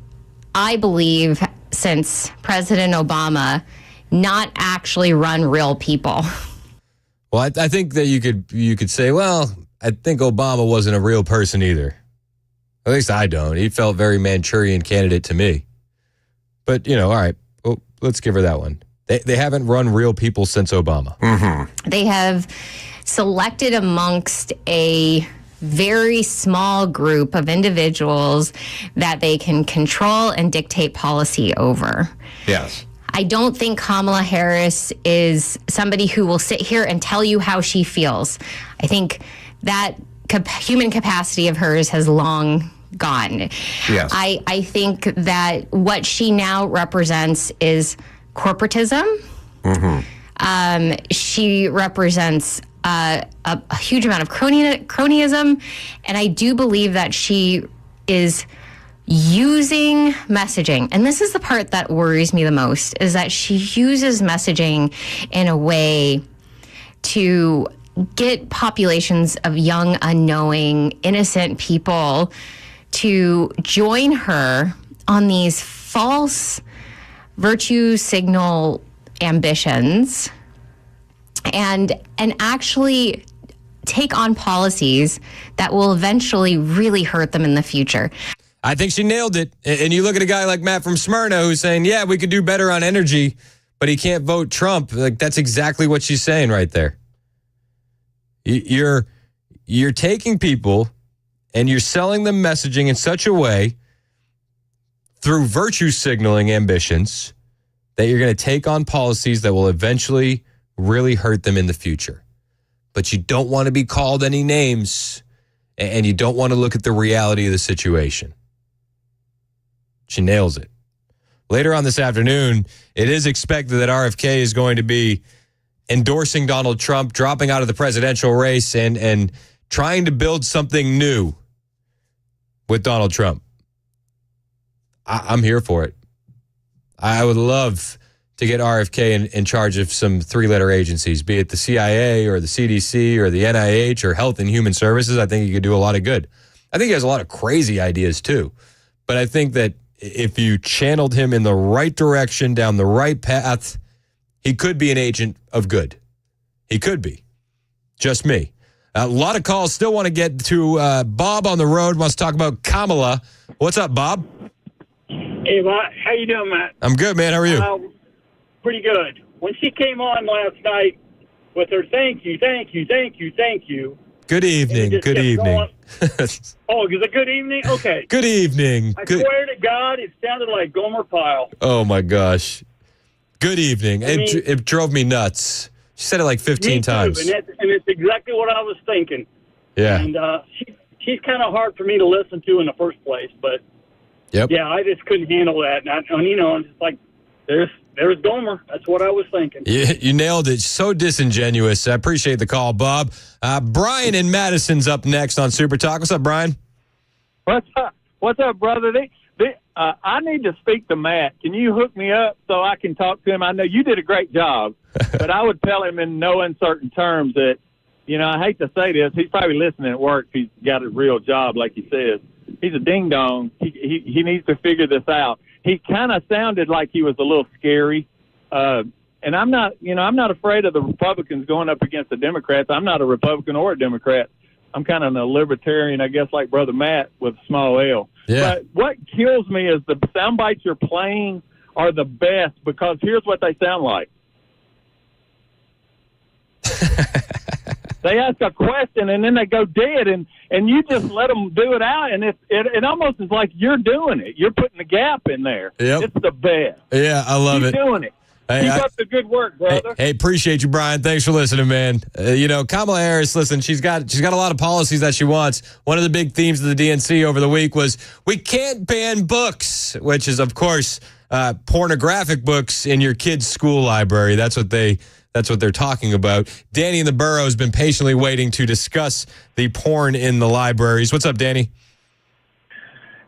I believe, since President Obama, not actually run real people. Well, I think that you could say, well, I think Obama wasn't a real person either. At least I don't. He felt very Manchurian candidate to me. But, all right, well, let's give her that one. They haven't run real people since Obama. Mm-hmm. They have selected amongst a very small group of individuals that they can control and dictate policy over. Yes. I don't think Kamala Harris is somebody who will sit here and tell you how she feels. I think that human capacity of hers has long gone. Yes. I think that what she now represents is corporatism. Mm-hmm. She represents a huge amount of cronyism, and I do believe that she is using messaging, and this is the part that worries me the most, is that she uses messaging in a way to get populations of young, unknowing, innocent people to join her on these false virtue signal ambitions and actually take on policies that will eventually really hurt them in the future. I think she nailed it. And you look at a guy like Matt from Smyrna who's saying, yeah, we could do better on energy, but he can't vote Trump. Like, that's exactly what she's saying right there. You're taking people and you're selling them messaging in such a way through virtue signaling ambitions that you're going to take on policies that will eventually really hurt them in the future. But you don't want to be called any names, and you don't want to look at the reality of the situation. She nails it. Later on this afternoon, it is expected that RFK is going to be endorsing Donald Trump, dropping out of the presidential race, and trying to build something new with Donald Trump. I'm here for it. I would love to get RFK in charge of some three-letter agencies, be it the CIA or the CDC or the NIH or Health and Human Services. I think he could do a lot of good. I think he has a lot of crazy ideas too. But I think that if you channeled him in the right direction, down the right path, he could be an agent of good. He could be. Just me. A lot of calls. Still want to get to Bob on the road. Wants to talk about Kamala. What's up, Bob? Hey, Matt. How you doing, Matt? I'm good, man. How are you? Pretty good. When she came on last night with her thank you. Good evening. Good evening. Oh, is it good evening? Okay. Good evening. I swear to God, it sounded like Gomer Pyle. Oh, my gosh. Good evening. It drove me nuts. She said it like 15 times. And it's exactly what I was thinking. Yeah. And she's kind of hard for me to listen to in the first place, but yeah, I just couldn't handle that. And it's like, there's Gomer. That's what I was thinking. You nailed it. So disingenuous. I appreciate the call, Bob. Brian in Madison's up next on Super Talk. What's up, Brian? What's up? What's up, brother? I need to speak to Matt. Can you hook me up so I can talk to him? I know you did a great job, but I would tell him in no uncertain terms that, I hate to say this, he's probably listening at work. He's got a real job, like he says. He's a ding-dong. He needs to figure this out. He kind of sounded like he was a little scary. And I'm not afraid of the Republicans going up against the Democrats. I'm not a Republican or a Democrat. I'm kind of a libertarian, I guess, like Brother Matt with a small L. Yeah. But what kills me is the sound bites you're playing are the best, because here's what they sound like. They ask a question and then they go dead, and you just let them do it out, and it almost is like you're doing it. You're putting the gap in there. Yep. It's the best. Yeah, I love Keep it. doing it. Hey, Keep up the good work, brother. Hey, appreciate you, Brian. Thanks for listening, man. Kamala Harris, listen, she's got a lot of policies that she wants. One of the big themes of the DNC over the week was we can't ban books, which is, of course, pornographic books in your kid's school library. That's what they're talking about. Danny in the borough has been patiently waiting to discuss the porn in the libraries. What's up, Danny?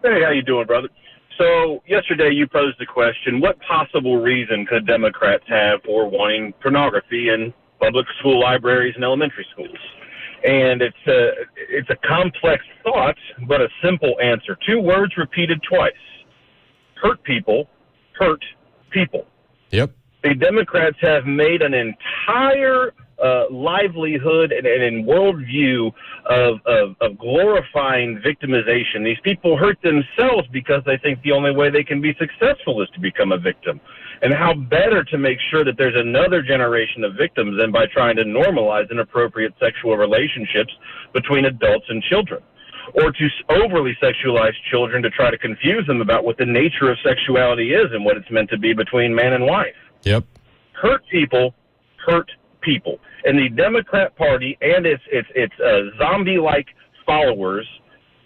Hey, how you doing, brother? So yesterday you posed the question, what possible reason could Democrats have for wanting pornography in public school libraries and elementary schools? And it's a complex thought, but a simple answer. 2 words repeated twice. Hurt people, hurt people. Yep. The Democrats have made an entire livelihood and worldview of glorifying victimization. These people hurt themselves because they think the only way they can be successful is to become a victim. And how better to make sure that there's another generation of victims than by trying to normalize inappropriate sexual relationships between adults and children, or to overly sexualize children to try to confuse them about what the nature of sexuality is and what it's meant to be between man and wife. Yep. Hurt people hurt people. And the Democrat Party and its zombie-like followers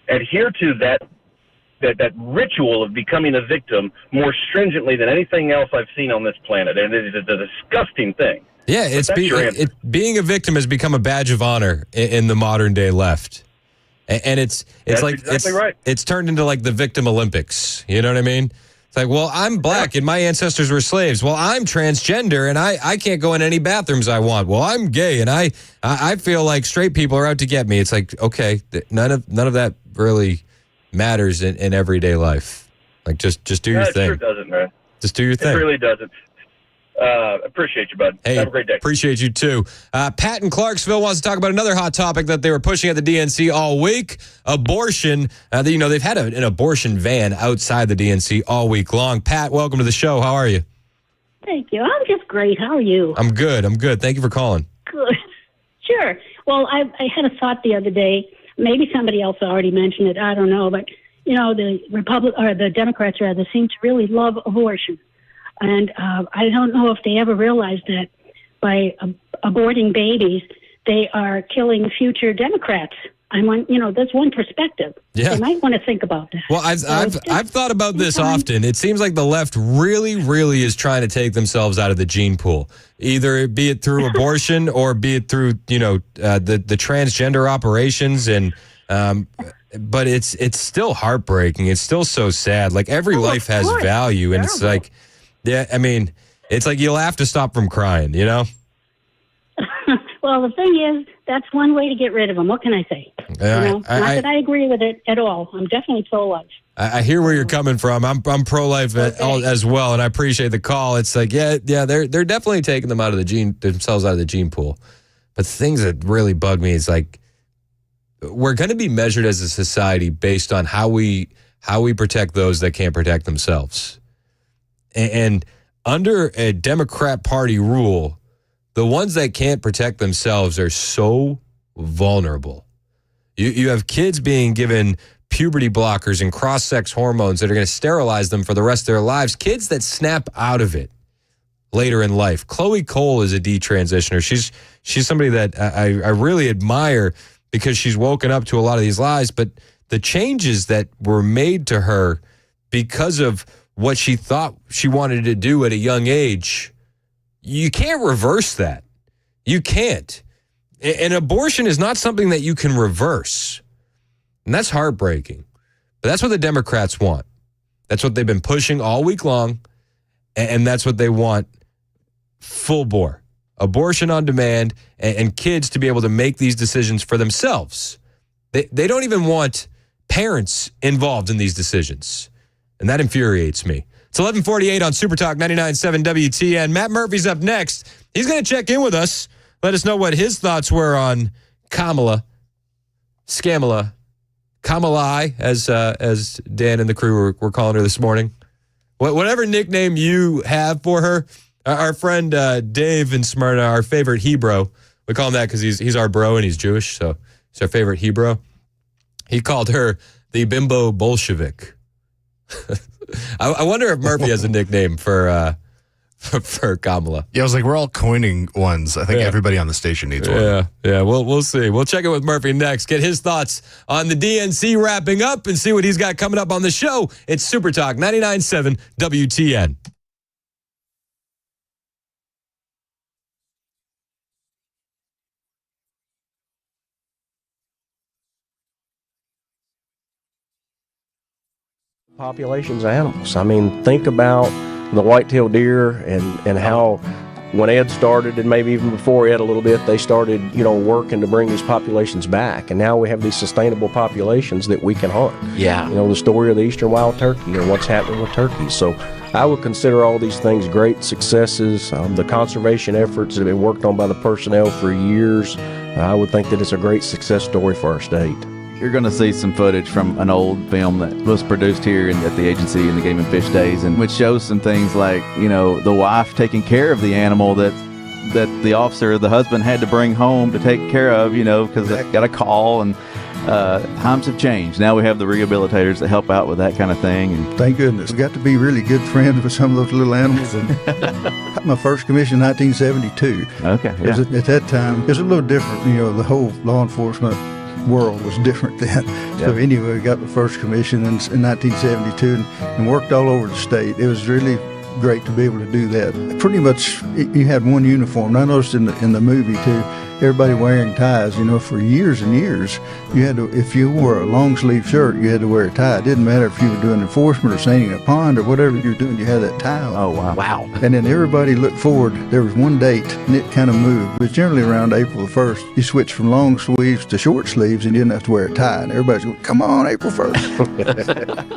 adhere to that ritual of becoming a victim more stringently than anything else I've seen on this planet. And it is a disgusting thing. Yeah, being a victim has become a badge of honor in the modern day left. And it's like exactly right. It's turned into like the victim Olympics. You know what I mean? It's like, well, I'm black and my ancestors were slaves. Well, I'm transgender and I can't go in any bathrooms I want. Well, I'm gay and I feel like straight people are out to get me. It's like, okay, none of that really matters in everyday life. Like just do your thing. It sure doesn't, man. Just do your thing. It really doesn't. Appreciate you, bud. Hey, have a great day. Appreciate you too. Pat in Clarksville wants to talk about another hot topic that they were pushing at the DNC all week: abortion. They've had an abortion van outside the DNC all week long. Pat, welcome to the show. How are you? Thank you. I'm just great. How are you? I'm good. Thank you for calling. Good. Sure. Well, I had a thought the other day. maybe somebody else already mentioned it. I don't know, but the Democrats rather seem to really love abortion, and I don't know if they ever realized that by aborting babies, they are killing future Democrats. That's one perspective. Yeah. They might want to think about that. Well, I've thought about this often. It seems like the left really, really is trying to take themselves out of the gene pool, either be it through abortion or be it through the transgender operations, and but it's still heartbreaking. It's still so sad. Like every life has value, and it's like, it's like you'll have to stop from crying, Well, the thing is, that's one way to get rid of them. What can I say? Not that I agree with it at all. I'm definitely pro-life. I hear where you're coming from. I'm pro-life as well, and I appreciate the call. It's like, they're definitely taking themselves out of the gene pool. But the things that really bug me is like, we're going to be measured as a society based on how we protect those that can't protect themselves. And under a Democrat Party rule, the ones that can't protect themselves are so vulnerable. You have kids being given puberty blockers and cross-sex hormones that are going to sterilize them for the rest of their lives. Kids that snap out of it later in life. Chloe Cole is a detransitioner. She's somebody that I really admire because she's woken up to a lot of these lies, but the changes that were made to her because of what she thought she wanted to do at a young age, you can't reverse that. You can't. And abortion is not something that you can reverse. And that's heartbreaking. But that's what the Democrats want. That's what they've been pushing all week long. And that's what they want full bore. Abortion on demand and kids to be able to make these decisions for themselves. They don't even want parents involved in these decisions. And that infuriates me. It's 11:48 on Super Talk 99.7 WTN. Matt Murphy's up next. He's going to check in with us, let us know what his thoughts were on Kamala, SKAMALA, Kamala, as Dan and the crew were calling her this morning. Whatever nickname you have for her, our friend Dave in Smyrna, our favorite Hebrew, we call him that because he's our bro and he's Jewish, so he's our favorite Hebrew. He called her the Bimbo Bolshevik. I wonder if Murphy has a nickname for Kamala. Yeah, I was like, we're all coining ones. I think everybody on the station needs one. Yeah. We'll see. We'll check in with Murphy next. Get his thoughts on the DNC wrapping up and see what he's got coming up on the show. It's Super Talk 99.7 WTN. Populations of animals. I mean, think about the white-tailed deer and how when Ed started, and maybe even before Ed a little bit, they started, working to bring these populations back. And now we have these sustainable populations that we can hunt. Yeah. The story of the eastern wild turkey and what's happening with turkeys. So I would consider all these things great successes. The conservation efforts that have been worked on by the personnel for years, I would think that it's a great success story for our state. You're going to see some footage from an old film that was produced here at the agency in the Game and Fish days, and which shows some things like, the wife taking care of the animal that the officer, the husband, had to bring home to take care of, because they got a call, and times have changed. Now we have the rehabilitators that help out with that kind of thing. And thank goodness. We got to be really good friends with some of those little animals. And got my first commission in 1972. Okay. Yeah. At that time, it was a little different. The whole law enforcement world was different then. So anyway, we got the first commission in 1972 and worked all over the state. It was really great to be able to do that. Pretty much you had one uniform. And I noticed in the movie too, everybody wearing ties, for years and years. You had to, if you wore a long sleeve shirt, you had to wear a tie. It didn't matter if you were doing enforcement or sailing a pond or whatever you were doing, you had that tie on. Oh, wow. Wow. And then everybody looked forward. There was one date and it kind of moved. It was generally around April the 1st. You switched from long sleeves to short sleeves and you didn't have to wear a tie. And everybody's going, come on, April 1st.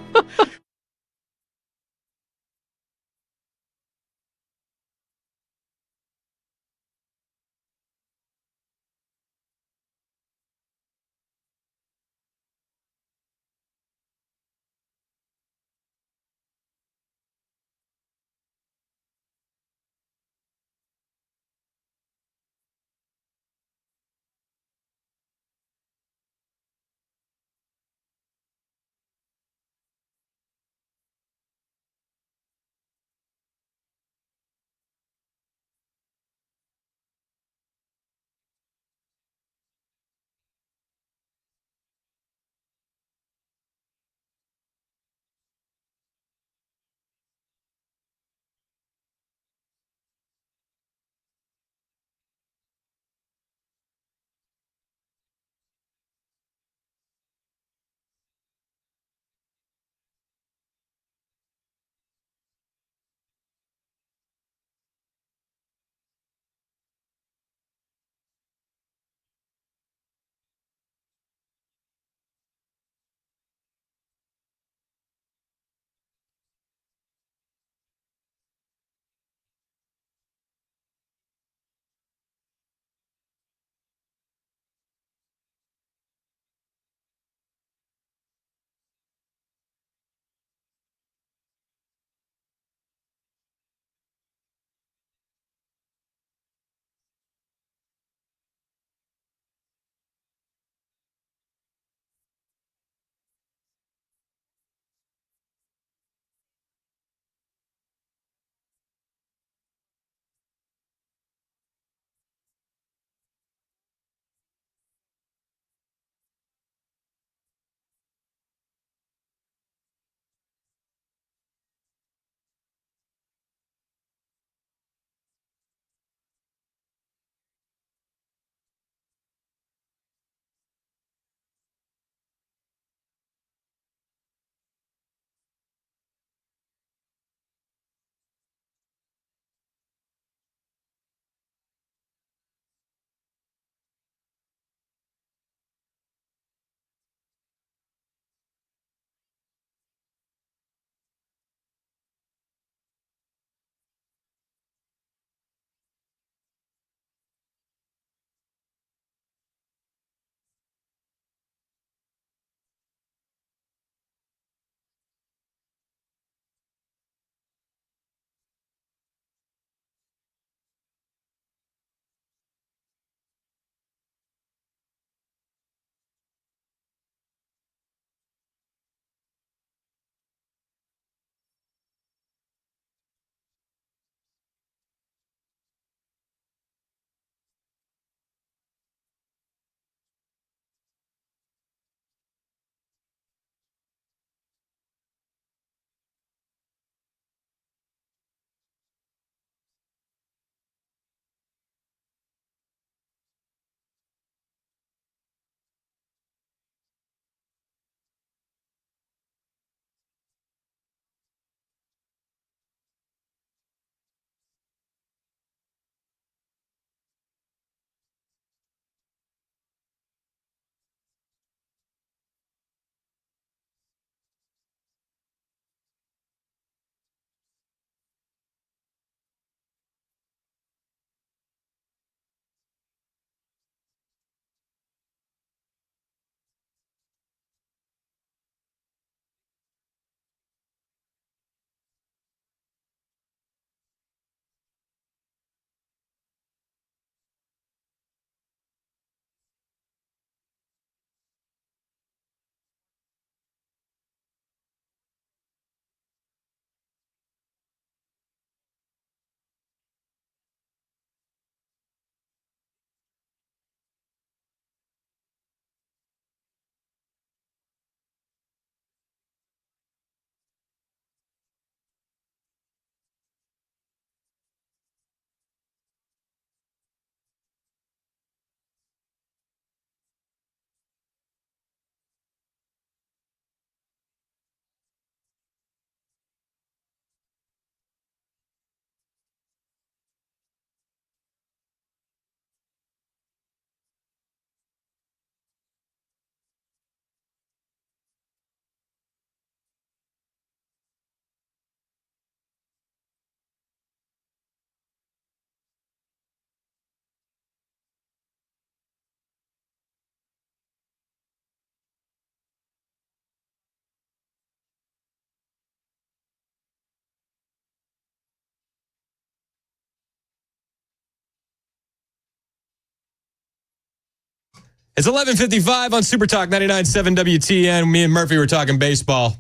It's 11:55 on Super Talk 99.7 WTN. Me and Murphy were talking baseball.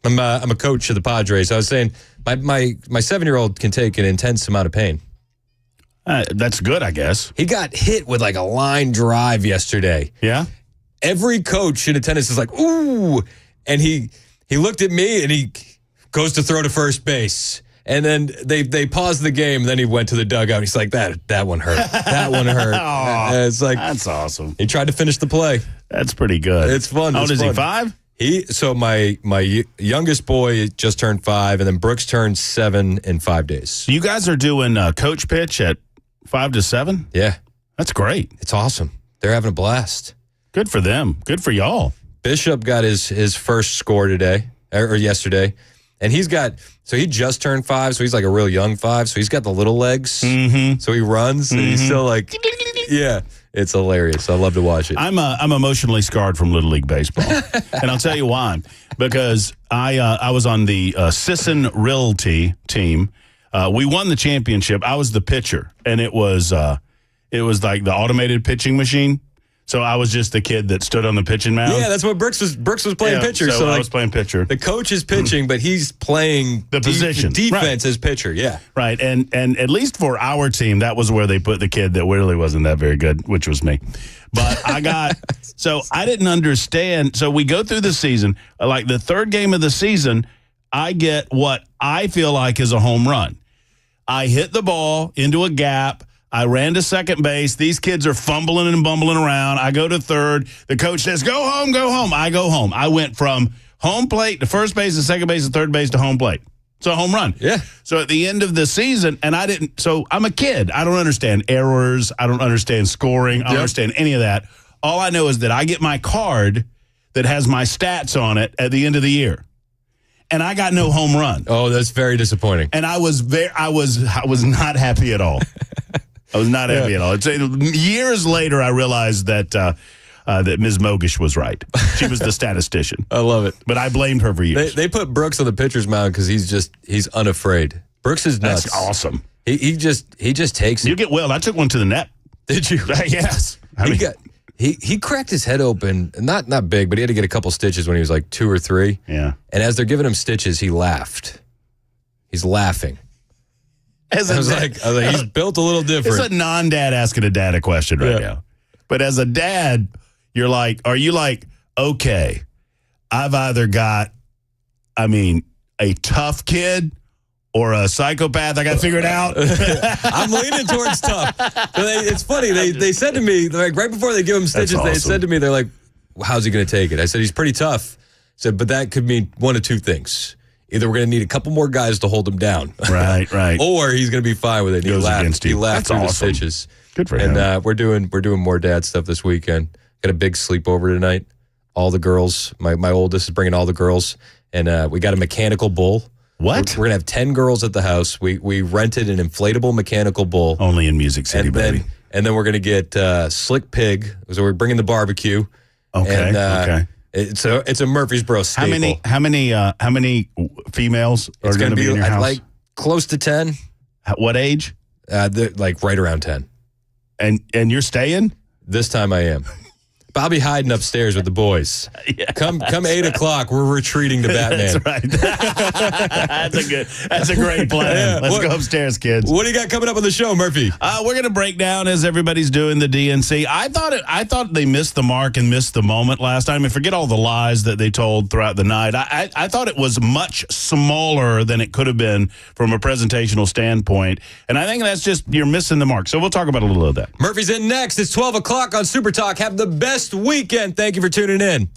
I'm a coach of the Padres. I was saying my 7-year-old can take an intense amount of pain. That's good, I guess. He got hit with like a line drive yesterday. Yeah? Every coach in attendance is like, ooh. And he looked at me and he goes to throw to first base. And then they paused the game, and then he went to the dugout. He's like, that one hurt. That one hurt. It's like, that's awesome. He tried to finish the play. That's pretty good. It's fun. How old is he, 5? So my youngest boy just turned 5, and then Brooks turned 7 in 5 days. You guys are doing coach pitch at 5 to 7? Yeah. That's great. It's awesome. They're having a blast. Good for them. Good for y'all. Bishop got his first score today, or yesterday. And he just turned 5, so he's like a real young 5. So he's got the little legs. Mm-hmm. So he runs, and he's still like, yeah, it's hilarious. I love to watch it. I'm emotionally scarred from Little League Baseball. And I'll tell you why. Because I was on the Sisson Realty team. We won the championship. I was the pitcher, and it was like the automated pitching machine. So I was just the kid that stood on the pitching mound. Yeah, that's what Brooks was playing pitcher. So I was playing pitcher. The coach is pitching, but he's playing the position. Defense as pitcher, yeah. Right, and at least for our team, that was where they put the kid that really wasn't that very good, which was me. But so I didn't understand. So we go through the season. Like the third game of the season, I get what I feel like is a home run. I hit the ball into a gap. I ran to second base. These kids are fumbling and bumbling around. I go to third. The coach says, go home, go home. I go home. I went from home plate to first base to second base to third base to home plate. It's a home run. Yeah. So at the end of the season, so I'm a kid. I don't understand errors. I don't understand scoring. I don't understand any of that. All I know is that I get my card that has my stats on it at the end of the year. And I got no home run. Oh, that's very disappointing. And I was not happy at all. I was not happy at all. Years later, I realized that Ms. Mogish was right. She was the statistician. I love it. But I blamed her for years. They put Brooks on the pitcher's mound because he's unafraid. Brooks is nuts. That's awesome. He just takes it. You get well. I took one to the net. Did you? Yes. He cracked his head open, not big, but he had to get a couple stitches when he was like 2 or 3. Yeah. And as they're giving him stitches, he laughed. He's laughing. I was like, he's built a little different. It's a non-dad asking a dad a question right now. But as a dad, are you like, okay, I've either got, a tough kid or a psychopath. I got to figure it out. I'm leaning towards tough. It's funny. They said to me, like right before they give him stitches, awesome. They said to me, they're like, how's he going to take it? I said, he's pretty tough. I said, but that could mean one of two things. Either we're going to need a couple more guys to hold him down. Right. Or he's going to be fine with it. He laughed through the stitches. Good for him. And we're doing more dad stuff this weekend. Got a big sleepover tonight. All the girls. My oldest is bringing all the girls. And we got a mechanical bull. What? We're going to have 10 girls at the house. We rented an inflatable mechanical bull. Only in Music City, baby. And then we're going to get Slick Pig. So we're bringing the barbecue. Okay, okay. It's a Murfreesboro staple. How many females are going to be in your house? Like close to 10. What age? Like right around 10. And you're staying? This time I am. But I'll be hiding upstairs with the boys. Yeah. Come 8 o'clock, we're retreating to Batman. That's right. That's a great plan. Yeah. Let's go upstairs, kids. What do you got coming up on the show, Murphy? We're going to break down as everybody's doing the DNC. I thought they missed the mark and missed the moment last time. And forget all the lies that they told throughout the night. I thought it was much smaller than it could have been from a presentational standpoint. And I think that's just, you're missing the mark. So we'll talk about a little of that. Murphy's in next. It's 12 o'clock on Super Talk. Have the best weekend. Thank you for tuning in.